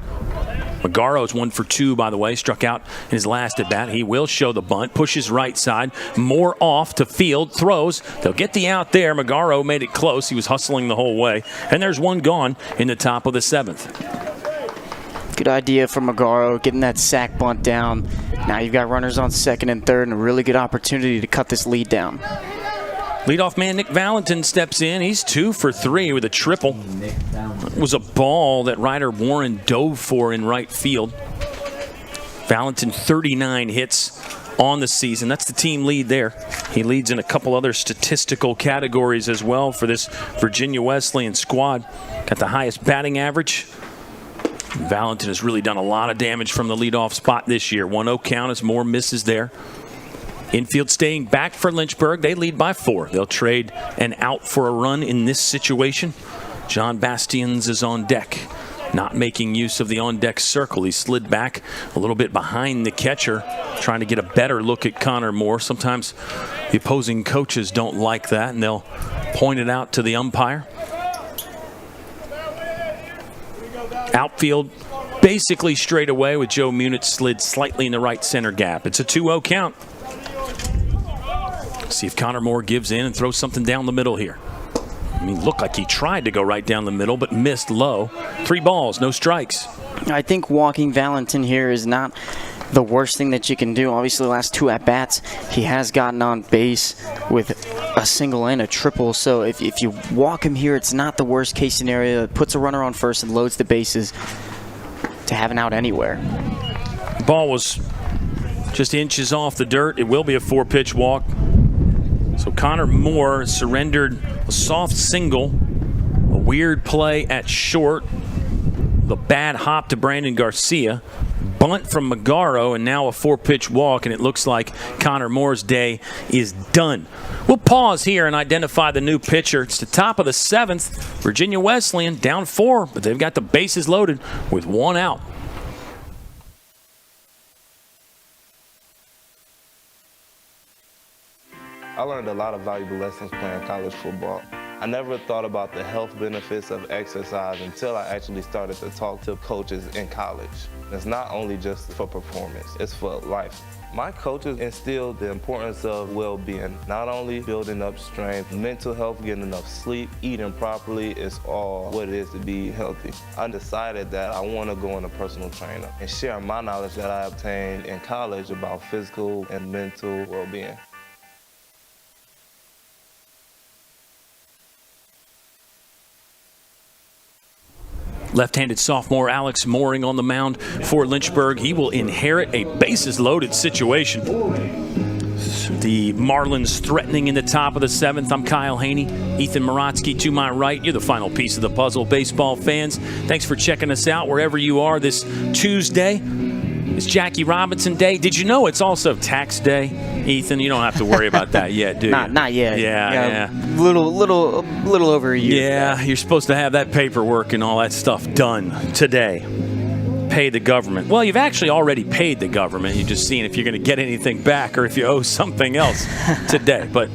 Magaro's 1 for 2, by the way, struck out in his last at bat. He will show the bunt, pushes right side, Moore off to field, throws. They'll get the out there. Magaro made it close. He was hustling the whole way. And there's one gone in the top of the 7th. Good idea for Magaro, getting that sac bunt down. Now you've got runners on second and third, and a really good opportunity to cut this lead down. Leadoff man Nick Valentin steps in. He's 2 for 3 with a triple. It was a ball that Ryder Warren dove for in right field. Valentin 39 hits on the season. That's the team lead there. He leads in a couple other statistical categories as well for this Virginia Wesleyan squad. Got the highest batting average. Valentin has really done a lot of damage from the leadoff spot this year. 1-0 count as Moore misses there. Infield staying back for Lynchburg. They lead by 4. They'll trade an out for a run in this situation. John Bastians is on deck, not making use of the on-deck circle. He slid back a little bit behind the catcher, trying to get a better look at Connor Moore. Sometimes the opposing coaches don't like that, and they'll point it out to the umpire. Outfield basically straight away with Joe Munich slid slightly in the right center gap. It's a 2-0 count. See if Connor Moore gives in and throws something down the middle here. I mean, looked like he tried to go right down the middle, but missed low. 3 balls, no strikes. I think walking Valentin here is not the worst thing that you can do. Obviously, the last 2 at-bats, he has gotten on base with a single and a triple. So if you walk him here, it's not the worst-case scenario. It puts a runner on first and loads the bases to have an out anywhere. Ball was just inches off the dirt. It will be a 4-pitch walk. So Connor Moore surrendered a soft single, a weird play at short, the bad hop to Brandon Garcia, bunt from Magaro, and now a 4-pitch walk, and it looks like Connor Moore's day is done. We'll pause here and identify the new pitcher. It's the top of the 7th. Virginia Wesleyan down 4, but they've got the bases loaded with 1 out. I learned a lot of valuable lessons playing college football. I never thought about the health benefits of exercise until I actually started to talk to coaches in college. It's not only just for performance, it's for life. My coaches instilled the importance of well-being, not only building up strength, mental health, getting enough sleep, eating properly is all what it is to be healthy. I decided that I want to go on a personal trainer and share my knowledge that I obtained in college about physical and mental well-being. Left-handed sophomore Alex Mooring on the mound for Lynchburg. He will inherit a bases-loaded situation. The Marlins threatening in the top of the 7th. I'm Kyle Haney. Ethan Morotsky to my right. You're the final piece of the puzzle, baseball fans. Thanks for checking us out wherever you are this Tuesday. It's Jackie Robinson Day. Did you know it's also tax day, Ethan? You don't have to worry about that yet, do you? Not yet. Yeah. Little over a year. Yeah, you're supposed to have that paperwork and all that stuff done today. pay the government. Well, you've actually already paid the government. You're just seeing if you're going to get anything back or if you owe something else today. But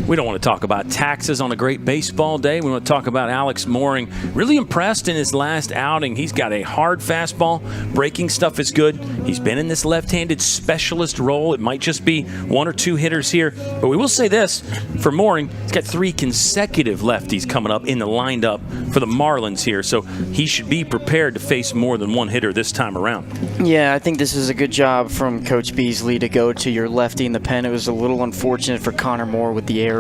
we don't want to talk about taxes on a great baseball day. We want to talk about Alex Mooring. Really impressed in his last outing. He's got a hard fastball. Breaking stuff is good. He's been in this left-handed specialist role. It might just be one or two hitters here. But we will say this, for Mooring, he's got 3 consecutive lefties coming up in the lineup for the Marlins here. So he should be prepared to face more than one hitter this time around. Yeah, I think this is a good job from Coach Beasley to go to your lefty in the pen. It was a little unfortunate for Connor Moore with the error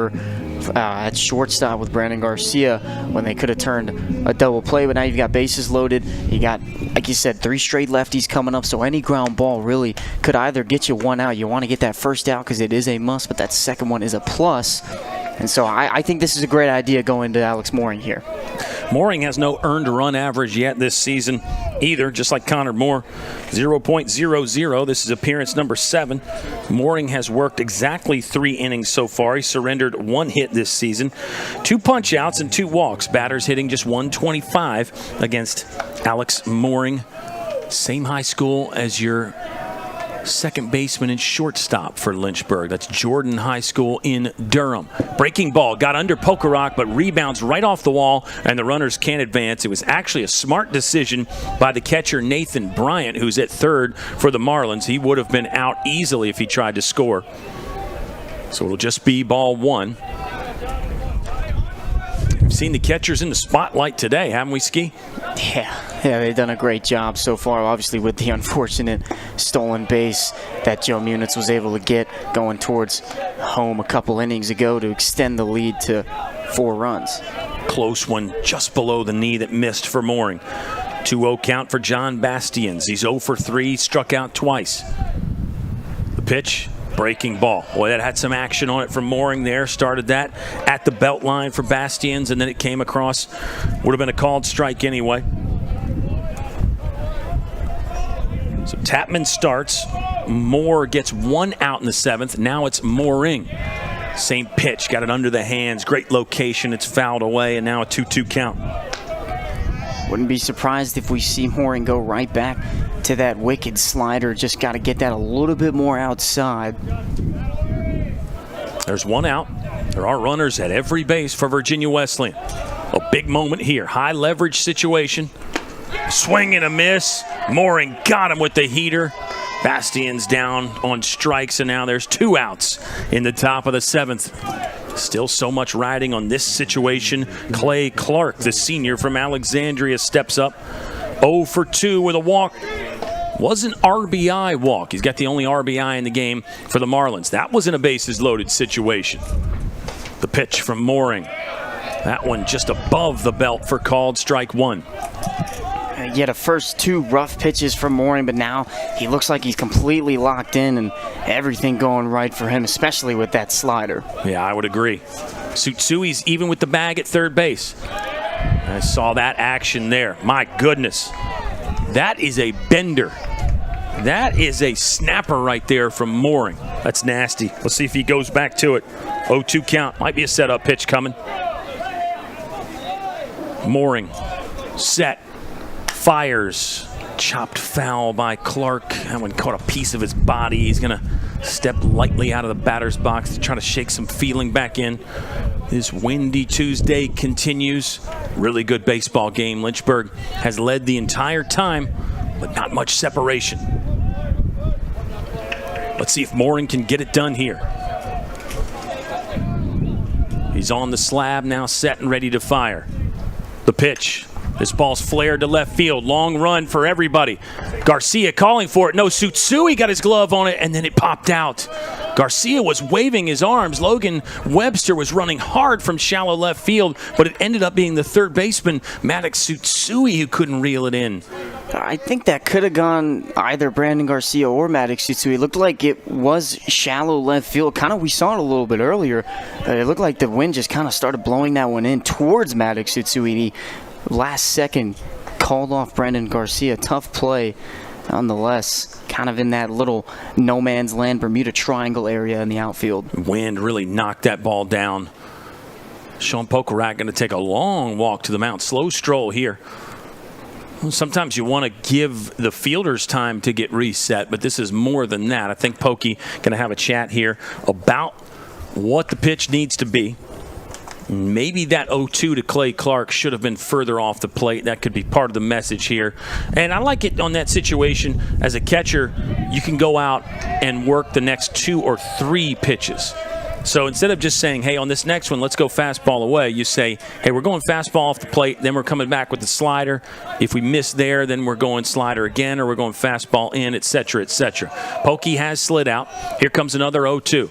at shortstop with Brandon Garcia when they could have turned a double play, but now you've got bases loaded. You got, like you said, 3 straight lefties coming up, so any ground ball really could either get you 1 out. You want to get that first out because it is a must, but that second one is a plus. And so I think this is a great idea going to Alex Mooring here. Mooring has no earned run average yet this season either, just like Connor Moore, 0.00. This is appearance number 7. Mooring has worked exactly 3 innings so far. He surrendered 1 hit this season, 2 punch outs and 2 walks. Batters hitting just 125 against Alex Mooring. Same high school as your second baseman and shortstop for Lynchburg. That's Jordan High School in Durham. Breaking ball got under Pokerock, but rebounds right off the wall, and the runners can't advance. It was actually a smart decision by the catcher Nathan Bryant, who's at third for the Marlins. He would have been out easily if he tried to score. So it'll just be ball 1. We've seen the catchers in the spotlight today, haven't we, Ski? Yeah, they've done a great job so far, obviously with the unfortunate stolen base that Joe Muniz was able to get going towards home a couple innings ago to extend the lead to 4 runs. Close one just below the knee that missed for Mooring. 2-0 count for John Bastians. He's 0 for 3, struck out twice. The pitch, breaking ball. Boy, that had some action on it from Mooring there. Started that at the belt line for Bastians, and then it came across. Would have been a called strike anyway. So Tapman starts. Moore gets 1 out in the 7th. Now it's Mooring. Same pitch, got it under the hands. Great location. It's fouled away, and now a 2-2 count. Wouldn't be surprised if we see Mooring go right back to that wicked slider. Just got to get that a little bit more outside. There's 1 out. There are runners at every base for Virginia Wesleyan. A big moment here. High leverage situation. Swing and a miss. Mooring got him with the heater. Bastian's down on strikes, and now there's 2 outs in the top of the 7th. Still so much riding on this situation. Clay Clark, the senior from Alexandria, steps up. 0 for 2 with a walk. Was an RBI walk. He's got the only RBI in the game for the Marlins. That wasn't a bases-loaded situation. The pitch from Mooring. That one just above the belt for called strike 1. Yet the first 2 rough pitches from Mooring, but now he looks like he's completely locked in and everything going right for him, especially with that slider. Yeah, I would agree. Sutsui's even with the bag at third base. I saw that action there. My goodness. That is a bender. That is a snapper right there from Mooring. That's nasty. Let's see if he goes back to it. 0-2 count. Might be a setup pitch coming. Mooring. Set. Fires. Chopped foul by Clark. That one caught a piece of his body. He's going to step lightly out of the batter's box to try to shake some feeling back in. This windy Tuesday continues. Really good baseball game. Lynchburg has led the entire time, but not much separation. Let's see if Mooring can get it done here. He's on the slab now, set and ready to fire. The pitch. This ball's flared to left field. Long run for everybody. Garcia calling for it. No, Tsutsui got his glove on it, and then it popped out. Garcia was waving his arms. Logan Webster was running hard from shallow left field, but it ended up being the third baseman, Maddox Tsutsui, who couldn't reel it in. I think that could have gone either Brandon Garcia or Maddox Tsutsui. It looked like it was shallow left field. Kind of, we saw it a little bit earlier. It looked like the wind just kind of started blowing that one in towards Maddox Tsutsui. He last second called off Brandon Garcia. Tough play nonetheless. Kind of in that little no man's land Bermuda Triangle area in the outfield. Wind really knocked that ball down. Sean Pokerak going to take a long walk to the mound. Slow stroll here. Sometimes you want to give the fielders time to get reset, but this is more than that. I think Pokey going to have a chat here about what the pitch needs to be. Maybe that 0-2 to Clay Clark should have been further off the plate. That could be part of the message here. And I like it on that situation. As a catcher, you can go out and work the next 2 or 3 pitches. So instead of just saying, hey, on this next one, let's go fastball away, you say, hey, we're going fastball off the plate, then we're coming back with the slider. If we miss there, then we're going slider again, or we're going fastball in, et cetera, et cetera. Pokey has slid out. Here comes another 0-2.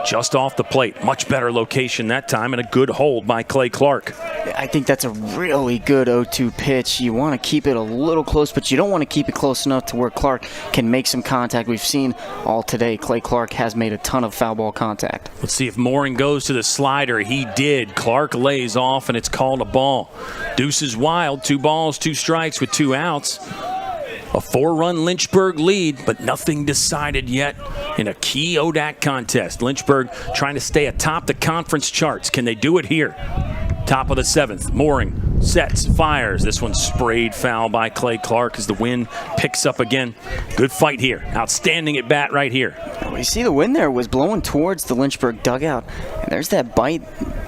Just off the plate. Much better location that time, and a good hold by Clay Clark. I think that's a really good 0-2 pitch. You want to keep it a little close, but you don't want to keep it close enough to where Clark can make some contact. We've seen all today, Clay Clark has made a ton of foul ball contact. Let's see if Mooring goes to the slider. He did. Clark lays off, and it's called a ball. Deuce is wild. 2 balls, 2 strikes with 2 outs. A 4-run Lynchburg lead, but nothing decided yet in a key ODAC contest. Lynchburg trying to stay atop the conference charts. Can they do it here? Top of the 7th. Mooring sets, fires. This one's sprayed foul by Clay Clark as the wind picks up again. Good fight here. Outstanding at bat right here. We see the wind there was blowing towards the Lynchburg dugout. And there's that bite,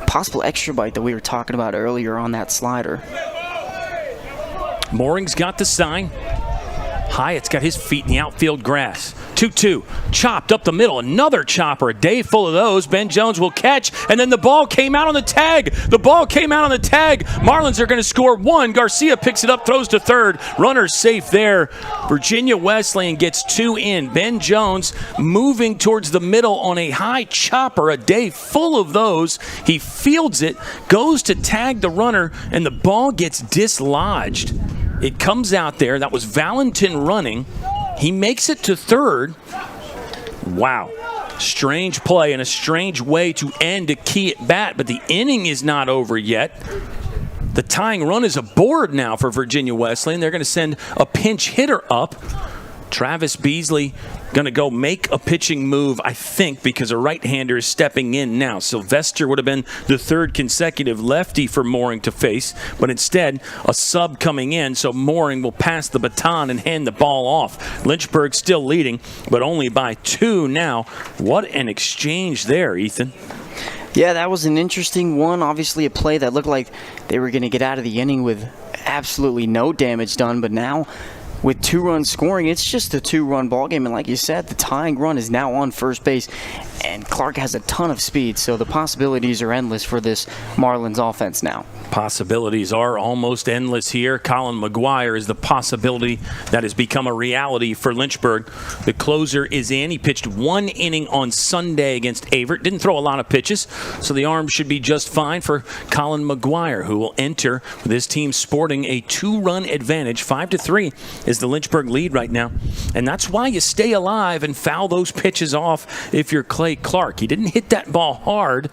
possible extra bite that we were talking about earlier on that slider. Mooring's got the sign. Hyatt's got his feet in the outfield grass. 2-2, chopped up the middle. Another chopper, a day full of those. Ben Jones will catch, and then the ball came out on the tag. The ball came out on the tag. Marlins are going to score 1. Garcia picks it up, throws to third. Runner safe there. Virginia Wesleyan gets 2 in. Ben Jones moving towards the middle on a high chopper, a day full of those. He fields it, goes to tag the runner, and the ball gets dislodged. It comes out there. That was Valentin running. He makes it to third. Wow. Strange play and a strange way to end a key at bat, but the inning is not over yet. The tying run is aboard now for Virginia Wesleyan. They're going to send a pinch hitter up. Travis Beasley going to go make a pitching move, I think, because a right-hander is stepping in now. Sylvester would have been the 3rd consecutive lefty for Mooring to face, but instead a sub coming in, so Mooring will pass the baton and hand the ball off. Lynchburg still leading, but only by 2 now. What an exchange there, Ethan. Yeah, that was an interesting one. Obviously a play that looked like they were going to get out of the inning with absolutely no damage done, but now with 2-run scoring, it's just a 2-run ball game, and like you said, the tying run is now on first base, and Clark has a ton of speed, so the possibilities are endless for this Marlins offense now. Possibilities are almost endless here. Colin McGuire is the possibility that has become a reality for Lynchburg. The closer is in. He pitched 1 inning on Sunday against Avert. Didn't throw a lot of pitches, so the arm should be just fine for Colin McGuire, who will enter with his team sporting a 2-run advantage. 5-3 is the Lynchburg lead right now, and that's why you stay alive and foul those pitches off if you're Clay Clark. He didn't hit that ball hard,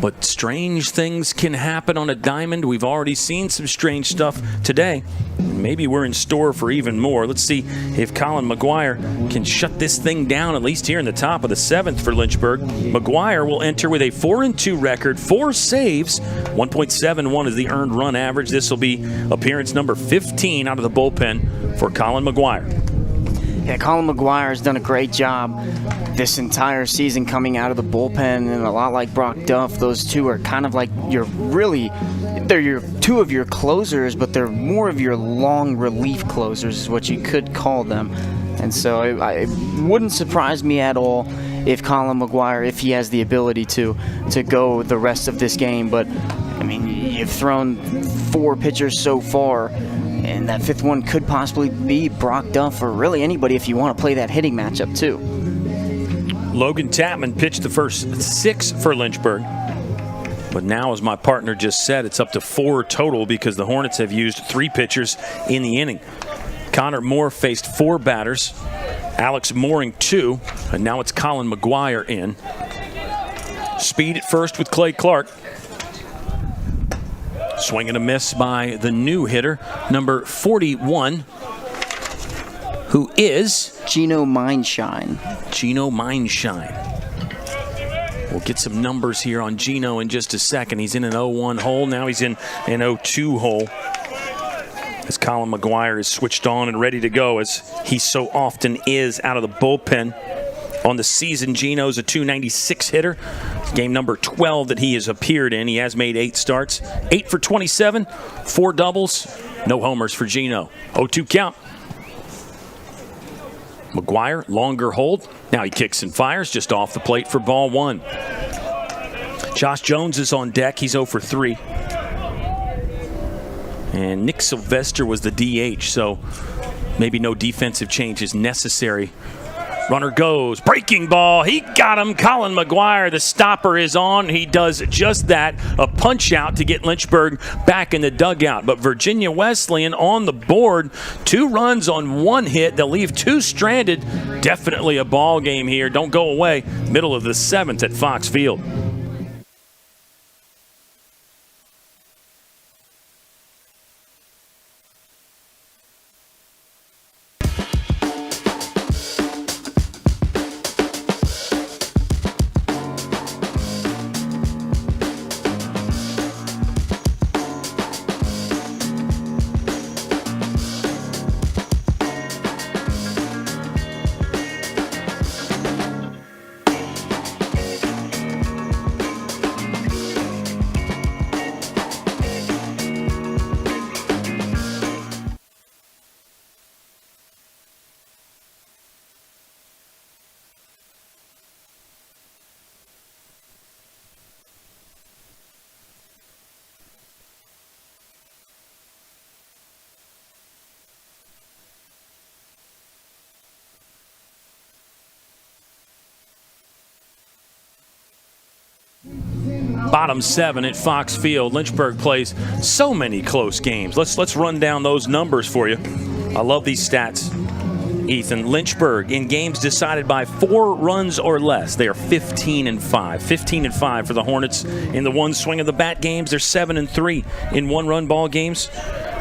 but strange things can happen on a diamond. We've already seen some strange stuff today. Maybe we're in store for even more. Let's see if Colin McGuire can shut this thing down, at least here in the top of the 7th for Lynchburg. McGuire will enter with a 4-2 record, 4 saves, 1.71 is the earned run average. This will be appearance number 15 out of the bullpen for Colin McGuire. Yeah, Colin McGuire has done a great job this entire season coming out of the bullpen, and a lot like Brock Duff, those two are kind of like they're your 2 of your closers, but they're more of your long relief closers is what you could call them. And so it wouldn't surprise me at all if Colin McGuire, if he has the ability to go the rest of this game. But, I mean, you've thrown 4 pitchers so far, and that 5th one could possibly be Brock Duff or really anybody if you want to play that hitting matchup too. Logan Tapman pitched the first 6 for Lynchburg. But now, as my partner just said, it's up to 4 total because the Hornets have used 3 pitchers in the inning. Connor Moore faced 4 batters. Alex Mooring 2. And now it's Colin McGuire in. Speed at first with Clay Clark. Swing and a miss by the new hitter, number 41, who is Gino Mindshine. Gino Mindshine. We'll get some numbers here on Gino in just a second. He's in an 0-1 hole. Now he's in an 0-2 hole. as Colin McGuire is switched on and ready to go, as he so often is out of the bullpen. On the season, Gino's a .296 hitter. Game number 12 that he has appeared in. He has made 8 starts. 8 for 27, 4 doubles, no homers for Gino. 0-2 count. McGuire, longer hold. Now he kicks and fires just off the plate for ball 1. Josh Jones is on deck. He's 0 for 3. And Nick Sylvester was the DH, so maybe no defensive change is necessary. Runner goes, breaking ball, he got him. Colin McGuire, the stopper is on. He does just that, a punch out to get Lynchburg back in the dugout. But Virginia Wesleyan on the board, 2 runs on 1 hit. They'll leave 2 stranded. Definitely a ball game here. Don't go away. Middle of the 7th at Fox Field. Bottom 7 at Fox Field. Lynchburg plays so many close games. Let's run down those numbers for you. I love these stats, Ethan. Lynchburg in games decided by 4 runs or less, they are 15-5. 15-5 for the Hornets in the one swing of the bat games. They're 7-3 in 1-run ball games.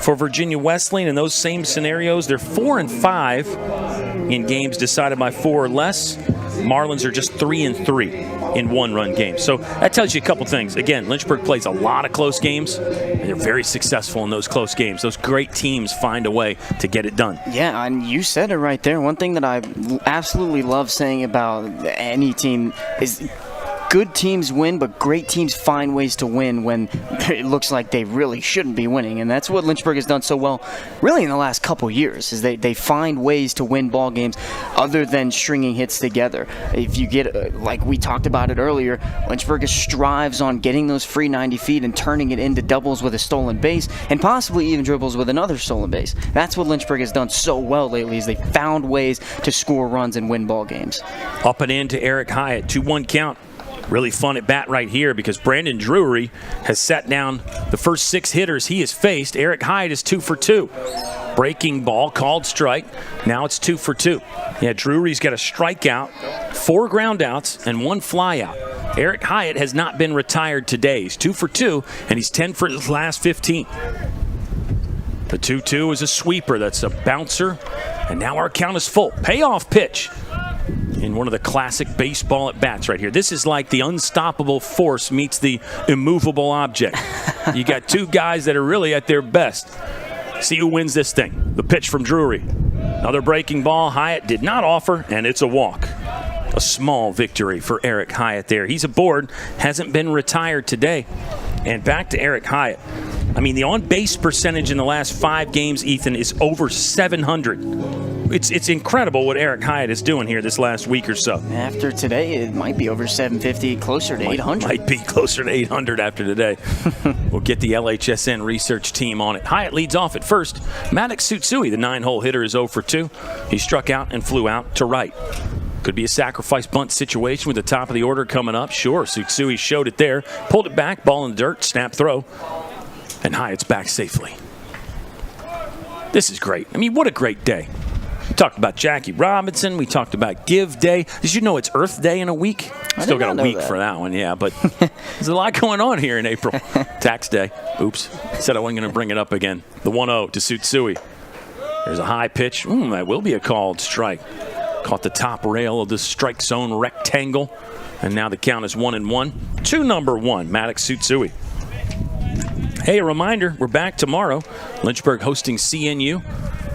For Virginia Wesleyan in those same scenarios, they're 4-5 in games decided by 4 or less. Marlins are just 3-3 in 1-run games. So that tells you a couple things. Again, Lynchburg plays a lot of close games, and they're very successful in those close games. Those great teams find a way to get it done. Yeah, and you said it right there. One thing that I absolutely love saying about any team is good teams win, but great teams find ways to win when it looks like they really shouldn't be winning. And that's what Lynchburg has done so well really in the last couple years, is they find ways to win ball games other than stringing hits together. If you get, like we talked about it earlier, Lynchburg strives on getting those free 90 feet and turning it into doubles with a stolen base and possibly even dribbles with another stolen base. That's what Lynchburg has done so well lately, is they found ways to score runs and win ball games. Up and in to Eric Hyatt, 2-1 count. Really fun at bat right here because Brandon Drury has sat down the first 6 hitters he has faced. Eric Hyatt is 2 for 2. Breaking ball, called strike. Now it's 2 for 2. Yeah, Drury's got a strikeout, 4 groundouts, and 1 flyout. Eric Hyatt has not been retired today. He's 2 for 2, and he's 10 for his last 15. The 2-2 is a sweeper. That's a bouncer, and now our count is full. Payoff pitch in one of the classic baseball at-bats right here. This is like the unstoppable force meets the immovable object. You got 2 guys that are really at their best. See who wins this thing. The pitch from Drury. Another breaking ball. Hyatt did not offer, and it's a walk. A small victory for Eric Hyatt there. He's aboard, hasn't been retired today. And back to Eric Hyatt. I mean, the on-base percentage in the last 5 games, Ethan, is over 700. It's incredible what Eric Hyatt is doing here this last week or so. After today, it might be over 750, closer to 800. Might be closer to 800 after today. We'll get the LHSN research team on it. Hyatt leads off at first. Maddox Tsutsui, the 9-hole hitter, is 0 for 2. He struck out and flew out to right. Could be a sacrifice bunt situation with the top of the order coming up. Sure, Tsutsui showed it there. Pulled it back, ball in the dirt, snap throw. And Hyatt's back safely. This is great. I mean, what a great day. We talked about Jackie Robinson. We talked about Give Day. Did you know it's Earth Day in a week? Still got a week for that one, yeah. But there's a lot going on here in April. Tax day. Oops. Said I wasn't going to bring it up again. The 1-0 to Tsutsui. There's a high pitch. That will be a called strike. Caught the top rail of the strike zone rectangle. And now the count is 1-1 to number 1, Maddox Tsutsui. Hey, a reminder, we're back tomorrow. Lynchburg hosting CNU.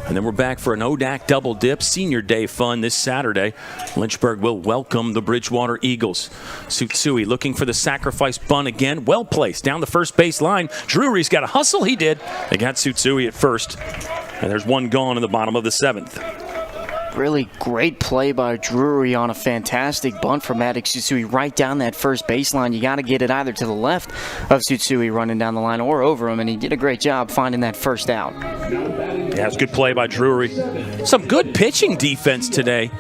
And then we're back for an ODAC double dip Senior Day fun this Saturday. Lynchburg will welcome the Bridgewater Eagles. Tsutsui looking for the sacrifice bunt again. Well placed down the first base line. Drury's got to hustle. He did. They got Tsutsui at first. And there's one gone in the bottom of the 7th. Really great play by Drury on a fantastic bunt from Attic Tsutsui right down that first baseline. You got to get it either to the left of Tsutsui running down the line or over him, and he did a great job finding that first out. Yeah, it's a good play by Drury. Some good pitching defense today.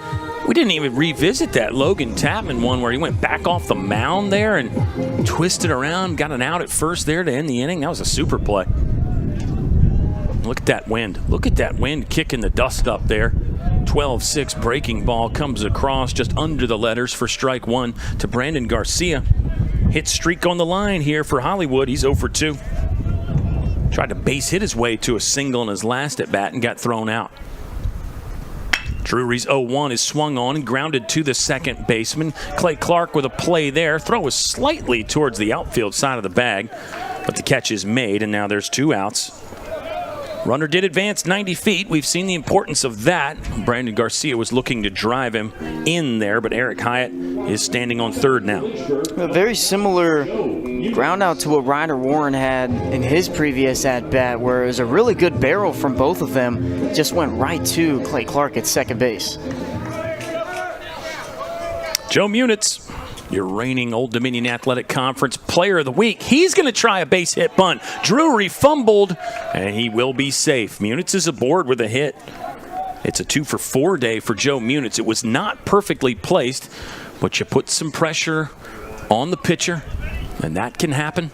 We didn't even revisit that Logan Tapman one where he went back off the mound there and twisted around, got an out at first there to end the inning. That was a super play. Look at that wind. Look at that wind kicking the dust up there. 12-6 breaking ball comes across just under the letters for strike one to Brandon Garcia. Hit streak on the line here for Hollywood. He's 0 for 2. Tried to base hit his way to a single in his last at bat and got thrown out. Drury's 0-1 is swung on and grounded to the second baseman. Clay Clark with a play there. Throw is slightly towards the outfield side of the bag, but the catch is made, and now there's 2 outs. Runner did advance 90 feet. We've seen the importance of that. Brandon Garcia was looking to drive him in there, but Eric Hyatt is standing on third now. A very similar ground out to what Ryder Warren had in his previous at-bat, where it was a really good barrel from both of them. Just went right to Clay Clark at second base. Joe Munitz, your reigning Old Dominion Athletic Conference Player of the Week. He's going to try a base hit bunt. Drury fumbled, and he will be safe. Munitz is aboard with a hit. It's a 2 for 4 day for Joe Munitz. It was not perfectly placed, but you put some pressure on the pitcher, and that can happen.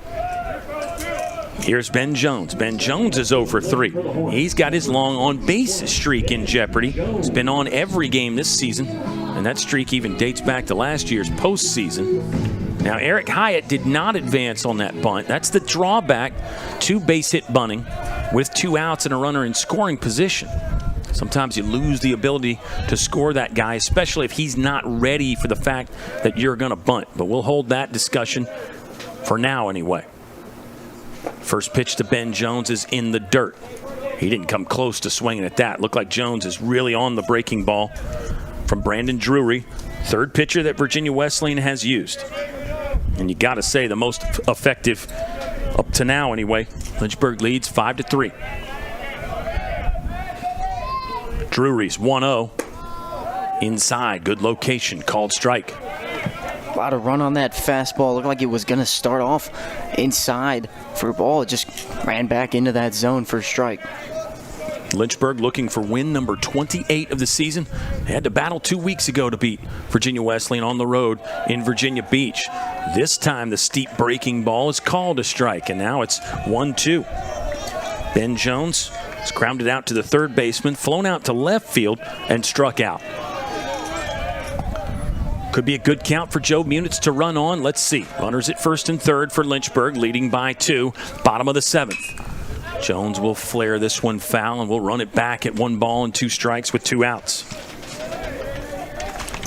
Here's Ben Jones. Ben Jones is 0 for 3. He's got his long on-base streak in jeopardy. He's been on every game this season, and that streak even dates back to last year's postseason. Now, Eric Hyatt did not advance on that bunt. That's the drawback to base hit bunting with 2 outs and a runner in scoring position. Sometimes you lose the ability to score that guy, especially if he's not ready for the fact that you're going to bunt. But we'll hold that discussion for now anyway. First pitch to Ben Jones is in the dirt. He didn't come close to swinging at that. Looked like Jones is really on the breaking ball from Brandon Drury, third pitcher that Virginia Wesleyan has used. And you got to say the most effective up to now anyway. Lynchburg leads 5-3. Drury's 1-0. Inside, good location, called strike. A lot of run on that fastball. Looked like it was going to start off inside for a ball. It just ran back into that zone for a strike. Lynchburg looking for win number 28 of the season. They had to battle 2 weeks ago to beat Virginia Wesleyan on the road in Virginia Beach. This time the steep breaking ball is called a strike, and now it's 1-2. Ben Jones has grounded out to the third baseman, flown out to left field, and struck out. Could be a good count for Joe Munitz to run on. Let's see. Runners at first and third for Lynchburg, leading by 2. Bottom of the 7th. Jones will flare this one foul, and we'll run it back at 1 ball and 2 strikes with 2 outs.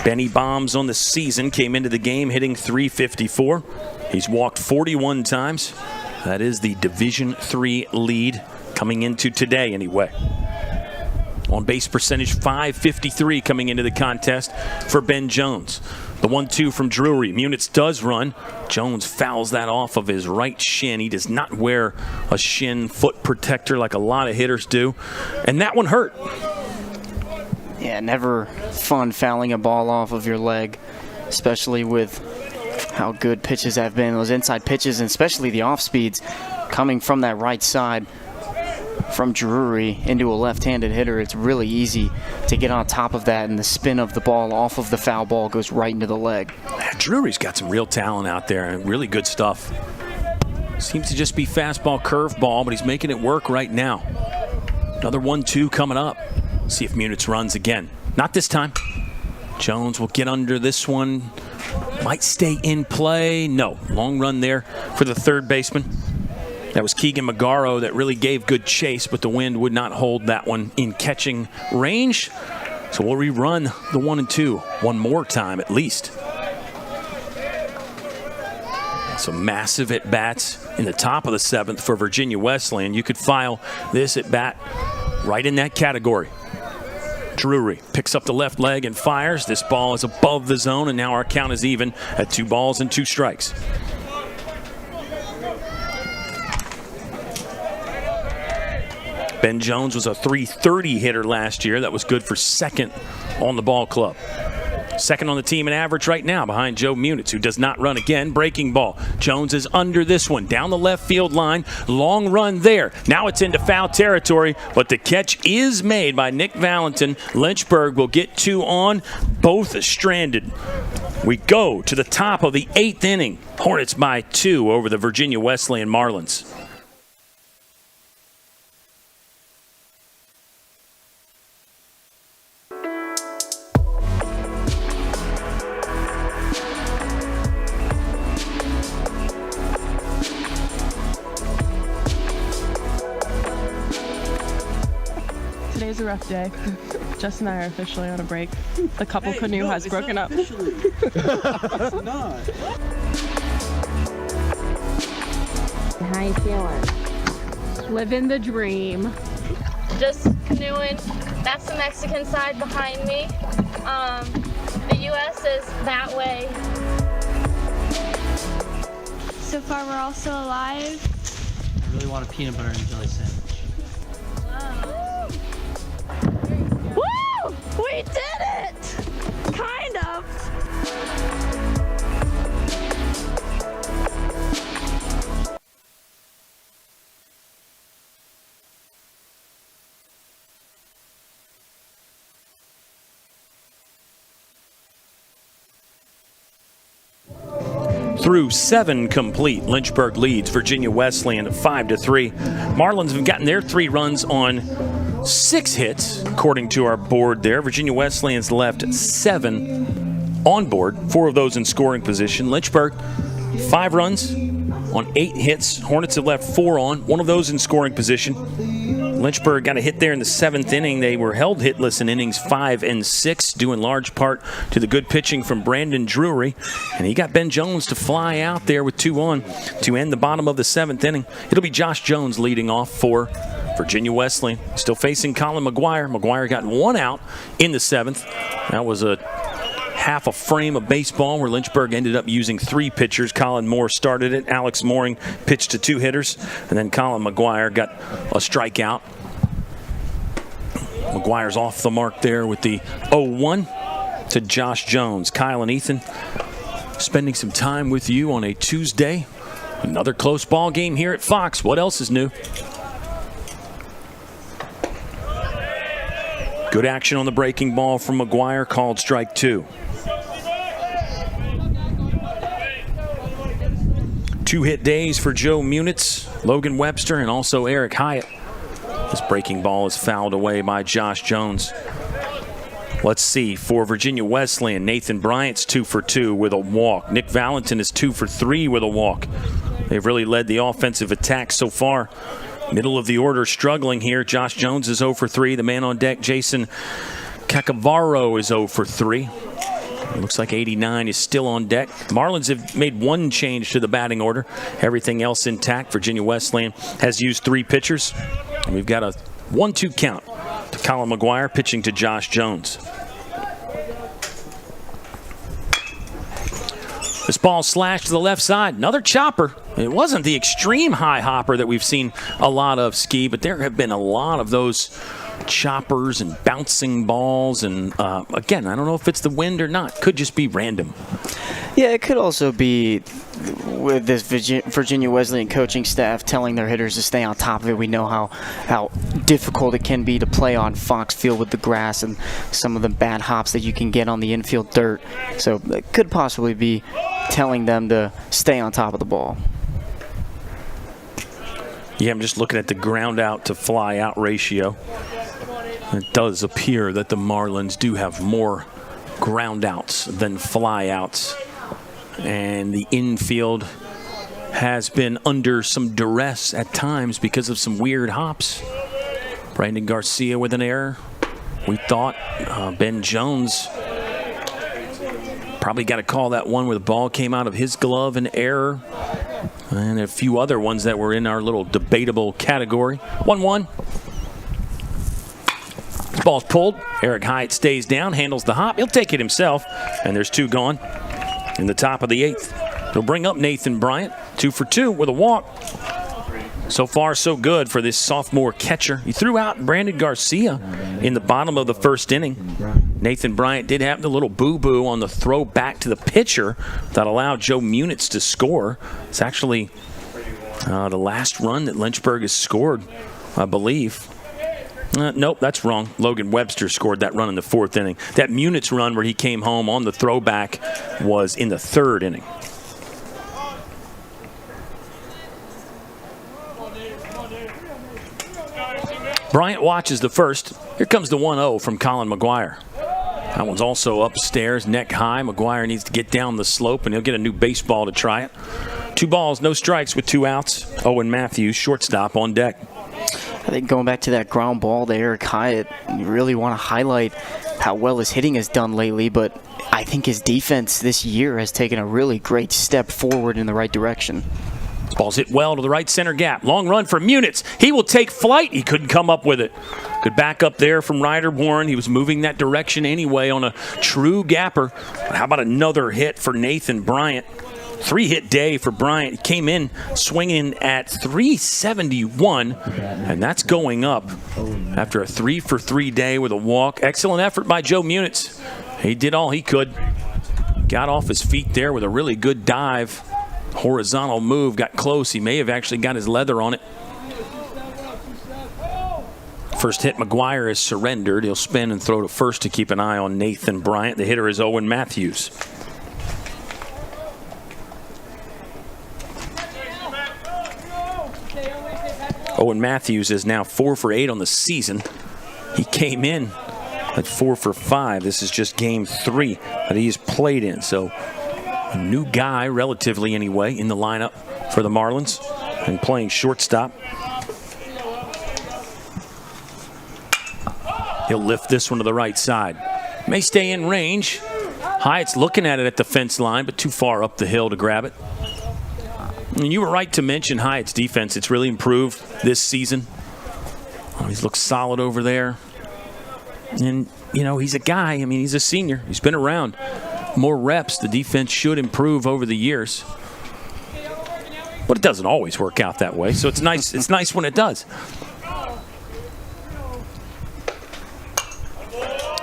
Benny Bombs on the season came into the game hitting .354. He's walked 41 times. That is the Division III lead coming into today anyway. On base percentage, .553 coming into the contest for Ben Jones. The 1-2 from Drury. Munitz does run. Jones fouls that off of his right shin. He does not wear a shin foot protector like a lot of hitters do. And that one hurt. Yeah, never fun fouling a ball off of your leg, especially with how good pitches have been. Those inside pitches, and especially the off speeds coming from that right side. From Drury into a left-handed hitter, it's really easy to get on top of that, and the spin of the ball off of the foul ball goes right into the leg. Drury's got some real talent out there and really good stuff. Seems to just be fastball, curveball, but he's making it work right now. Another 1-2 coming up. See if Munitz runs again. Not this time. Jones will get under this one. Might stay in play. No. Long run there for the third baseman. That was Keegan Magaro that really gave good chase, but the wind would not hold that one in catching range. So we'll rerun the 1 and 2 one more time at least. Some massive at-bats in the top of the 7th for Virginia Wesleyan. You could file this at-bat right in that category. Drury picks up the left leg and fires. This ball is above the zone, and now our count is even at 2 balls and 2 strikes. Ben Jones was a .330 hitter last year. That was good for 2nd on the ball club. 2nd on the team in average right now behind Joe Munitz, who does not run again. Breaking ball. Jones is under this one. Down the left field line. Long run there. Now it's into foul territory, but the catch is made by Nick Valentin. Lynchburg will get 2 on. Both stranded. We go to the top of the 8th inning. Hornets by 2 over the Virginia Wesleyan Marlins. Today's a rough day. Jess and I are officially on a break. The couple canoe has broken up. It's not. How you feeling? Living the dream. Just canoeing. That's the Mexican side behind me. The U.S. is that way. So far, we're all still alive. I really want a peanut butter and jelly sandwich. Woo! We did it! Kind of. Through 7 complete, Lynchburg leads Virginia Wesleyan 5-3. Marlins have gotten their 3 runs on 6 hits, according to our board there. Virginia Wesleyan's left 7 on board, 4 of those in scoring position. Lynchburg, 5 runs on 8 hits. Hornets have left 4 on, 1 of those in scoring position. Lynchburg got a hit there in the 7th inning. They were held hitless in innings 5 and 6, due in large part to the good pitching from Brandon Drury. And he got Ben Jones to fly out there with 2 on to end the bottom of the 7th inning. It'll be Josh Jones leading off for Virginia Wesleyan. Still facing Colin McGuire. McGuire got 1 out in the 7th. That was a half a frame of baseball where Lynchburg ended up using 3 pitchers. Colin Moore started it. Alex Mooring pitched to 2 hitters. And then Colin McGuire got a strikeout. McGuire's off the mark there with the 0-1 to Josh Jones. Kyle and Ethan spending some time with you on a Tuesday. Another close ball game here at Fox. What else is new? Good action on the breaking ball from McGuire, called strike 2. 2-hit days for Joe Munitz, Logan Webster, and also Eric Hyatt. This breaking ball is fouled away by Josh Jones. Let's see, for Virginia Wesleyan, Nathan Bryant's 2 for 2 with a walk. Nick Valentin is 2 for 3 with a walk. They've really led the offensive attack so far. Middle of the order struggling here. Josh Jones is 0 for 3. The man on deck, Jason Cacavaro, is 0 for 3. It looks like 89 is still on deck. Marlins have made 1 change to the batting order. Everything else intact. Virginia Wesleyan has used 3 pitchers. And we've got a 1-2 count to Colin McGuire pitching to Josh Jones. This ball slashed to the left side. Another chopper. It wasn't the extreme high hopper that we've seen a lot of, Ski, but there have been a lot of those choppers and bouncing balls. And again, I don't know if it's the wind or not. Could just be random. Yeah, it could also be with this Virginia Wesleyan coaching staff telling their hitters to stay on top of it. We know how difficult it can be to play on Fox Field with the grass and some of the bad hops that you can get on the infield dirt. So it could possibly be telling them to stay on top of the ball. Yeah, I'm just looking at the ground out to fly out ratio. It does appear that the Marlins do have more ground outs than fly outs. And the infield has been under some duress at times because of some weird hops. Brandon Garcia with an error. We thought Ben Jones Probably got to call that one where the ball came out of his glove an error. And a few other ones that were in our little debatable category. 1-1. Ball's pulled. Eric Hyatt stays down, handles the hop. He'll take it himself. And there's 2 gone in the top of the 8th. He'll bring up Nathan Bryant. 2 for 2 with a walk. So far, so good for this sophomore catcher. He threw out Brandon Garcia in the bottom of the first inning. Nathan Bryant did have the little boo-boo on the throw back to the pitcher that allowed Joe Munitz to score. It's actually the last run that Lynchburg has scored, I believe. Nope, that's wrong. Logan Webster scored that run in the 4th inning. That Munitz run where he came home on the throwback was in the 3rd inning. Bryant watches the first. Here comes the 1-0 from Colin McGuire. That one's also upstairs, neck high. McGuire needs to get down the slope, and he'll get a new baseball to try it. 2 balls, no strikes with 2 outs. Owen Matthews, shortstop, on deck. I think going back to that ground ball to Eric Hyatt, you really want to highlight how well his hitting has done lately, but I think his defense this year has taken a really great step forward in the right direction. Ball's hit well to the right center gap. Long run for Munitz. He will take flight. He couldn't come up with it. Good back up there from Ryder Warren. He was moving that direction anyway on a true gapper. But how about another hit for Nathan Bryant? 3-hit day for Bryant. He came in swinging at 371, and that's going up after a 3-for-3 day with a walk. Excellent effort by Joe Munitz. He did all he could. Got off his feet there with a really good dive. Horizontal move, got close. He may have actually got his leather on it. First hit, McGuire is surrendered. He'll spin and throw to first to keep an eye on Nathan Bryant. The hitter is Owen Matthews. Owen Matthews is now 4 for 8 on the season. He came in at 4 for 5. This is just game 3 that he's played in. So a new guy, relatively anyway, in the lineup for the Marlins and playing shortstop. He'll lift this one to the right side. May stay in range. Hyatt's looking at it at the fence line, but too far up the hill to grab it. And you were right to mention Hyatt's defense. It's really improved this season. He's looked solid over there. And, you know, he's a guy. I mean, he's a senior. He's been around. More reps, the defense should improve over the years. But it doesn't always work out that way, so it's nice. It's nice when it does.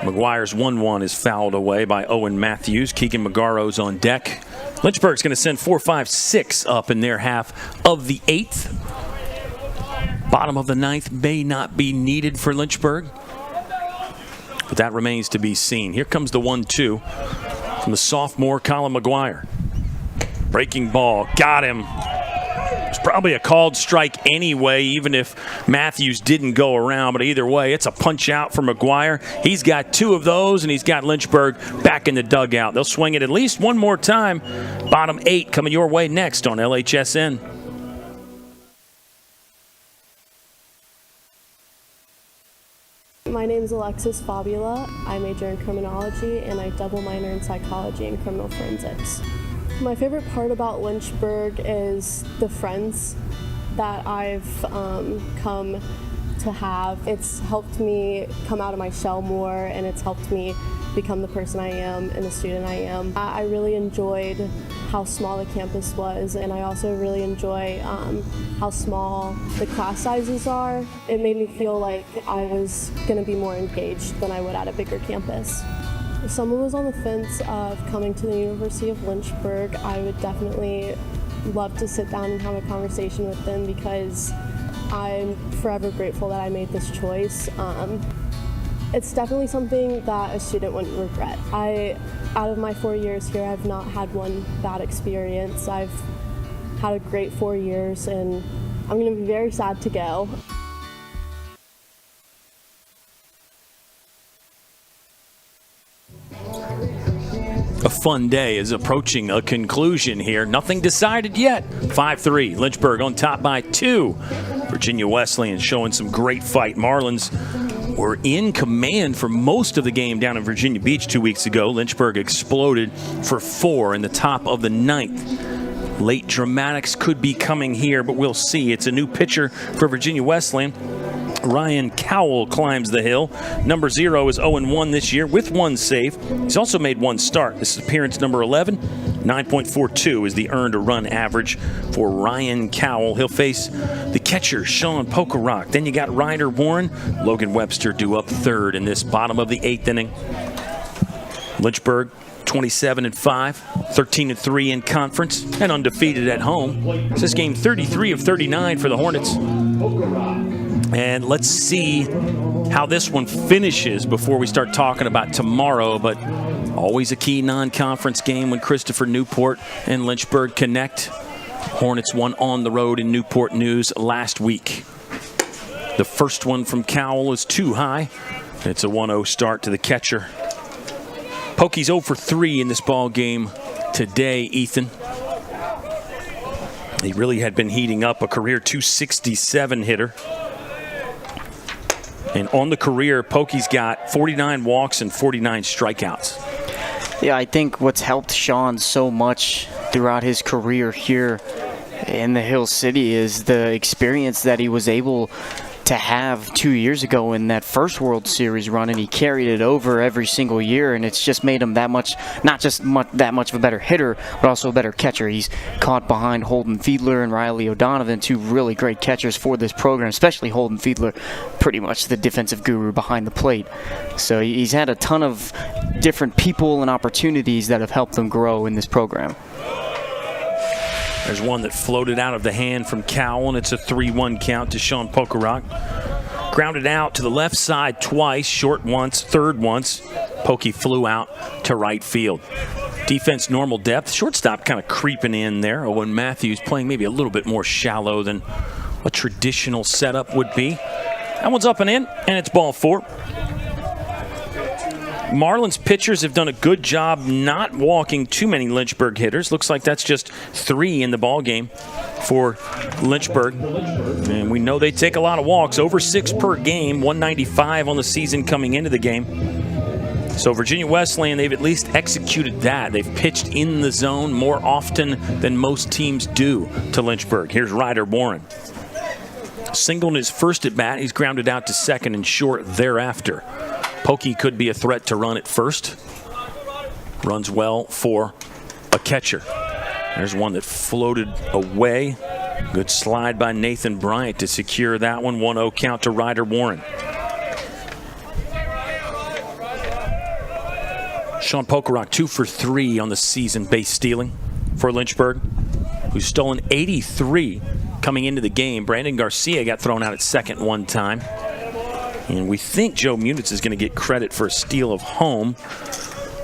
McGuire's 1-1 is fouled away by Owen Matthews. Keegan McGarro's on deck. Lynchburg's going to send 4-5-6 up in their half of the 8th. Bottom of the 9th may not be needed for Lynchburg, but that remains to be seen. Here comes the 1-2 from the sophomore Colin McGuire. Breaking ball, got him. It's probably a called strike anyway, even if Matthews didn't go around. But either way, it's a punch out for McGuire. He's got 2 of those, and he's got Lynchburg back in the dugout. They'll swing it at least one more time. Bottom 8 coming your way next on LHSN. My name is Alexis Fabula. I major in criminology and I double minor in psychology and criminal forensics. My favorite part about Lynchburg is the friends that I've come to have. It's helped me come out of my shell more, and it's helped me become the person I am and the student I am. I really enjoyed how small the campus was, and I also really enjoy how small the class sizes are. It made me feel like I was going to be more engaged than I would at a bigger campus. If someone was on the fence of coming to the University of Lynchburg, I would definitely love to sit down and have a conversation with them, because I'm forever grateful that I made this choice. It's definitely something that a student wouldn't regret. Out of my 4 years here, I've not had one bad experience. I've had a great 4 years, and I'm going to be very sad to go. A fun day is approaching a conclusion here. Nothing decided yet. 5-3. Lynchburg on top by 2. Virginia Wesleyan showing some great fight. Marlins were in command for most of the game down in Virginia Beach 2 weeks ago. Lynchburg exploded for 4 in the top of the 9th. Late dramatics could be coming here, but we'll see. It's a new pitcher for Virginia Wesleyan. Ryan Cowell climbs the hill. Number 0 is 0-1 this year with 1 save. He's also made 1 start. This is appearance number 11. 9.42 is the earned run average for Ryan Cowell. He'll face the catcher, Sean Pokerock. Then you got Ryder Warren. Logan Webster due up 3rd in this bottom of the 8th inning. Lynchburg 27-5, 13-3 in conference, and undefeated at home. This is game 33 of 39 for the Hornets. And let's see how this one finishes before we start talking about tomorrow. But always a key non-conference game when Christopher Newport and Lynchburg connect. Hornets won on the road in Newport News last week. The first one from Cowell is too high. It's a 1-0 start to the catcher. Pokey's 0 for 3 in this ball game today, Ethan. He really had been heating up, a career .267 hitter. And on the career, Pokey's got 49 walks and 49 strikeouts. Yeah, I think what's helped Sean so much throughout his career here in the Hill City is the experience that he was able to have 2 years ago in that first World Series run, and he carried it over every single year, and it's just made him that much, not just that much of a better hitter, but also a better catcher. He's caught behind Holden Fiedler and Riley O'Donovan, 2 really great catchers for this program, especially Holden Fiedler, pretty much the defensive guru behind the plate. So he's had a ton of different people and opportunities that have helped him grow in this program. There's one that floated out of the hand from Cowell, and it's a 3-1 count to Sean Pokerock. Grounded out to the left side twice, short once, third once. Pokey flew out to right field. Defense normal depth. Shortstop kind of creeping in there. Owen Matthews playing maybe a little bit more shallow than a traditional setup would be. That one's up and in, and it's ball 4. Marlins pitchers have done a good job not walking too many Lynchburg hitters. Looks like that's just 3 in the ball game for Lynchburg. And we know they take a lot of walks, over 6 per game, 195 on the season coming into the game. So Virginia Wesleyan, they've at least executed that. They've pitched in the zone more often than most teams do to Lynchburg. Here's Ryder Warren. Single in his first at bat. He's grounded out to second and short thereafter. Pokey could be a threat to run at first. Runs well for a catcher. There's one that floated away. Good slide by Nathan Bryant to secure that one. 1-0 count to Ryder Warren. Sean Pokerock 2 for 3 on the season base stealing for Lynchburg, who's stolen 83 coming into the game. Brandon Garcia got thrown out at second one time. And we think Joe Munitz is going to get credit for a steal of home.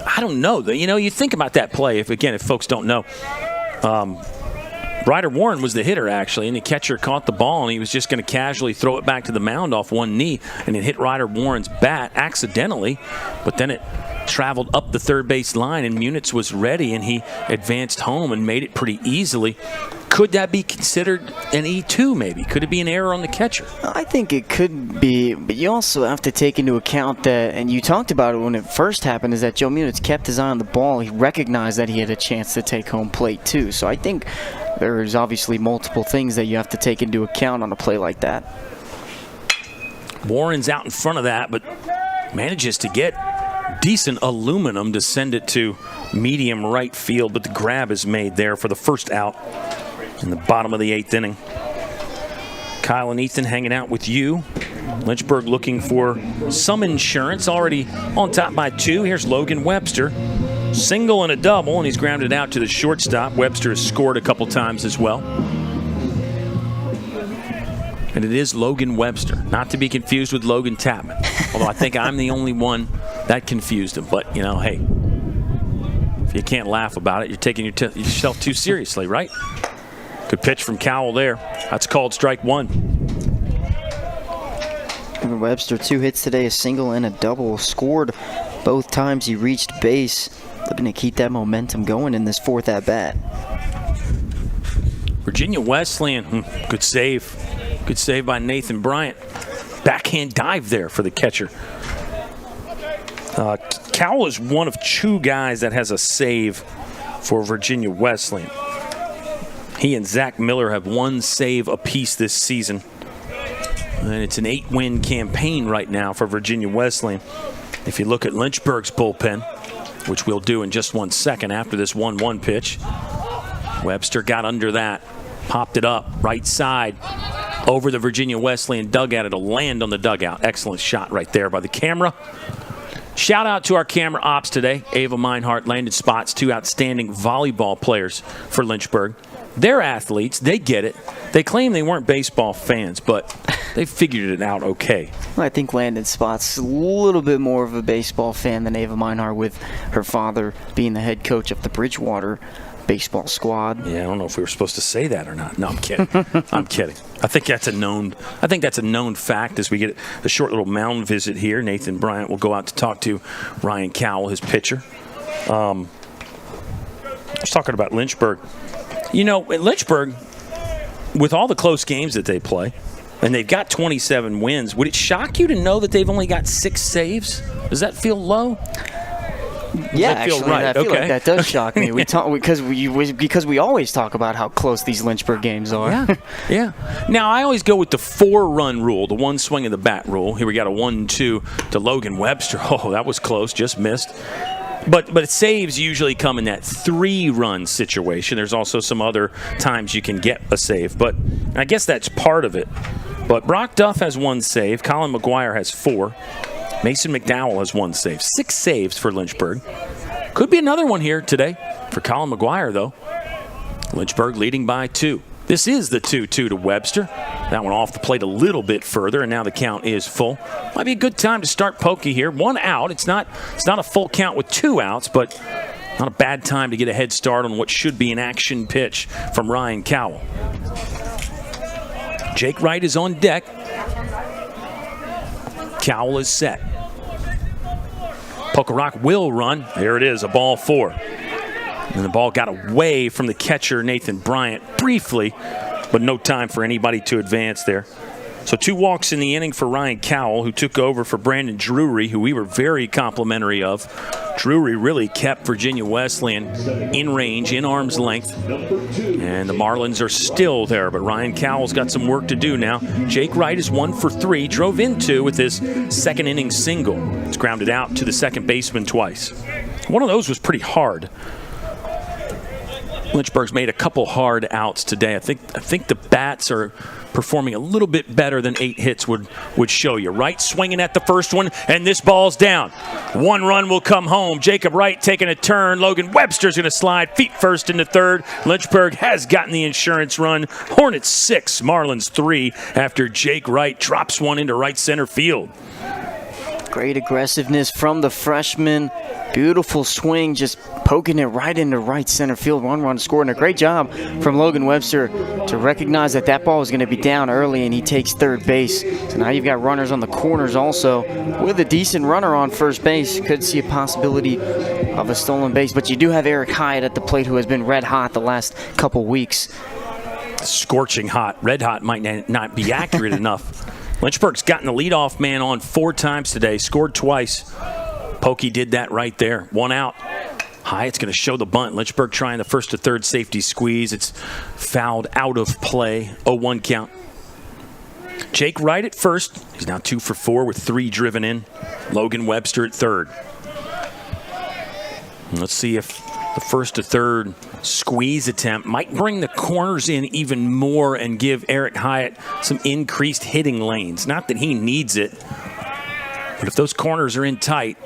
I don't know. You know, you think about that play, if folks don't know. Ryder Warren was the hitter, actually, and the catcher caught the ball, and he was just going to casually throw it back to the mound off one knee, and it hit Ryder Warren's bat accidentally, but then it traveled up the third base line, and Munitz was ready, and he advanced home and made it pretty easily. Could that be considered an E2 maybe? Could it be an error on the catcher? I think it could be, but you also have to take into account that, and you talked about it when it first happened, is that Joe Munitz kept his eye on the ball. He recognized that he had a chance to take home plate too. So I think there's obviously multiple things that you have to take into account on a play like that. Warren's out in front of that, but manages to get decent aluminum to send it to medium right field, but the grab is made there for the first out in the bottom of the 8th inning. Kyle and Ethan hanging out with you. Lynchburg looking for some insurance, already on top by 2. Here's Logan Webster. Single and a double, and he's grounded out to the shortstop. Webster has scored a couple times as well. And it is Logan Webster, not to be confused with Logan Tapman. Although I think I'm the only one that confused him. But, you know, hey, if you can't laugh about it, you're taking yourself too seriously, right? Good pitch from Cowell there. That's called strike 1. Webster, 2 hits today, a single and a double. Scored both times he reached base. Looking to keep that momentum going in this 4th at-bat. Virginia Wesleyan, good save. Good save by Nathan Bryant. backhand dive there for the catcher. Cowell is one of 2 guys that has a save for Virginia Wesleyan. He and Zach Miller have 1 save apiece this season. And it's an 8-win campaign right now for Virginia Wesleyan. If you look at Lynchburg's bullpen, which we'll do in just 1 second after this 1-1 pitch, Webster got under that, popped it up, right side, over the Virginia Wesleyan dugout. It'll land on the dugout. Excellent shot right there by the camera. Shout out to our camera ops today. Ava Meinhardt landed spots, 2 outstanding volleyball players for Lynchburg. They're athletes. They get it. They claim they weren't baseball fans, but they figured it out okay. Well, I think Landon Spott's a little bit more of a baseball fan than Ava Meinhardt, with her father being the head coach of the Bridgewater baseball squad. Yeah, I don't know if we were supposed to say that or not. No, I'm kidding. I'm kidding. I think that's a known fact. As we get a short little mound visit here, Nathan Bryant will go out to talk to Ryan Cowell, his pitcher. I was talking about Lynchburg. You know, in Lynchburg, with all the close games that they play, and they've got 27 wins, would it shock you to know that they've only got 6 saves? Does that feel low? Yeah, actually, right? I feel like that does shock me. We talk because we always talk about how close these Lynchburg games are. Yeah. Now, I always go with the 4-run rule, the 1 swing of the bat rule. Here we got a 1-2 to Logan Webster. Oh, that was close, just missed. But saves usually come in that 3-run situation. There's also some other times you can get a save, but I guess that's part of it. But Brock Duff has 1 save. Colin McGuire has 4. Mason McDowell has 1 save. 6 saves for Lynchburg. Could be another one here today for Colin McGuire, though. Lynchburg leading by 2. This is the 2-2 to Webster. That one off the plate a little bit further, and now the count is full. Might be a good time to start Pokey here. 1 out. It's not a full count with 2 outs, but not a bad time to get a head start on what should be an action pitch from Ryan Cowell. Jake Wright is on deck. Cowell is set. Poker Rock will run. There it is, a ball 4. And the ball got away from the catcher, Nathan Bryant, briefly, but no time for anybody to advance there. So 2 walks in the inning for Ryan Cowell, who took over for Brandon Drury, who we were very complimentary of. Drury really kept Virginia Wesleyan in range, in arm's length. And the Marlins are still there, but Ryan Cowell's got some work to do now. Jake Wright is 1 for 3, drove in 2 with his 2nd inning single. It's grounded out to the second baseman twice. One of those was pretty hard. Lynchburg's made a couple hard outs today. I think the bats are performing a little bit better than 8 hits would show you. Wright swinging at the first one, and this ball's down. 1 run will come home. Jacob Wright taking a turn. Logan Webster's going to slide feet first into third. Lynchburg has gotten the insurance run. Hornets 6, Marlins 3 after Jake Wright drops one into right center field. Great aggressiveness from the freshman. Beautiful swing, just poking it right into right center field. 1 run scored, and a great job from Logan Webster to recognize that ball was going to be down early, and he takes third base. So now you've got runners on the corners also. With a decent runner on first base, could see a possibility of a stolen base. But you do have Eric Hyatt at the plate, who has been red hot the last couple weeks. Scorching hot. Red hot might not be accurate enough. Lynchburg's gotten the leadoff man on 4 times today, scored twice. Pokey did that right there. 1 out. Hyatt's going to show the bunt. Lynchburg trying the first to third safety squeeze. It's fouled out of play. 0-1 count. Jake Wright at first. He's now 2 for 4 with 3 driven in. Logan Webster at third. Let's see if the first to third squeeze attempt might bring the corners in even more and give Eric Hyatt some increased hitting lanes. Not that he needs it, but if those corners are in tight,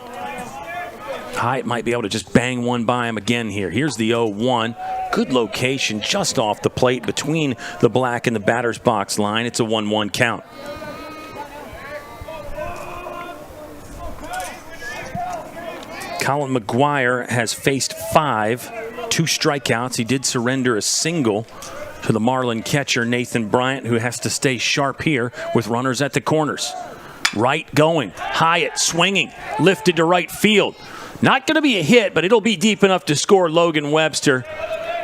Hyatt might be able to just bang one by him again here. Here's the 0-1. Good location just off the plate between the black and the batter's box line. It's a 1-1 count. Colin McGuire has faced 5, 2 strikeouts. He did surrender a single to the Marlin catcher, Nathan Bryant, who has to stay sharp here with runners at the corners. Right going. Hyatt swinging. Lifted to right field. Not going to be a hit, but it'll be deep enough to score Logan Webster.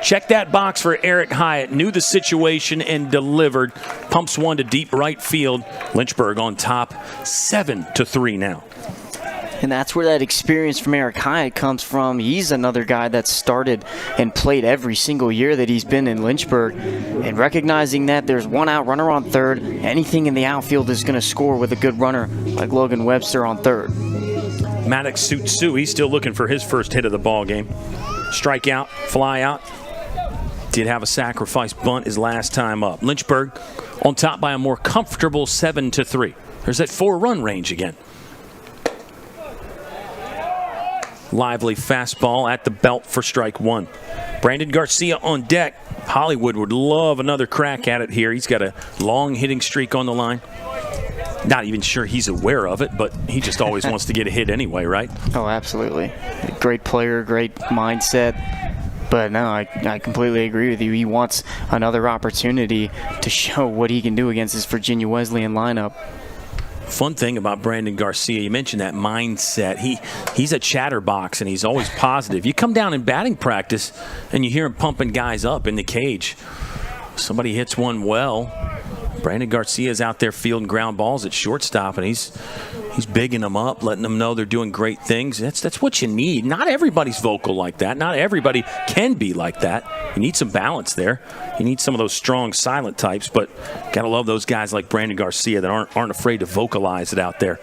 Check that box for Eric Hyatt. Knew the situation and delivered. Pumps one to deep right field. Lynchburg on top, 7-3 now. And that's where that experience from Eric Hyatt comes from. He's another guy that started and played every single year that he's been in Lynchburg. And recognizing that there's one out, runner on third, anything in the outfield is going to score with a good runner like Logan Webster on third. Maddox Tsutsui still looking for his first hit of the ball game. Strikeout, fly out. Did have a sacrifice bunt his last time up. Lynchburg on top by a more comfortable 7-3. There's that 4-run range again. Lively fastball at the belt for strike one. Brandon Garcia on deck. Hollywood would love another crack at it here. He's got a long hitting streak on the line. Not even sure he's aware of it, but he just always wants to get a hit anyway, right? Oh, absolutely. Great player, great mindset. But no, I completely agree with you. He wants another opportunity to show what he can do against this Virginia Wesleyan lineup. Fun thing about Brandon Garcia, you mentioned that mindset. He's a chatterbox, and he's always positive. You come down in batting practice, and you hear him pumping guys up in the cage. Somebody hits one well. Brandon Garcia's out there fielding ground balls at shortstop, and he's bigging them up, letting them know they're doing great things. That's what you need. Not everybody's vocal like that. Not everybody can be like that. You need some balance there. You need some of those strong silent types, but got to love those guys like Brandon Garcia that aren't afraid to vocalize it out there.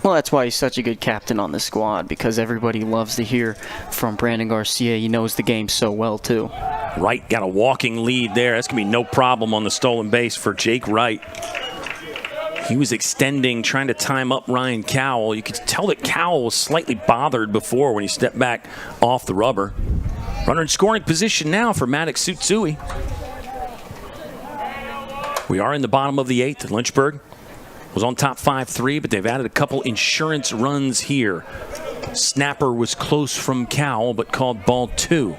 Well, that's why he's such a good captain on the squad, because everybody loves to hear from Brandon Garcia. He knows the game so well, too. Wright got a walking lead there. That's going to be no problem on the stolen base for Jake Wright. He was extending, trying to time up Ryan Cowell. You could tell that Cowell was slightly bothered before when he stepped back off the rubber. Runner in scoring position now for Maddox Tsutsui. We are in the bottom of the eighth. Lynchburg was on top 5-3, but they've added a couple insurance runs here. Snapper was close from Cowell, but called ball 2.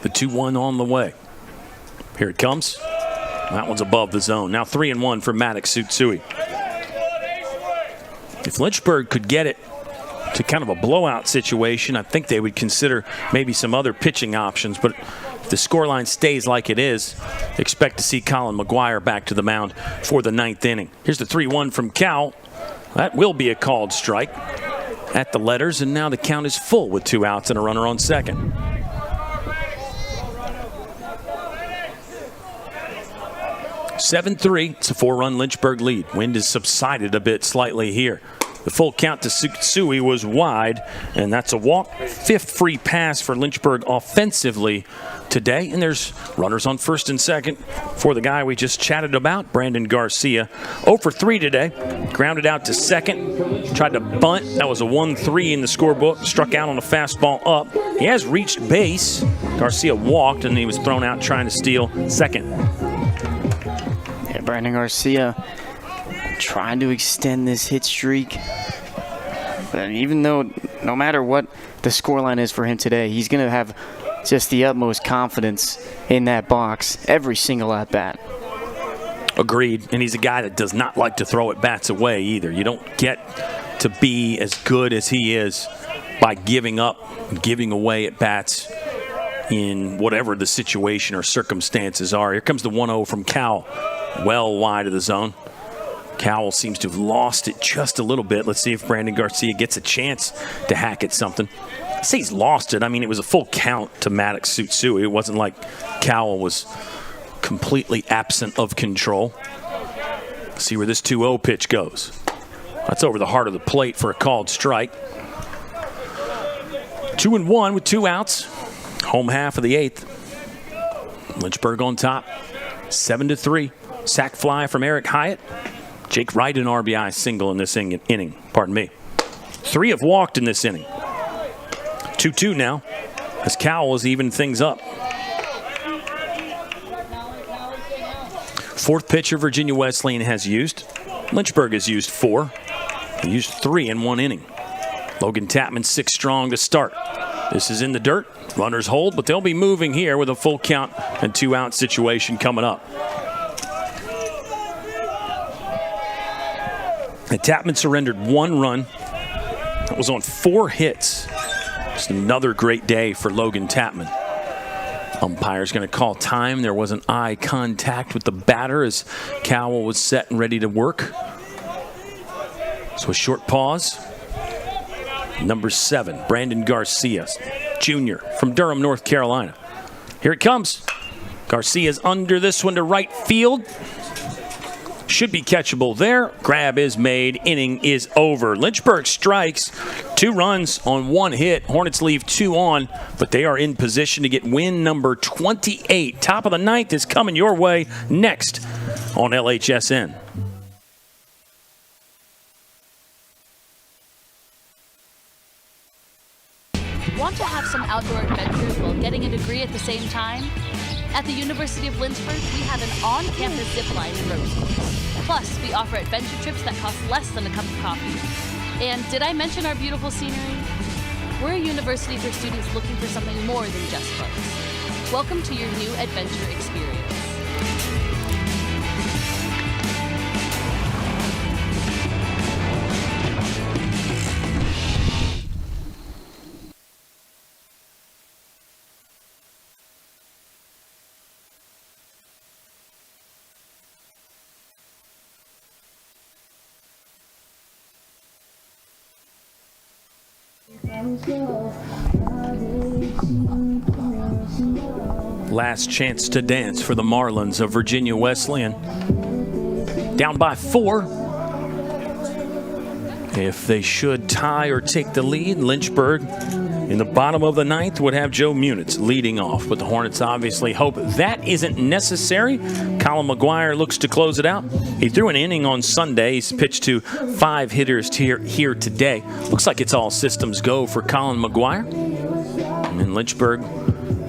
The 2-1 on the way. Here it comes. That one's above the zone. Now 3-1 for Maddox Tsutsui. If Lynchburg could get it to kind of a blowout situation, I think they would consider maybe some other pitching options. But if the scoreline stays like it is, expect to see Colin McGuire back to the mound for the 9th inning. Here's the 3-1 from Cowell. That will be a called strike at the letters, and now the count is full with 2 outs and a runner on second. 7-3. It's a 4-run Lynchburg lead. Wind has subsided a bit slightly here. The full count to Tsutsui was wide, and that's a walk. 5th free pass for Lynchburg offensively today. And there's runners on first and second for the guy we just chatted about, Brandon Garcia. 0 for 3 today. Grounded out to second. Tried to bunt. That was a 1-3 in the scorebook. Struck out on a fastball up. He has reached base. Garcia walked, and he was thrown out trying to steal second. Yeah, Brandon Garcia trying to extend this hit streak. But even though, no matter what the scoreline is for him today, he's going to have just the utmost confidence in that box every single at-bat. Agreed. And he's a guy that does not like to throw at bats away either. You don't get to be as good as he is by giving up, giving away at bats in whatever the situation or circumstances are. Here comes the 1-0 from Cowell. Well wide of the zone. Cowell seems to have lost it just a little bit. Let's see if Brandon Garcia gets a chance to hack at something. I say he's lost it. I mean, it was a full count to Maddox Tsutsui. It wasn't like Cowell was completely absent of control. Let's see where this 2-0 pitch goes. That's over the heart of the plate for a called strike. 2-1 with 2 outs. Home half of the 8th. Lynchburg on top. 7-3. Sac fly from Eric Hyatt. Jake Wright an RBI single in this inning. Pardon me. 3 have walked in this inning. 2-2 now as Cowell has evened things up. 4th pitcher Virginia Wesleyan has used. Lynchburg has used 4. He used 3 in 1 inning. Logan Tapman 6 strong to start. This is in the dirt. Runners hold, but they'll be moving here with a full count and 2-out situation coming up. And Tapman surrendered 1 run. It was on 4 hits. Just another great day for Logan Tapman. Umpire's going to call time. There wasn't eye contact with the batter as Cowell was set and ready to work. So a short pause. Number 7, Brandon Garcia, Jr. from Durham, North Carolina. Here it comes. Garcia's under this one to right field. Should be catchable there. Grab is made. Inning is over. Lynchburg strikes. 2 runs on 1 hit. Hornets leave 2 on, but they are in position to get win number 28. Top of the 9th is coming your way next on LHSN. Want to have some outdoor adventures while getting a degree at the same time? At the University of Lynchburg, we have an on-campus zip line and ropes course. Plus, we offer adventure trips that cost less than a cup of coffee. And did I mention our beautiful scenery? We're a university for students looking for something more than just books. Welcome to your new adventure experience. Last chance to dance for the Marlins of Virginia Wesleyan. Down by 4. If they should tie or take the lead, Lynchburg in the bottom of the 9th would have Joe Munitz leading off. But the Hornets obviously hope that isn't necessary. Colin McGuire looks to close it out. He threw an inning on Sunday. He's pitched to 5 hitters here today. Looks like it's all systems go for Colin McGuire. And then Lynchburg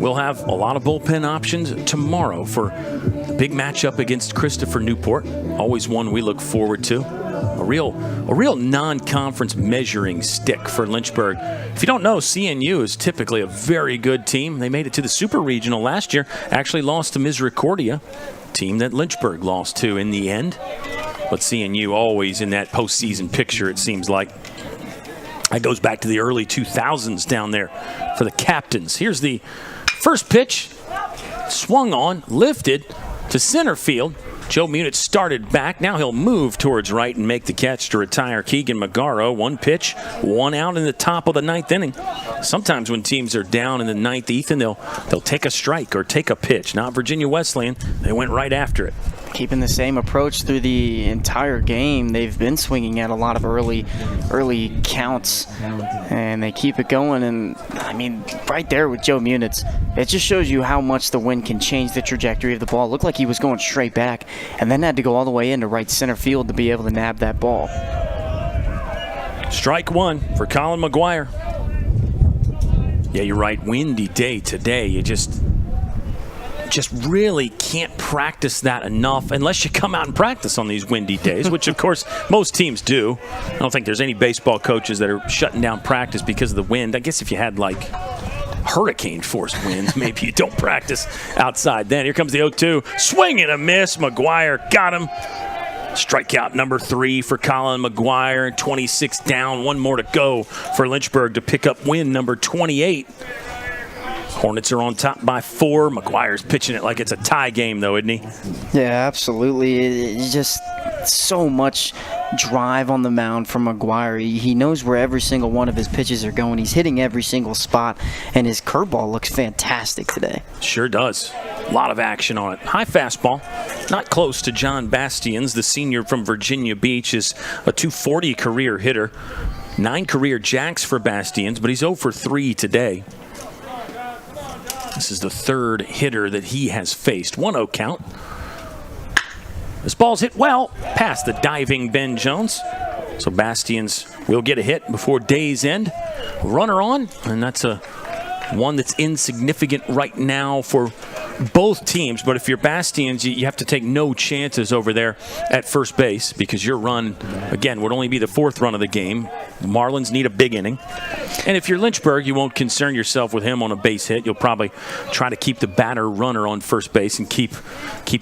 will have a lot of bullpen options tomorrow for the big matchup against Christopher Newport. Always one we look forward to. A real non-conference measuring stick for Lynchburg. If you don't know, CNU is typically a very good team. They made it to the Super Regional last year. Actually lost to Misericordia, team that Lynchburg lost to in the end. But CNU always in that postseason picture, it seems like. That goes back to the early 2000s down there for the captains. Here's the first pitch. Swung on, lifted to center field. Joe Munitz started back. Now he'll move towards right and make the catch to retire Keegan Magaro. 1 pitch, 1 out in the top of the 9th inning. Sometimes when teams are down in the 9th, Ethan, they'll take a strike or take a pitch. Not Virginia Wesleyan. They went right after it. Keeping the same approach through the entire game. They've been swinging at a lot of early counts, and they keep it going. And I mean, right there with Joe Munitz, it just shows you how much the wind can change the trajectory of the ball. It looked like he was going straight back, and then had to go all the way into right center field to be able to nab that ball. Strike 1 for Colin McGuire. Yeah, you're right. Windy day today. You just really can't practice that enough unless you come out and practice on these windy days, which of course most teams do. I don't think there's any baseball coaches that are shutting down practice because of the wind. I guess if you had like hurricane force winds, maybe you don't practice outside then. Here comes the 0-2. Swing and a miss. McGuire got him. Strikeout number 3 for Colin McGuire. 26 down. 1 more to go for Lynchburg to pick up win number 28. Hornets are on top by 4. McGuire's pitching it like it's a tie game, though, isn't he? Yeah, absolutely. It's just so much drive on the mound from McGuire. He knows where every single one of his pitches are going. He's hitting every single spot, and his curveball looks fantastic today. Sure does. A lot of action on it. High fastball. Not close to John Bastians. The senior from Virginia Beach is a .240 career hitter. 9 career jacks for Bastians, but he's 0 for 3 today. This is the 3rd hitter that he has faced. 1-0 count. This ball's hit well past the diving Ben Jones. So Bastians will get a hit before day's end. Runner on, and that's one that's insignificant right now for both teams, but if you're Bastions, you have to take no chances over there at first base because your run, again, would only be the 4th run of the game. Marlins need a big inning. And if you're Lynchburg, you won't concern yourself with him on a base hit. You'll probably try to keep the batter runner on first base and keep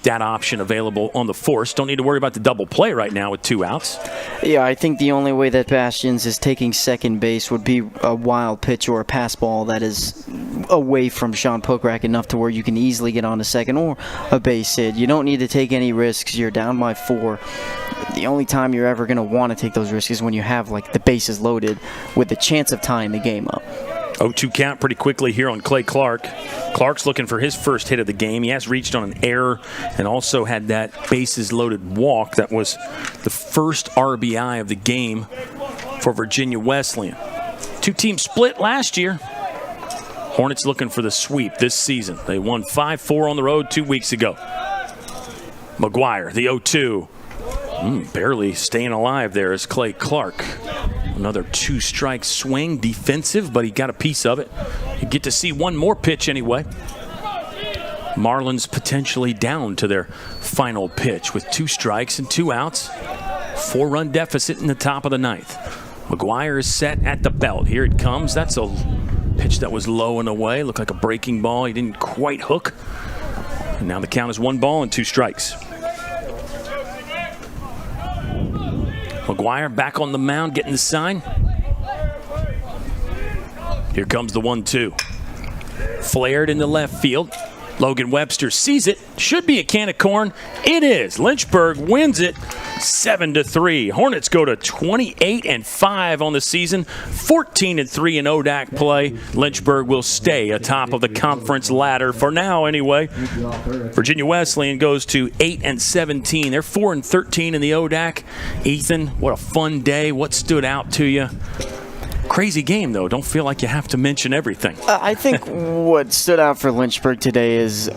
that option available on the force. Don't need to worry about the double play right now with 2 outs. Yeah, I think the only way that Bastions is taking second base would be a wild pitch or a pass ball that is away from Sean Pokrack enough to where you can easily get on to second or a base hit. You don't need to take any risks. You're down by 4. The only time you're ever going to want to take those risks is when you have like the bases loaded with the chance of tying the game up. 0-2 count pretty quickly here on Clay Clark. Clark's looking for his first hit of the game. He has reached on an error and also had that bases-loaded walk. That was the first RBI of the game for Virginia Wesleyan. 2 teams split last year. Hornets looking for the sweep this season. They won 5-4 on the road 2 weeks ago. McGuire, the 0-2. Barely staying alive there is Clay Clark. Another 2-strike swing, defensive, but he got a piece of it. You get to see one more pitch anyway. Marlins potentially down to their final pitch with 2 strikes and 2 outs. 4-run deficit in the top of the 9th. McGuire is set at the belt. Here it comes. That's a pitch that was low and away. Looked like a breaking ball. He didn't quite hook. And now the count is 1 ball and 2 strikes. McGuire back on the mound, getting the sign. Here comes the 1-2. Flared into left field. Logan Webster sees it. Should be a can of corn. It is. Lynchburg wins it 7-3. Hornets go to 28-5 on the season, 14-3 in ODAC play. Lynchburg will stay atop of the conference ladder for now anyway. Virginia Wesleyan goes to 8-17. They're 4-13 in the ODAC. Ethan, what a fun day. What stood out to you? Crazy game, though. Don't feel like you have to mention everything. I think what stood out for Lynchburg today is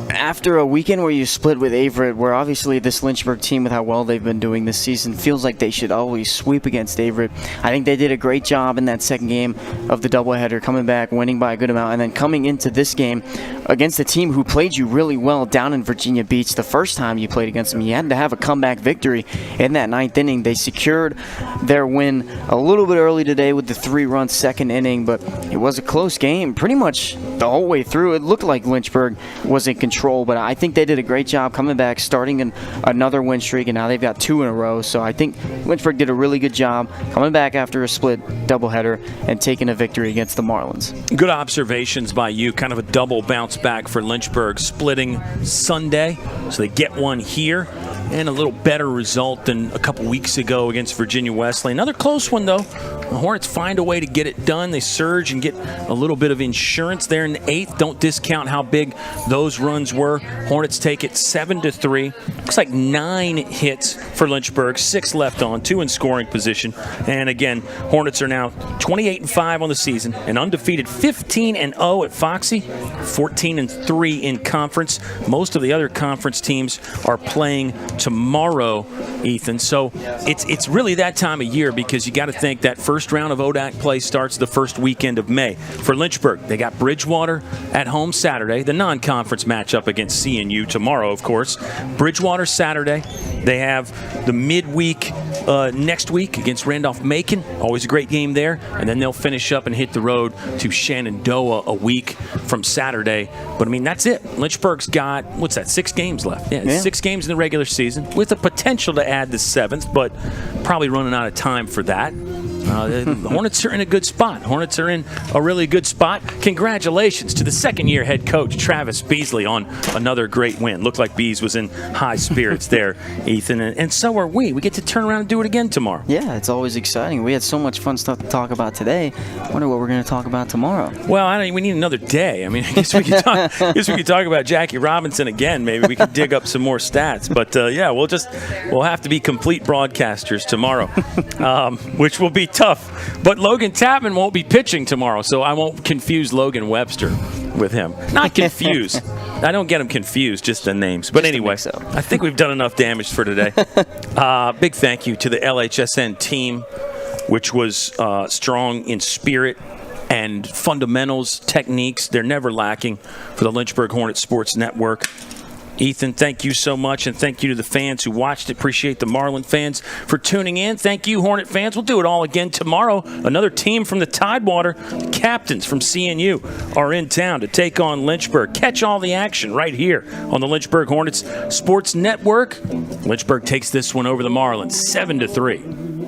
after a weekend where you split with Averett, where obviously this Lynchburg team, with how well they've been doing this season, feels like they should always sweep against Averett. I think they did a great job in that second game of the doubleheader, coming back, winning by a good amount, and then coming into this game against a team who played you really well down in Virginia Beach. The first time you played against them, you had to have a comeback victory in that 9th inning. They secured their win a little bit early today with the 3-run second inning, but it was a close game pretty much the whole way through. It looked like Lynchburg was in control, but I think they did a great job coming back, starting another win streak, and now they've got 2 in a row. So I think Lynchburg did a really good job coming back after a split doubleheader and taking a victory against the Marlins. Good observations by you. Kind of a double bounce back for Lynchburg, splitting Sunday, so they get one here. And a little better result than a couple weeks ago against Virginia Wesleyan. Another close one, though. The Hornets find a way to get it done. They surge and get a little bit of insurance there in the 8th. Don't discount how big those runs were. Hornets take it 7-3. Looks like 9 hits for Lynchburg, 6 left on, 2 in scoring position. And again, Hornets are now 28-5 on the season, an undefeated 15-0 at Foxy, 14-3 in conference. Most of the other conference teams are playing tomorrow, Ethan. So it's really that time of year, because you got to think that first round of ODAC play starts the first weekend of May. For Lynchburg, they got Bridgewater at home Saturday, the non-conference matchup against CNU tomorrow, of course. Bridgewater Saturday. They have the midweek next week against Randolph-Macon. Always a great game there. And then they'll finish up and hit the road to Shenandoah a week from Saturday. But, I mean, that's it. Lynchburg's got, 6 games left? Yeah. 6 games in the regular season with the potential to add the 7th, but probably running out of time for that. The Hornets are in a good spot. Hornets are in a really good spot. Congratulations to the second-year head coach, Travis Beasley, on another great win. Looked like Bees was in high spirits there, Ethan, and so are we. We get to turn around and do it again tomorrow. Yeah, it's always exciting. We had so much fun stuff to talk about today. I wonder what we're going to talk about tomorrow. Well, we need another day. I mean, I guess we could talk about Jackie Robinson again. Maybe we could dig up some more stats. But, yeah, we'll have to be complete broadcasters tomorrow, which will be tough. But Logan Tapman won't be pitching tomorrow, so I won't confuse Logan Webster with him. Not confuse. I don't get them confused, just the names. But anyway, I think we've done enough damage for today. Big thank you to the LHSN team, which was strong in spirit and fundamentals, techniques. They're never lacking for the Lynchburg Hornets Sports Network. Ethan, thank you so much, and thank you to the fans who watched it. Appreciate the Marlin fans for tuning in. Thank you, Hornet fans. We'll do it all again tomorrow. Another team from the Tidewater, the captains from CNU, are in town to take on Lynchburg. Catch all the action right here on the Lynchburg Hornets Sports Network. Lynchburg takes this one over the Marlins, 7-3.